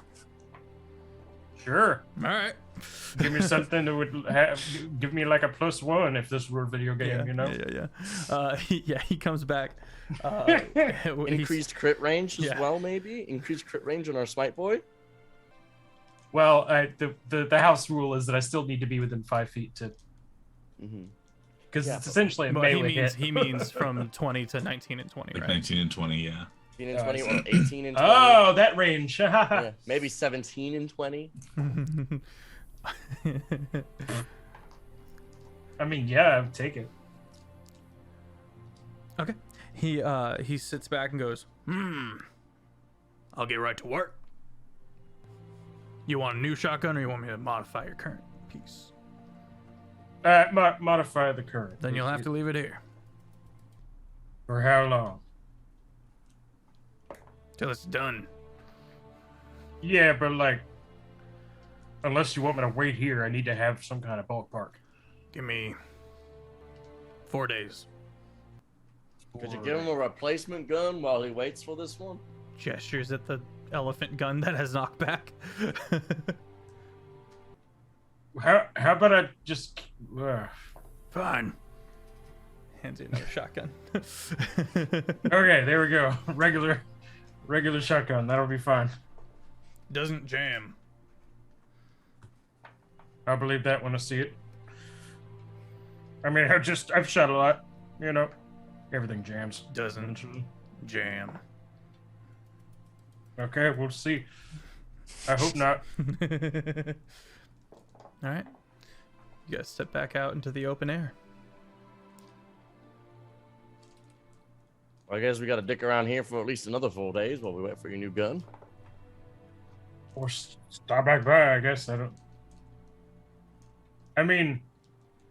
Sure. All right. Give me something that would give me like a +1 if this were a video game. Yeah. He comes back. Increased crit range as well, maybe? Increased crit range on our smite boy? Well, the house rule is that I still need to be within 5 feet to. Because it's essentially a melee hit. He means from 20 to 19 and 20, Like right? 19 and 20, yeah. 18 and 20 or 18 and 20. Oh, that range. Yeah, maybe 17 and 20. I mean, yeah, I would take it. Okay. He sits back and goes, I'll get right to work. You want a new shotgun or you want me to modify your current piece? Modify the current. Then you'll have to leave it here. For how long? Till it's done. Yeah, but like, unless you want me to wait here, I need to have some kind of ballpark. Give me 4 days. Could you give him a replacement gun while he waits for this one? Gestures at the elephant gun that has knockback. How about I just... Fine. Hands you another shotgun. Okay, there we go. Regular shotgun. That'll be fine. Doesn't jam. I'll believe that when I see it. I mean, I've shot a lot. You know, everything jams. Doesn't eventually. jam. Okay, we'll see. I hope not. All right. You guys step back out into the open air. Well, I guess we gotta dick around here for at least another 4 days while we wait for your new gun. Or stop back by, I guess. I mean,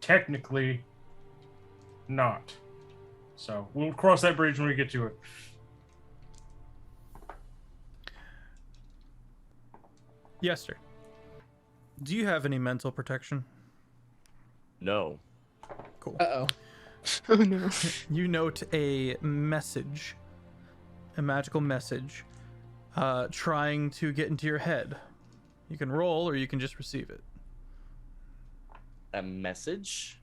technically, not. So we'll cross that bridge when we get to it. Yes, sir. Do you have any mental protection? No. Cool. Uh-oh. Oh no. You note a message, a magical message, trying to get into your head. You can roll or you can just receive it. A message?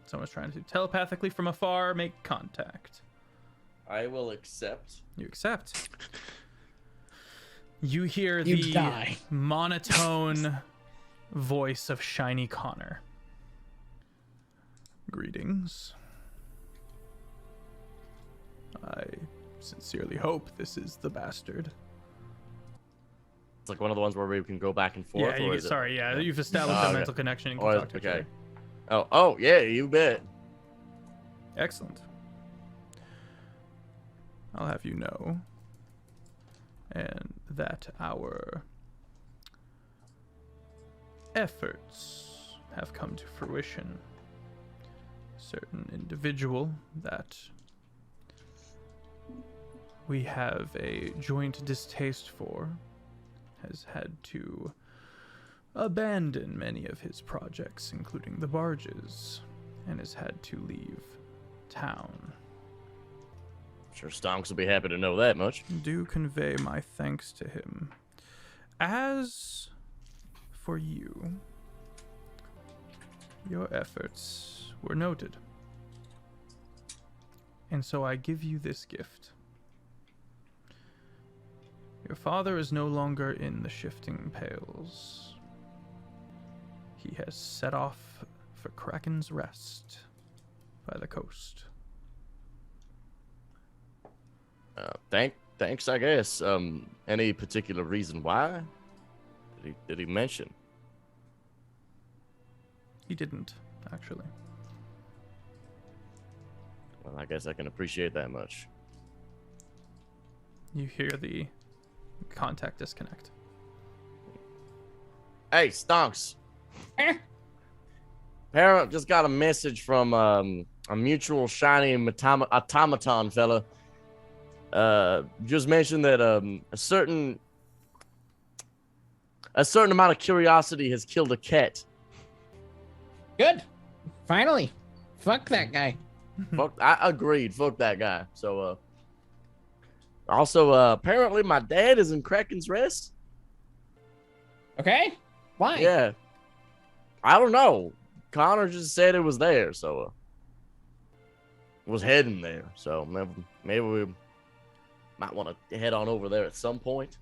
Someone's trying to telepathically from afar make contact. I will accept. You accept. You hear You the die. monotone voice of Shiny Connor. Greetings. I sincerely hope this is the bastard. It's like one of the ones where we can go back and forth. Yeah, or is it- you've established a okay. mental connection and can Or, talk to each okay. other. Oh, yeah, you bet. Excellent. I'll have you know, and that our efforts have come to fruition. certain individual that we have a joint distaste for has had to abandon many of his projects, including the barges, and has had to leave town. Sure, Stonks will be happy to know that much. Do convey my thanks to him. As for you, your efforts were noted. And so I give you this gift. Your father is no longer in the shifting pails. He has set off for Kraken's Rest by the coast. Thanks, I guess. Any particular reason why? Did he mention? He didn't, actually. Well, I guess I can appreciate that much. You hear the contact disconnect. Hey, Stonks. Parent just got a message from a mutual shiny automaton fella. Just mentioned that a certain amount of curiosity has killed a cat. Good. Finally. Fuck that guy. I agreed. Fuck that guy. So, also, apparently my dad is in Kraken's Rest. Okay. Why? Yeah. I don't know. Connor just said it was there, so was heading there. So maybe we might want to head on over there at some point.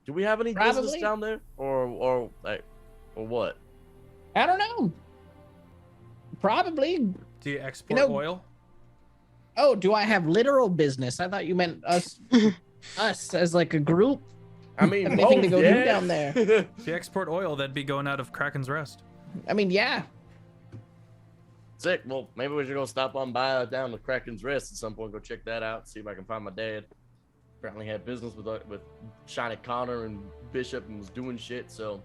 Do we have any business Probably. down there, or what? I don't know. Probably. Do you export You know- oil? Oh, do I have literal business? I thought you meant us as like a group. I mean, Have anything to both, go do yeah. down there? If you export oil, that'd be going out of Kraken's Rest. I mean, yeah. Sick. Well, maybe we should go stop on by down to Kraken's Rest at some point. Go check that out. See if I can find my dad. Apparently had business with Shiny Connor and Bishop and was doing shit. So,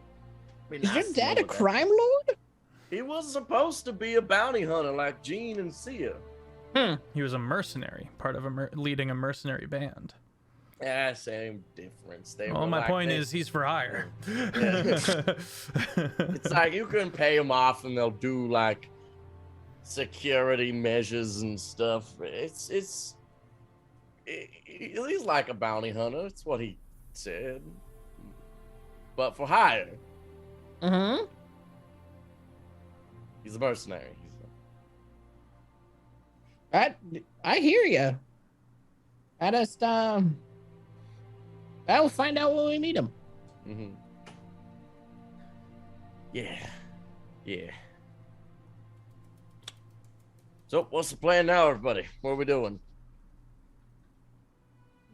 Is your dad a crime lord? He was supposed to be a bounty hunter like Gene and Sia. He was a mercenary, part of leading a mercenary band. Yeah, same difference. They Well, were my like point they- is he's for hire. It's like you can pay them off and they'll do like security measures and stuff. He's like a bounty hunter. That's what he said. But for hire, Mm-hmm. he's a mercenary. I hear you. I just I will find out when we meet him. Mm-hmm. Yeah. So, what's the plan now, everybody? What are we doing?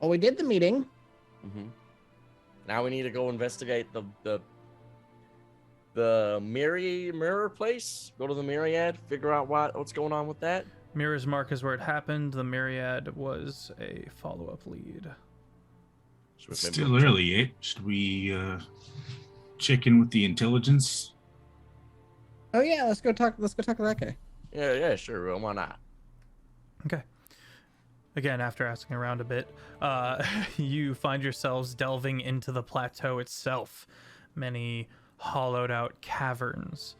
Well, we did the meeting. Mm-hmm. Now we need to go investigate the mirror place. Go to the Myriad, figure out what's going on with that. Mirror's Mark is where it happened. The Myriad was a follow-up lead. Should we It's maybe still go check- early, eh? Should we check in with the intelligence? Oh yeah, let's go talk to that guy. Yeah, sure. Why not? Okay. Again, after asking around a bit, you find yourselves delving into the plateau itself. Many hollowed-out caverns.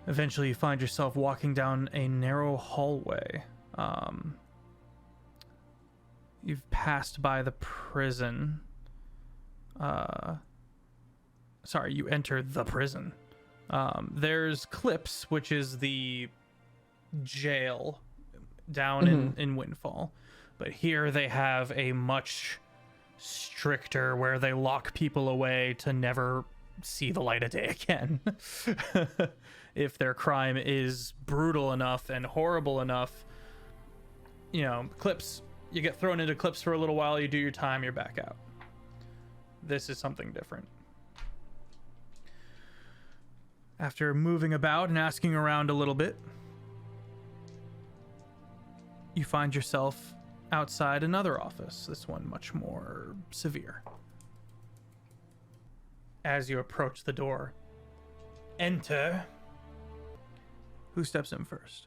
Eventually, you find yourself walking down a narrow hallway. You've passed by the prison. Sorry, you enter the prison. There's Clips, which is the jail down in Windfall. But here they have a much stricter where they lock people away to never see the light of day again. If their crime is brutal enough and horrible enough, you know, Clips, you get thrown into Clips for a little while, you do your time, you're back out. This is something different. After moving about and asking around a little bit, you find yourself outside another office, this one much more severe. As you approach the door, enter Who steps in first?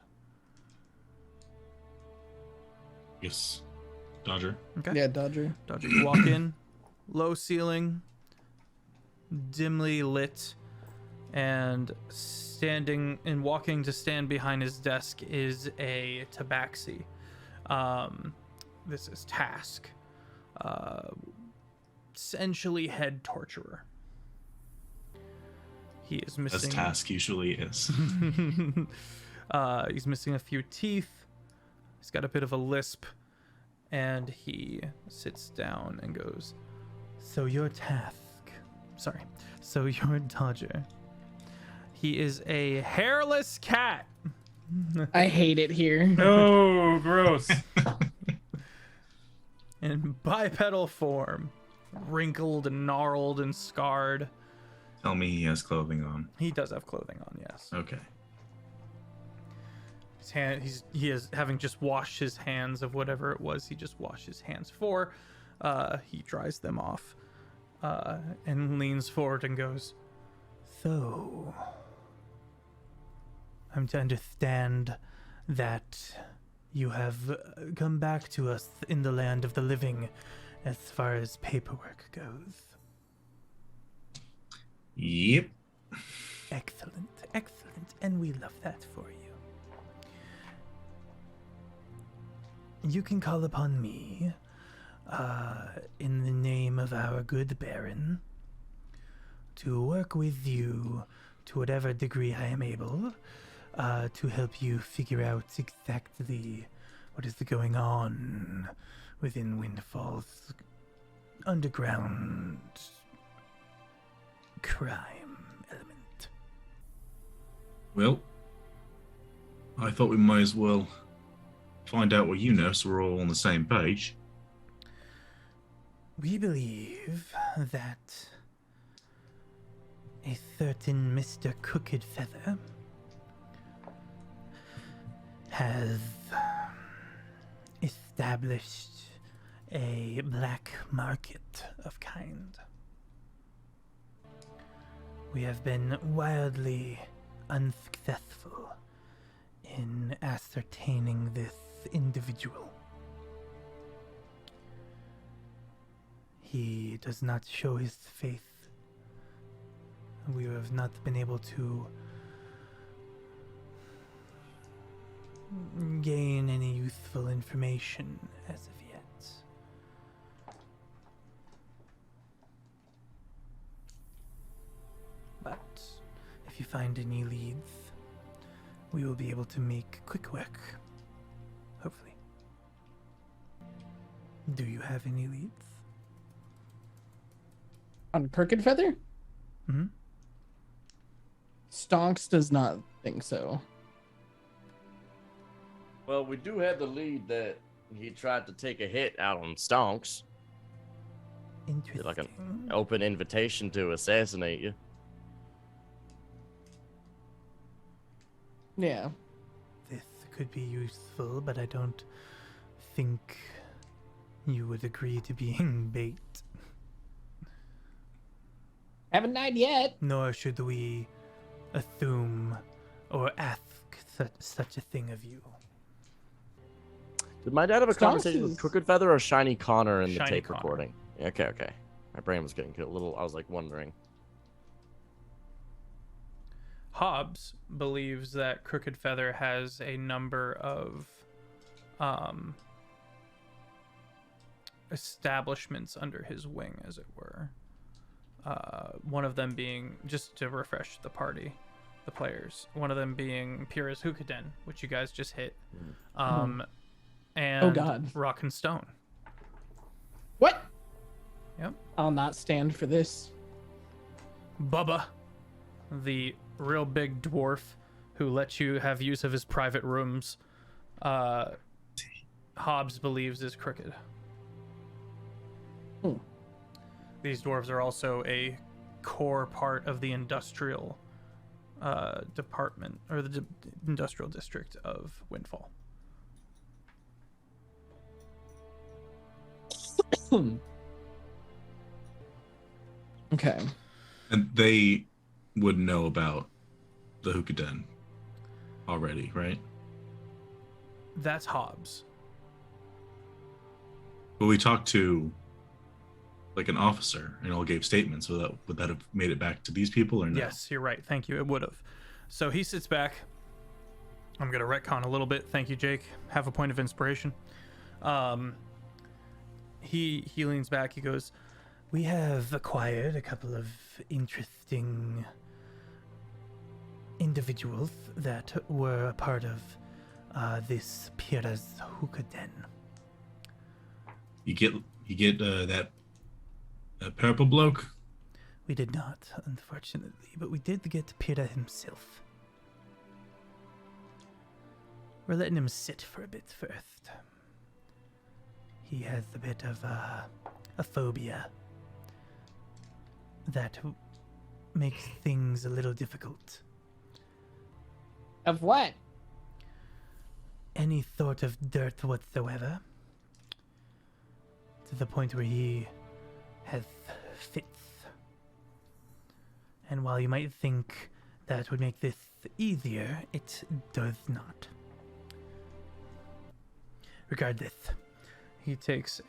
Yes. Dodger. Okay. Yeah, Dodger. Dodger, you walk in, low ceiling, dimly lit, and walking to stand behind his desk is a tabaxi. This is Task, essentially head torturer. He is missing. As Task usually is. He's missing a few teeth. He's got a bit of a lisp, and he sits down and goes, "So you're Dodger." He is a hairless cat. I hate it here. Oh, gross. In bipedal form, wrinkled and gnarled and scarred. Tell me he has clothing on. He does have clothing on, yes. Okay. He is having just washed his hands of whatever it was he just washed his hands for. He dries them off and leans forward and goes, "So, I'm to understand that you have come back to us in the land of the living as far as paperwork goes." Yep. Excellent, excellent, and we love that for you. You can call upon me, in the name of our good Baron, to work with you to whatever degree I am able, to help you figure out exactly what is going on within Windfall's underground crime element. Well, I thought we might as well find out what you know so we're all on the same page. We believe that a certain Mr. Crooked Feather has established a black market of kind. We have been wildly unsuccessful in ascertaining this individual. He does not show his face. We have not been able to gain any useful information as of yet. But if you find any leads, we will be able to make quick work. Hopefully. Do you have any leads? On Crooked Feather? Hmm? Stonks does not think so. Well, we do have the lead that he tried to take a hit out on Stonks. Interesting. Like an open invitation to assassinate you. Yeah. This could be useful, but I don't think you would agree to being bait. Haven't died yet. Nor should we assume or ask such a thing of you. Did my dad have a Stonks conversation is- with Crooked Feather or Shiny Connor in the Shiny tape Connor. recording? Okay. My brain was getting a little, I was like wondering. Hobbs believes that Crooked Feather has a number of establishments under his wing, as it were. One of them being, just to refresh the players, one of them being Pira's Hookah, which you guys just hit. And Oh, God. Rock and Stone. What? Yep. I'll not stand for this. Bubba, the real big dwarf who lets you have use of his private rooms, Hobbs believes is crooked. These dwarves are also a core part of the industrial department, or the industrial district of Windfall. Okay. And they would know about the hookah den. already, right? That's Hobbs. But we talked to like an officer and all gave statements. So would that have made it back to these people or no? Yes, you're right. Thank you. It would have. So he sits back. I'm going to retcon a little bit. Thank you, Jake. Have a point of inspiration. He leans back. He goes, "We have acquired a couple of interesting individuals that were a part of this Pira's hookah den." You get that purple bloke? We did not, unfortunately, but we did get Pira himself. We're letting him sit for a bit first. He has a bit of a phobia that makes things a little difficult. Of what? Any sort of dirt whatsoever. To the point where he has fits. And while you might think that would make this easier, it does not. Regardless, he takes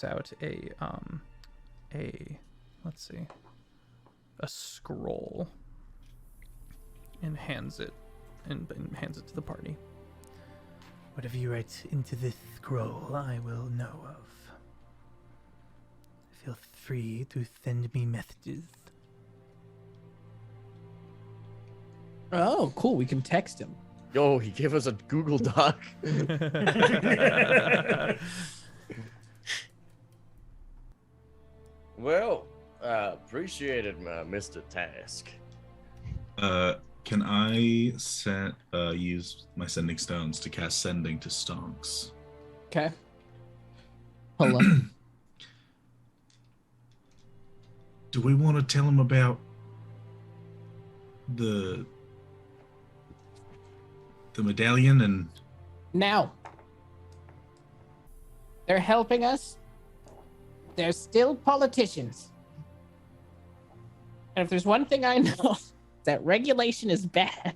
out a scroll and hands it to the party. Whatever you write into this scroll, I will know of. Feel free to send me messages. Oh, cool. We can text him. Yo, he gave us a Google Doc. Well, appreciate it, Mr. Task. Can I use my sending stones to cast sending to Stonks? Okay. Hold on. Do we want to tell him about the medallion and Now, they're helping us. They're still politicians. And if there's one thing I know, that regulation is bad.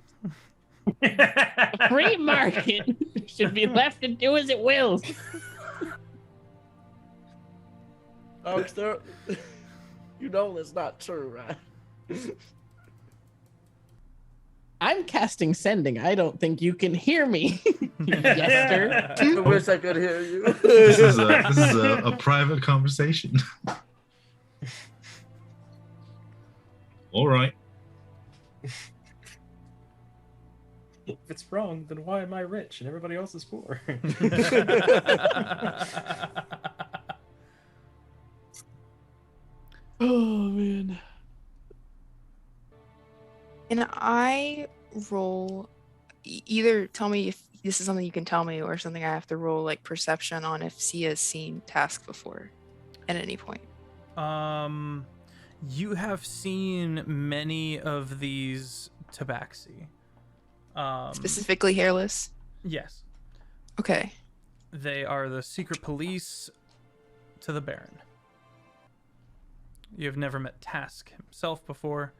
The free market should be left to do as it wills. Oh, you know that's not true, right? I'm casting sending. I don't think you can hear me. Yes, I wish I could hear you. this is a private conversation. All right. If it's wrong, then why am I rich and everybody else is poor? Oh, man. And I roll, either tell me if this is something you can tell me or something I have to roll like perception on if Sia's seen Task before at any point. You have seen many of these tabaxi. Specifically hairless? Yes. Okay. They are the secret police to the Baron. You have never met Task himself before.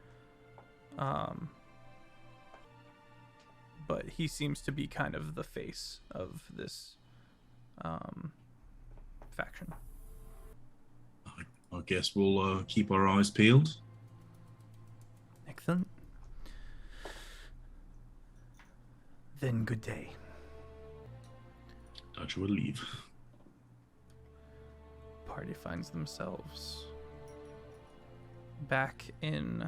But he seems to be kind of the face of this faction. I guess we'll keep our eyes peeled. Excellent. Then good day. Dodger will leave. Party finds themselves back in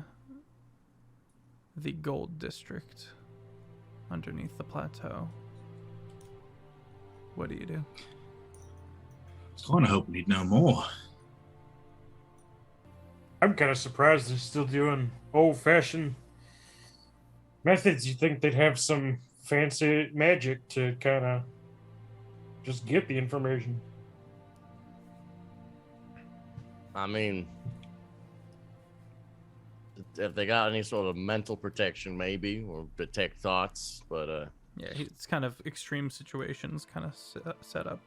the gold district underneath the plateau. What do you do? I was kind of hoping he'd know more. I'm kind of surprised they're still doing old-fashioned methods. You'd think they'd have some fancy magic to kind of just get the information. I mean, if they got any sort of mental protection, maybe, or detect thoughts, but Yeah, it's kind of extreme situations kind of set up.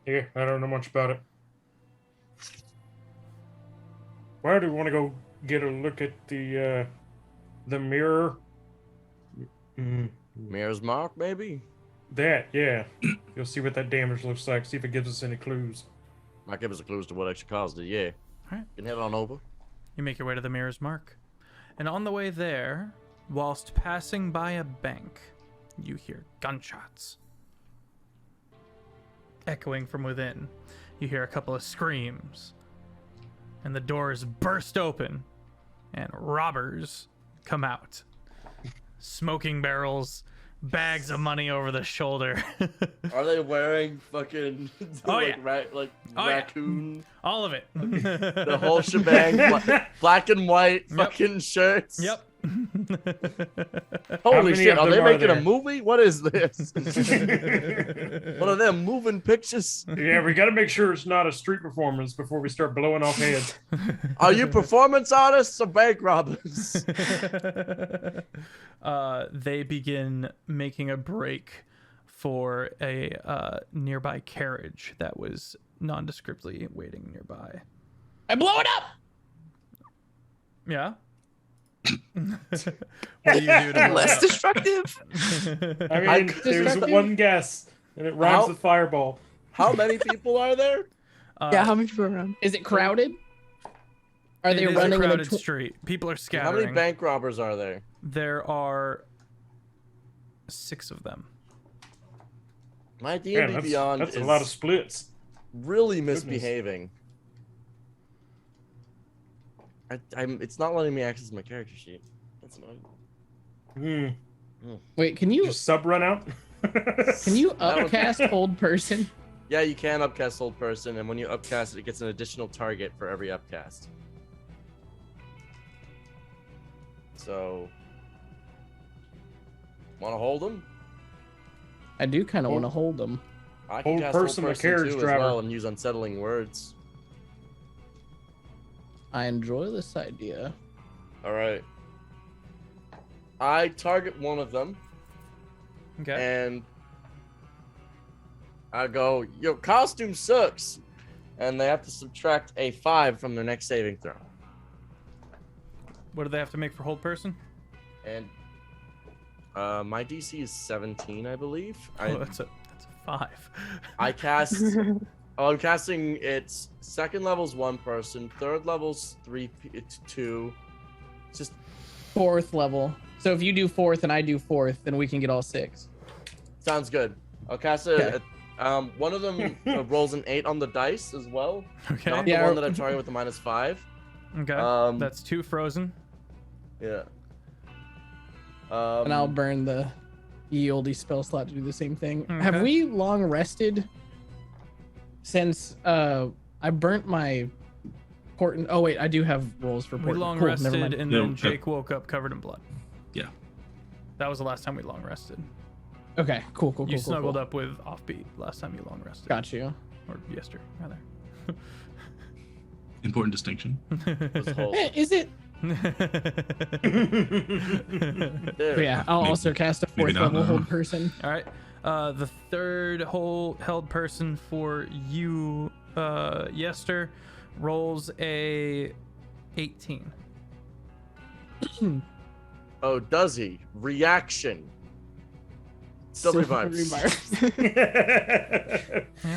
Yeah, I don't know much about it. Why do we want to go get a look at the mirror. Mirror's mark, maybe? That, yeah. You'll see what that damage looks like. See if it gives us any clues. Might give us a clues to what actually caused it, yeah. Alright. You can head on over. You make your way to the mirror's mark. And on the way there, whilst passing by a bank, you hear gunshots. Echoing from within, you hear a couple of screams. And the doors burst open, and robbers come out. Smoking barrels, bags of money over the shoulder. Are they wearing fucking Oh, like, yeah. Oh, yeah. raccoon? All of it. The whole shebang, black and white fucking shirts. Yep. Holy many shit, of are they them are making a there? movie? What is this? One of them moving pictures? Yeah, we got to make sure it's not a street performance before we start blowing off heads. Are you performance artists or bank robbers? They begin making a break for a nearby carriage that was nondescriptly waiting nearby. I blow it up. Yeah. What do you do to blow Less it destructive. I mean, I- there's one guess, and it rhymes How- with fireball. How many people are there? up? Yeah, how many people are around? Is it crowded? Are they It is running a in a crowded street? People are How scattering. many bank robbers are there? There are 6 of them. My Yeah, D&D Beyond that's is a lot of splits. really misbehaving. It's not letting me access my character sheet. That's annoying. Wait, can you Just sub run out. upcast hold person? Yeah, you can upcast Old Person, and when you upcast it, it gets an additional target for every upcast. So, want to hold them? I do kind of want to hold them. I can Old cast Person, Old the Person carriage too driver. as well and use unsettling words. I enjoy this idea. All right. I target one of them, Okay. and I go, "Your costume sucks," and they have to subtract a 5 from their next saving throw. What do they have to make for hold person? And my DC is 17, I believe. Oh, that's a 5. I cast. I'm casting. It's second level's 1 person, third level's 2. It's just Fourth level. So if you do fourth and I do fourth, then we can get all 6. sounds good. I'll cast a. Okay. One of them rolls an 8 on the dice as well. Okay. Not Yeah, the one that I'm targeting with the -5. Okay. That's 2 frozen. Yeah. And I'll burn the ye olde spell slot to do the same thing. Okay. Have we long rested since I burnt my portent? Oh wait, I do have rolls for We portent. long Cool, never rested, mind. and No, then Jake woke up covered in blood. Yeah. That was the last time we long rested. Okay, cool. You snuggled up with Offbeat last time you long rested. Got you. Or yesterday, rather. Important distinction. This whole- Is it? There. But yeah, I'll Maybe- also cast a maybe fourth not, level no. hold person. All right. The third held person for you, Yester, rolls a 18. Oh, does he? Reaction. Still revives. And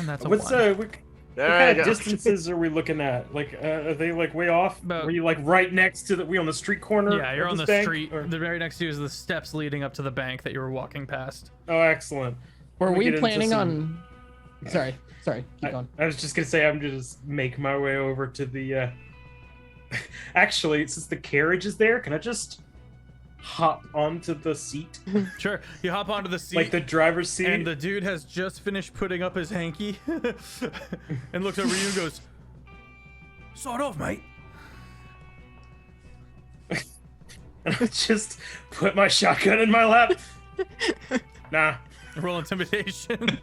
that's a What's 1. what There kind you of go. distances are we looking at? Like, are they like way off? About- Were you like right next to we on the street corner? Yeah, you're of on the this bank? street. Or- The very next to you is the steps leading up to the bank that you were walking past. Oh, excellent. Were We we get into planning some- on? Sorry, keep going. I was just gonna say I'm just make my way over to the. Actually, since the carriage is there, can I just hop onto the seat, Sure. You hop onto the seat. like the driver's seat? And the dude has just finished putting up his hanky and looks over you and goes, "Sort of, mate." And I just put my shotgun in my lap. Nah. Roll intimidation.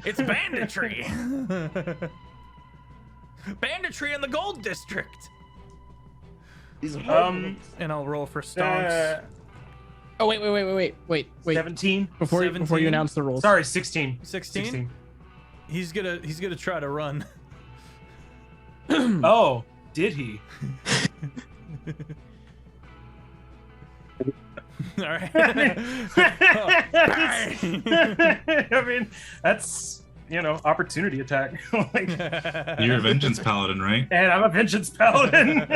It's banditry. Banditry in the Gold District. He's Um. And I'll roll for Stonks. Oh wait. 17. Before you 17? announce the rules. Sorry, 16. 16? He's gonna try to run. Oh, did he? All right. I mean, that's opportunity attack. Like, You're a vengeance paladin, right? and I'm a vengeance paladin.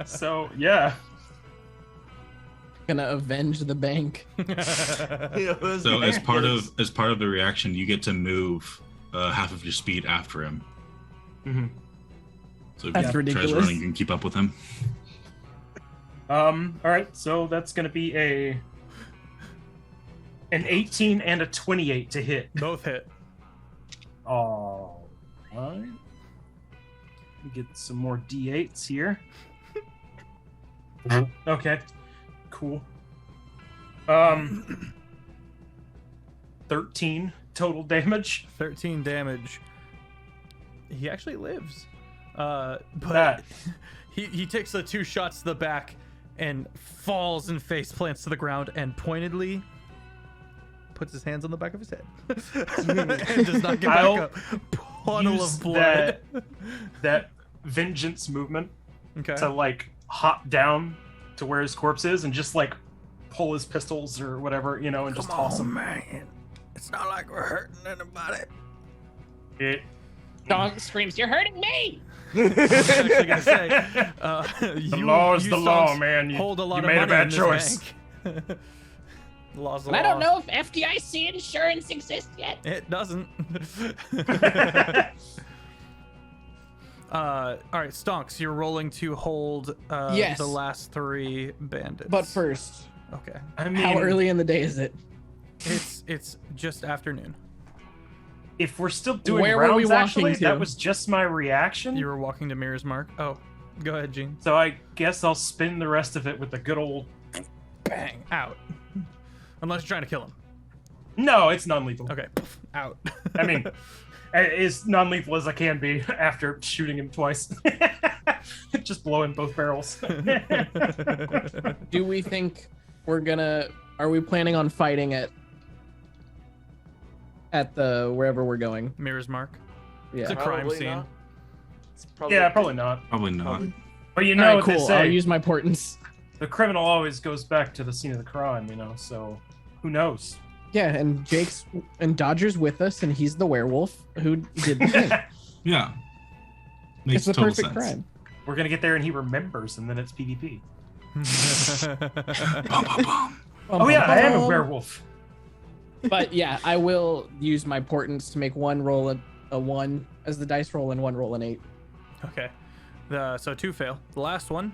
So yeah. Gonna avenge the bank. So as part of the reaction, you get to move half of your speed after him. Mm-hmm. So if That's he tries ridiculous. running, you can keep up with him. All right, so that's gonna be an 18 and a 28 to hit. Both hit. All right. Get some more d8s here. Okay. Cool. 13 total damage. 13 damage. He actually lives. But That. he takes the 2 shots to the back and falls and face plants to the ground and pointedly puts his hands on the back of his head and does not get back I'll up. Puddle use of blood. that vengeance movement Okay. to like hop down to where his corpse is and just like pull his pistols or whatever, and just toss them. Man. It's not like we're hurting anybody. It Stonks screams, "You're hurting me!" I was actually gonna say, the law is you the law, Stonks man. Hold a lot you of made money a bad in this choice. bank. The law's the And I law. don't know if FDIC insurance exists yet. It doesn't. All right, Stonks, you're rolling to hold Yes. the last 3 bandits. But first, Okay. I mean, how early in the day is it? It's just afternoon. if we're still doing Where were we rounds, walking actually, to? that was just my reaction. You were walking to Mirror's Mark. Oh, go ahead, Gene. So I guess I'll spin the rest of it with the good old. Bang, out. Unless you're trying to kill him. No, it's non-lethal. Okay, out. I mean, as non-lethal as I can be after shooting him twice. Just blowing both barrels. Do we think are we planning on fighting at the wherever we're going? Mirror's Mark. Yeah. It's a crime Probably scene. not. It's probably Yeah, probably not. Probably not. But you All know right, what cool. they say. I'll use my portents. The criminal always goes back to the scene of the crime, so who knows? Yeah, and Dodger's with us, and he's the werewolf who did the thing. Yeah. Makes It's the total perfect sense. crime. We're gonna get there and he remembers, and then it's PvP. Bum, bum, bum. Oh yeah, I am a werewolf. But yeah, I will use my portents to make one roll a 1 as the dice roll and one roll an 8. Okay. So 2 fail. The last one.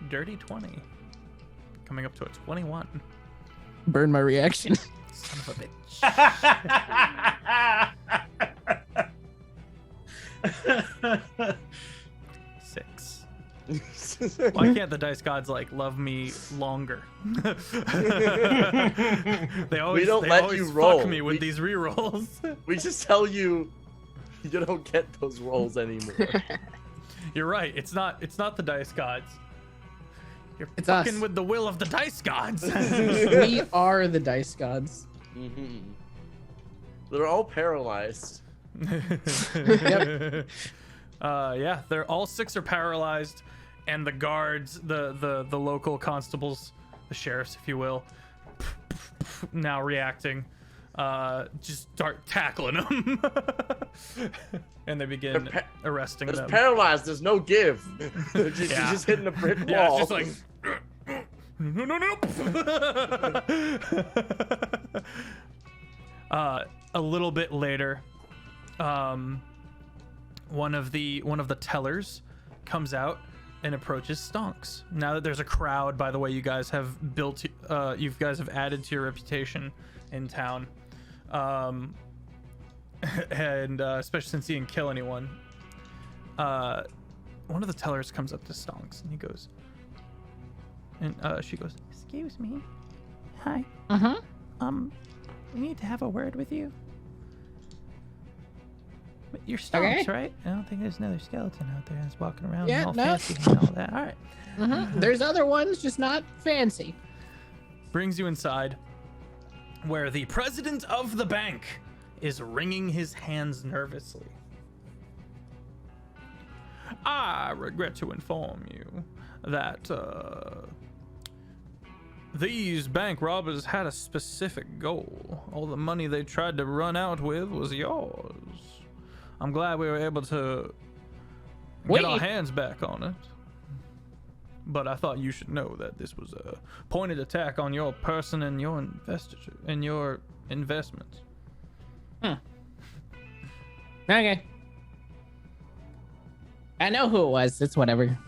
Dirty 20. Coming up to a 21. Burn my reaction. Son of a bitch. 6. Why can't the dice gods love me longer? They always don't they let always you fuck roll. me with these rerolls. We just tell you you don't get those rolls anymore. You're right. It's not the dice gods. You're It's fucking us. with the will of the dice gods. We are the dice gods. Mhm. They're all paralyzed. Yep. Yeah, they're all 6 are paralyzed, and the guards, the local constables, the sheriffs, if you will, now reacting, just start tackling them, and they begin arresting There's them. paralyzed. There's no give. You're Yeah. just hitting a brick wall. Yeah, it's just like no. A little bit later, one of the tellers comes out and approaches Stonks. Now that there's a crowd, by the way, you guys have added to your reputation in town, and especially since he didn't kill anyone. One of the tellers comes up to Stonks and he goes, and she goes, "Excuse me, hi. We need to have a word with you. But you're Stonks, Okay. right? I don't think there's another skeleton out there that's walking around Yeah, all no. fancy and all that. All right." There's other ones, just not fancy. Brings you inside, where the president of the bank is wringing his hands nervously. I regret to inform you that these bank robbers had a specific goal. All the money they tried to run out with was yours. I'm glad we were able to get our hands back on it. But I thought you should know that this was a pointed attack on your person and your investiture and your investments. Okay. I know who it was. It's whatever.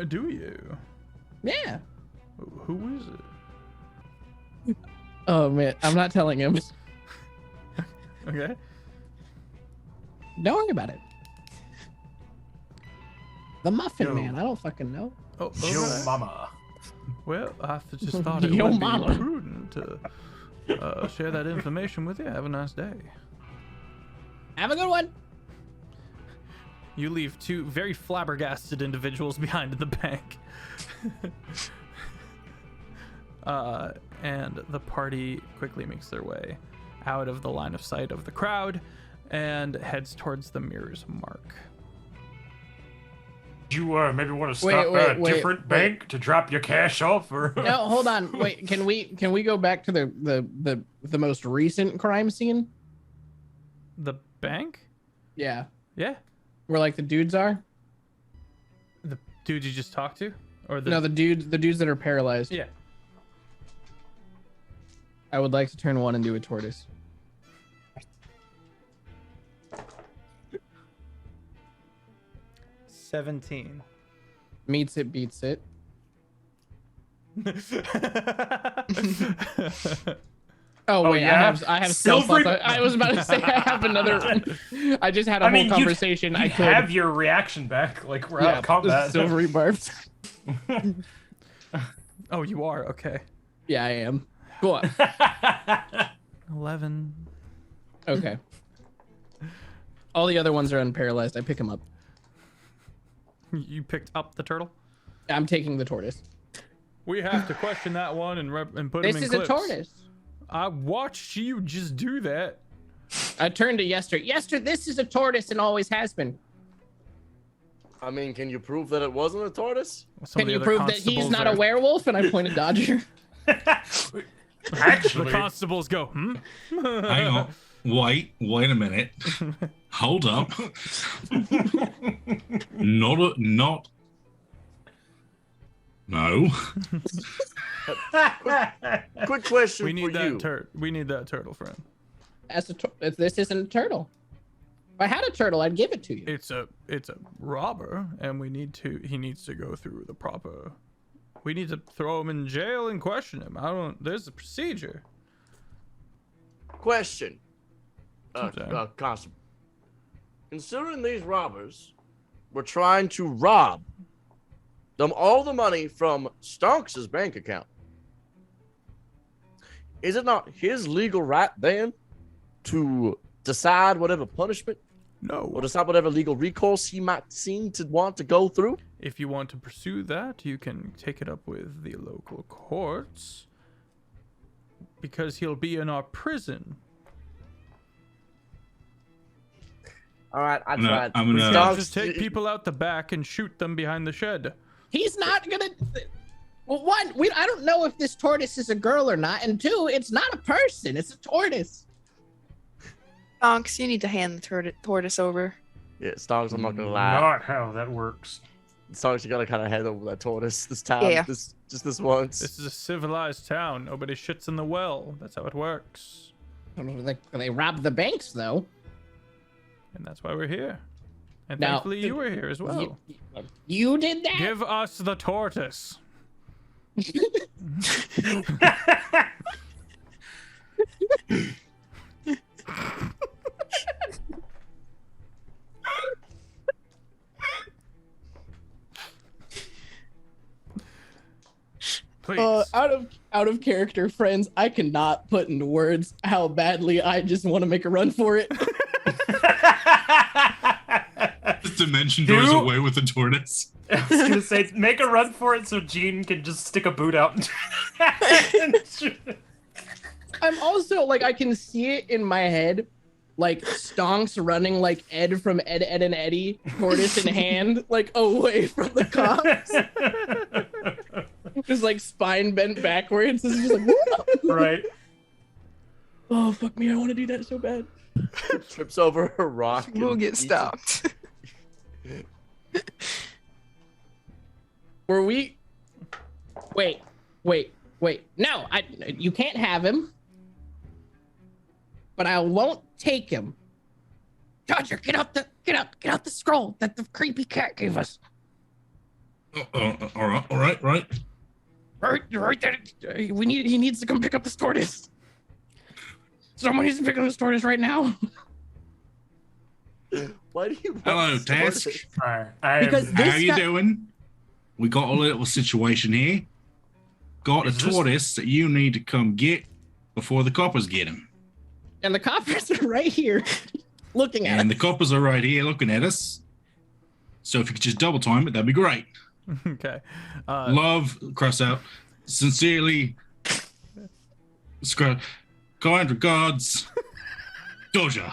Do you? Yeah. Who is it? Oh man, I'm not telling him. Okay. Don't worry about it. The Muffin Yo. Man. I don't fucking know. Oh, Yo, alright. mama. Well, I just thought it Yo, would mama. be prudent to share that information with you. Have a nice day. Have a good one. You leave two very flabbergasted individuals behind in the bank. And the party quickly makes their way out of the line of sight of the crowd and heads towards the mirror's mark. You maybe want to stop at a different bank to drop your cash off, or No, hold on. Wait, can we go back to the most recent crime scene? The bank? Yeah. Yeah. Where like the dudes are? The dude you just talked to? Or the No, the dudes that are paralyzed. Yeah. I would like to turn one into a tortoise. $17. Meets it, beats it. Oh wait, yeah? I have Silvery- I was about to say I have another one. I just had a whole conversation. You I could have your reaction back, like we're out of combat. Silvery barbs. Oh, you are? Okay. Yeah, I am. Go on. 11. Okay. All the other ones are unparalyzed. I pick them up. You picked up the turtle? I'm taking the tortoise. We have to question that one and put him This in is clips. a tortoise. I watched you just do that. I turned to Yester. Yester, this is a tortoise and always has been. I mean, can you prove that it wasn't a tortoise? Some of Can the you other prove that he's constables not a werewolf? And I pointed Dodger. The Actually, constables go, Hang on. Wait a minute. Hold up. Not. No. Quick question We for need you. that we need that turtle, friend. This isn't a turtle. If I had a turtle, I'd give it to you. It's a robber, and he needs to go through the proper. We need to throw him in jail and question him. There's a procedure. Question. Okay. Constable. Considering these robbers were trying to rob them all the money from Stonks' bank account, is it not his legal right then to decide whatever punishment No. or decide whatever legal recourse he might seem to want to go through? If you want to pursue that, you can take it up with the local courts, because he'll be in our prison. All right, I No, tried. I'm gonna- Don't Stonks- just take people out the back and shoot them behind the shed. He's not gonna. Well, one, I don't know if this tortoise is a girl or not, and two, it's not a person. It's a tortoise. Stonks, you need to hand the tortoise over. Yeah, Stonks, I'm not gonna lie. not how that works. Stonks, you gotta kind of hand over that tortoise this time. Yeah. Just this once. This is a civilized town. Nobody shits in the well. That's how it works. I mean, they robbed the banks, though. And that's why we're here. And Now- thankfully you were here as well. You did that? Give us the tortoise. Please. Out of character, friends, I cannot put into words how badly I just want to make a run for it. This dimension goes away with the tortoise. I was gonna say, make a run for it so Gene can just stick a boot out. I'm also like, I can see it in my head like Stonks running like Ed from Ed, Ed and Eddie, tortoise in hand, like away from the cops. Just like spine bent backwards. It's just like, whoa. Right. Oh, fuck me. I want to do that so bad. Trips over a rock. We'll and get eats it. stopped. Were we? Wait. No, you can't have him. But I won't take him. Dodger, get out the scroll that the creepy cat gave us. All right. Right there. He needs to come pick up this tortoise. Someone needs to pick up this tortoise right now. Why do you? want Hello, this tortoise? Task. Because How this you guy- doing? We got a little situation here. Got a Is this- tortoise that you need to come get before the coppers get him. And the coppers are right here, looking at And us. the coppers are right here looking at us. So if you could just double time it, that'd be great. Okay. Love, cross out. Sincerely, kind regards, Doja.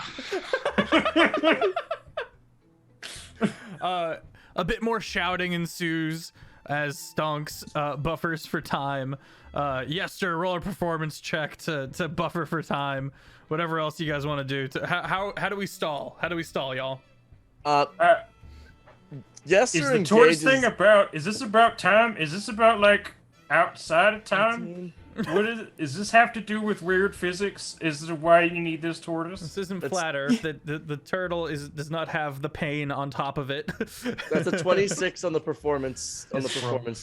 A bit more shouting ensues as Stonks buffers for time. Yes, sir. Roll a performance check to buffer for time. Whatever else you guys want to do. How do we stall? How do we stall, y'all? Yes, Is sir. the tortoise engages- thing about? Is this about time? Is this about like outside of time? What is? Does this have to do with weird physics? Is this why you need this tortoise? This isn't That's- flat Earth. The turtle does not have the pain on top of it. That's a 26 on the performance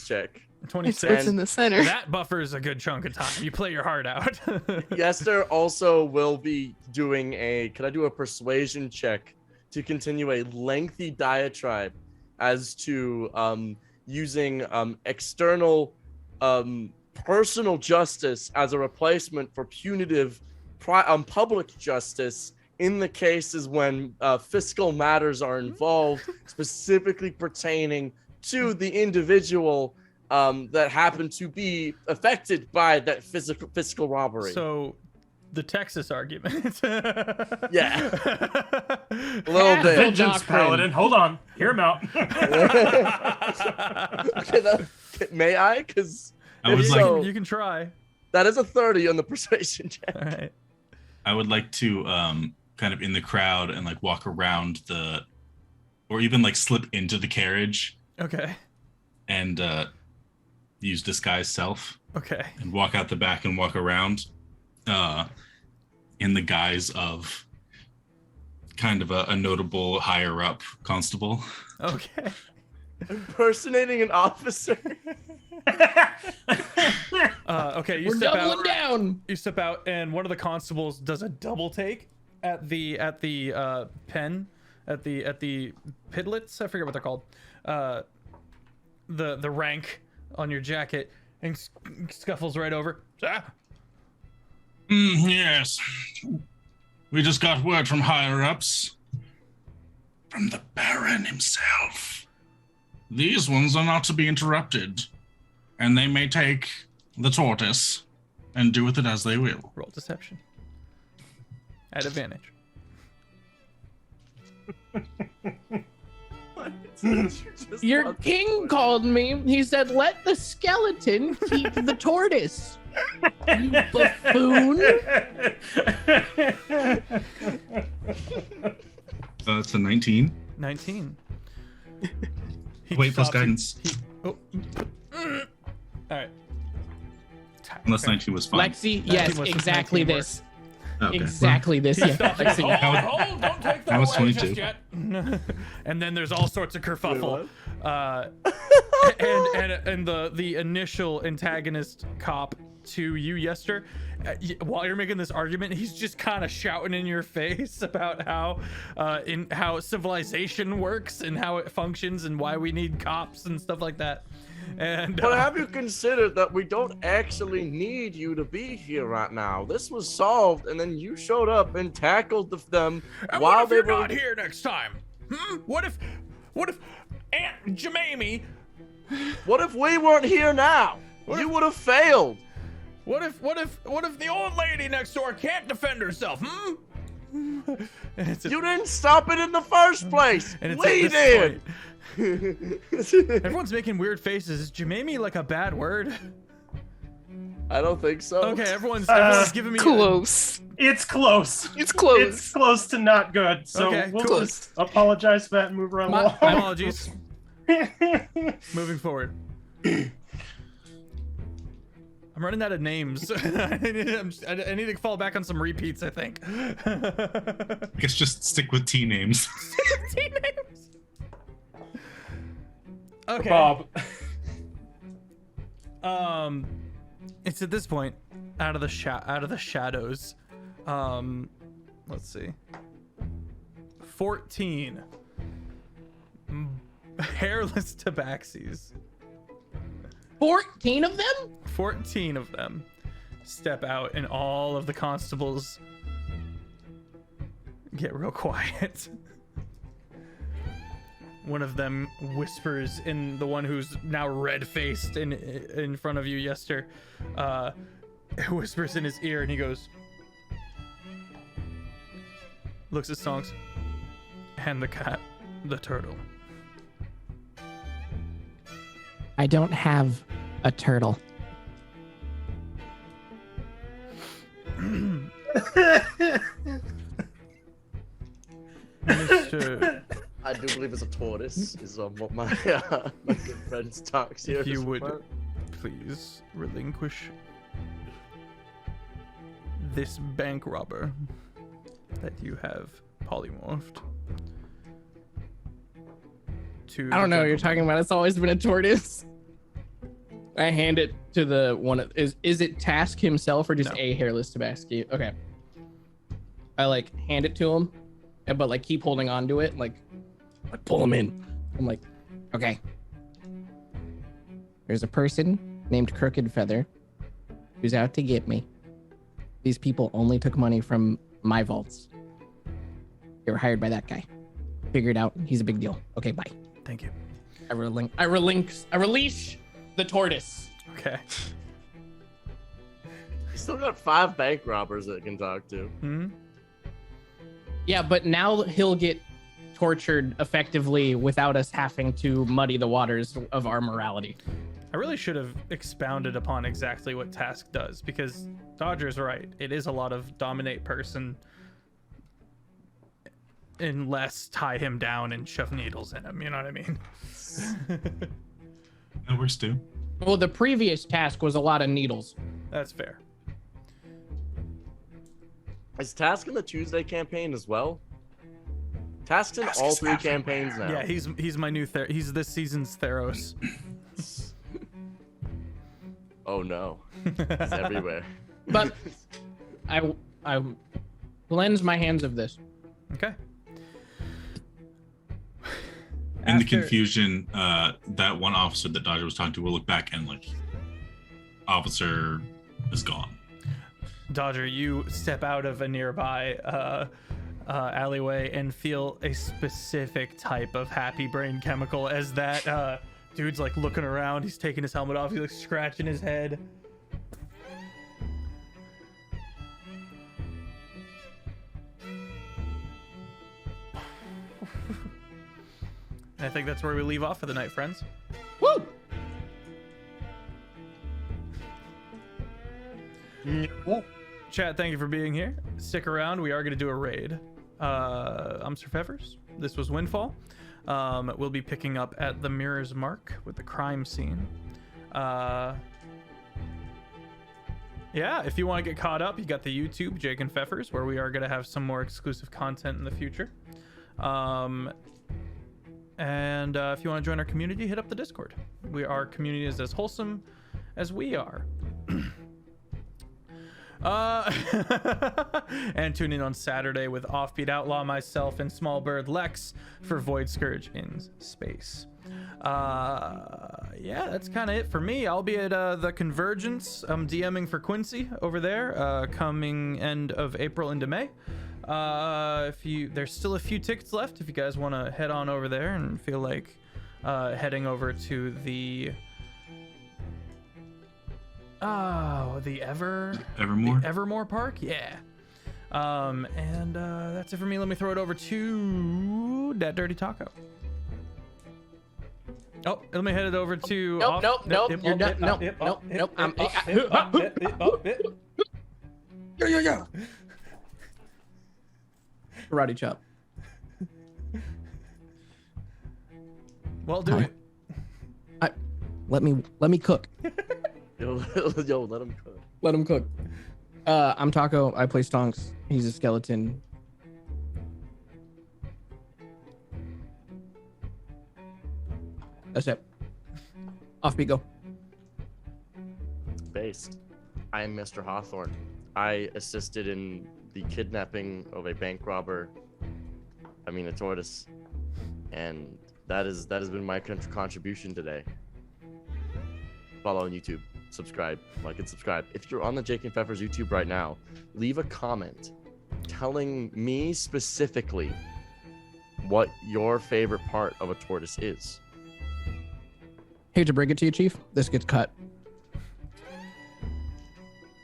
check. 26. It's in the center. That buffers a good chunk of time. You play your heart out. Yester also will be doing a. Can I do a persuasion check to continue a lengthy diatribe as to using external personal justice as a replacement for punitive public justice in the cases when fiscal matters are involved, specifically pertaining to the individual that happened to be affected by that fiscal robbery. So, the Texas argument. Yeah. A little bit. Vengeance Paladin. Hold on. Hear him out. Okay, may I? Because I would so- You can try. that is a 30 on the persuasion check. All right. I would like to kind of in the crowd and like walk around or even like slip into the carriage Okay. and use disguise self Okay. and walk out the back and walk around in the guise of kind of a notable higher up constable. Okay. Impersonating an officer. Okay. You We're step doubling out. down. You step out, and one of the constables does a double take at the pen, at the pidlets. I forget what they're called. The rank on your jacket, and scuffles right over. Ah! Yes. We just got word from higher ups. From the Baron himself. These ones are not to be interrupted, and they may take the tortoise and do with it as they will. Roll deception. At advantage. Your king called me. He said, "Let the skeleton keep the tortoise." You buffoon. It's a 19. 19. He Wait, plus stops and- guidance. All right. Unless 19 was fine. Lexi, yes, was- exactly 19 this. Okay. Exactly this. He Yeah, stops and Lexi. goes, "Hold, don't take that I was away 22. just yet." And then there's all sorts of kerfuffle. And the initial antagonist cop to you, Yester, while you're making this argument, he's just kind of shouting in your face about how civilization works and how it functions and why we need cops and stuff like that. And But have you considered that we don't actually need you to be here right now? This was solved, and then you showed up and tackled them and while what if they you're were. not here next time? What if Aunt Jemima? What if we weren't here now? You would have failed. What if the old lady next door can't defend herself? And You didn't stop it in the first place. and it's We at this did. point- Everyone's making weird faces. Is Jamami like a bad word? I don't think so. Okay, everyone's giving me Close. It's close. It's close. It's close to not good. So Okay, we'll cool. just apologize for that and move right along. Apologies. Moving forward. I'm running out of names. I need to fall back on some repeats, I think. I guess just stick with T names. T names. Okay. Bob. It's at this point out of the shadows. Let's see. 14 hairless tabaxis. 14 of them? 14 of them step out, and all of the constables get real quiet. One of them whispers in the one who's now red-faced in front of you, Yester. Whispers in his ear, and he goes, looks at Stonks, and the cat, the turtle. I don't have a turtle. Mr. I do believe it's a tortoise. Is what my my good friend talks here. If you would please relinquish this bank robber that you have polymorphed to. I don't know what you're talking about. It's always been a tortoise. I hand it to the one. Is it Task himself or just No. a hairless Tabasco? Okay. I like hand it to him, but like keep holding on to it, like pull him in. I'm like, okay. There's a person named Crooked Feather who's out to get me. These people only took money from my vaults. They were hired by that guy. Figured out he's a big deal. Okay, bye. Thank you. I release the tortoise. Okay. You still got 5 bank robbers that can talk to. Hmm. Yeah, but now he'll get tortured effectively without us having to muddy the waters of our morality. I really should have expounded upon exactly what Task does, because Dodger's right. It is a lot of dominate person and less tie him down and shove needles in him. You know what I mean? That works too. Well, the previous task was a lot of needles. That's fair. Is Task in the Tuesday campaign as well? Task's in all 3 campaigns now. Yeah, he's my new he's this season's Theros. Oh no. It's everywhere. But I cleanse my hands of this. Okay. In the confusion, that one officer that Dodger was talking to will look back and like, officer is gone. Dodger, you step out of a nearby alleyway and feel a specific type of happy brain chemical as that dude's like looking around. He's taking his helmet off. He's like scratching his head. I think that's where we leave off for the night, friends. Woo! Chat, thank you for being here. Stick around. We are going to do a raid. I'm SirFeffers. This was Windfall. We'll be picking up at the Mirror's Mark with the crime scene. Yeah, if you want to get caught up, you got the YouTube, Jake and Feffers, where we are going to have some more exclusive content in the future. And if you want to join our community, hit up the Discord. Our community is as wholesome as we are. And tune in on Saturday with Offbeat, Outlaw, myself, and Small Bird Lex for Void Scourge in Space. Yeah, that's kind of it for me. I'll be at the Convergence. I'm DMing for Quincy over there, coming end of April into May. There's still a few tickets left if you guys want to head on over there and feel like heading over to the Evermore Evermore? Evermore Park. Yeah, And that's it for me. Let me throw it over to DatDirtyTaco. Oh, let me head it over to. Nope. You're done. Nope. Yeah. Karate chop. Well, do it. Let me cook. Yo, let him cook. Let him cook. I'm Taco. I play Stonks. He's a skeleton. That's it. Offbeat, go. Based. I am Mr. Hawthorne. I assisted in the kidnapping of a bank robber. A tortoise. And that has been my contribution today. Follow on YouTube. Subscribe. Like and subscribe. If you're on the Jake and Pfeffers YouTube right now, leave a comment telling me specifically what your favorite part of a tortoise is. Hate to break it to you, Chief. This gets cut.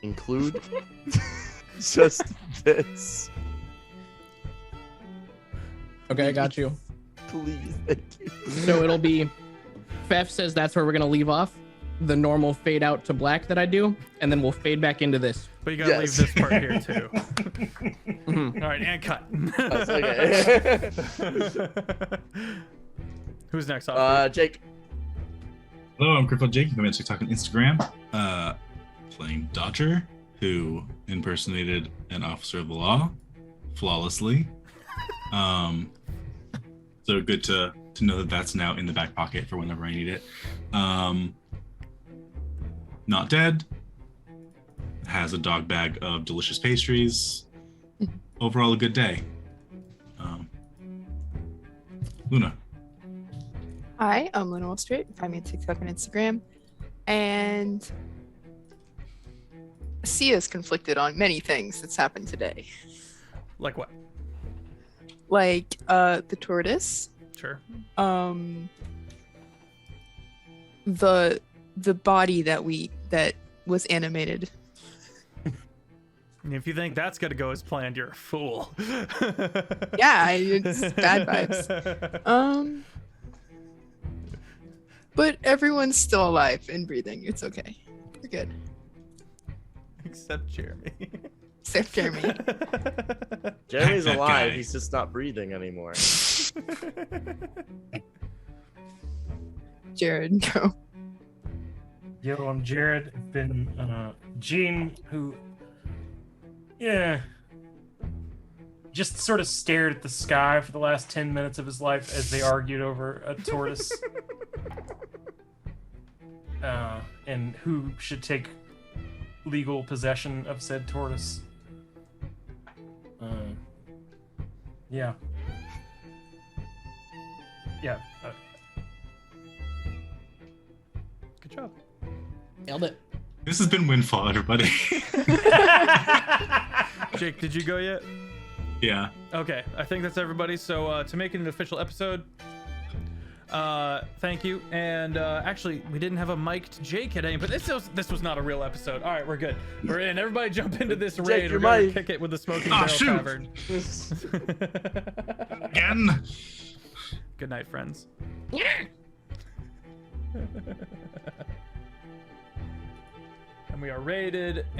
Include just this. Okay, I got you. Please. Thank you. So it'll be Feff says that's where we're gonna leave off. The normal fade out to black that I do, and then we'll fade back into this. But you gotta leave this part here too. Mhm. All right, and cut. That's okay. Who's next? Offbeat? Jake. Hello, I'm CritFailJake. You can find me on TikTok and Instagram. Playing Dodger, who impersonated an officer of the law flawlessly. So good to know that that's now in the back pocket for whenever I need it. Not dead. Has a dog bag of delicious pastries. Overall, a good day. Luna. Hi, I'm LunaWolfSpirit. Find me on TikTok and Instagram. And Sia's conflicted on many things that's happened today. Like what? Like the tortoise. Sure. The body that was animated. If you think that's gonna go as planned, you're a fool. Yeah, it's bad vibes. But everyone's still alive and breathing. It's okay. We're good. Except Jeremy. Except Jeremy. Jeremy's That alive. guy. He's just not breathing anymore. Jared, go. Yo, I'm Jared. I've been Gene, who, just sort of stared at the sky for the last 10 minutes of his life as they argued over a tortoise. And who should take legal possession of said tortoise. Yeah. Good job. Nailed it. This has been Windfall, everybody. Jake, did you go yet? Yeah. Okay, I think that's everybody. So to make it an official episode, thank you. And actually, we didn't have a mic'd Jake at any, but this was not a real episode. All right, we're good. We're in. Everybody jump into this raid. We're gonna kick it with the Smoking Barrel shoot. Tavern. Again. Good night, friends. And we are raided.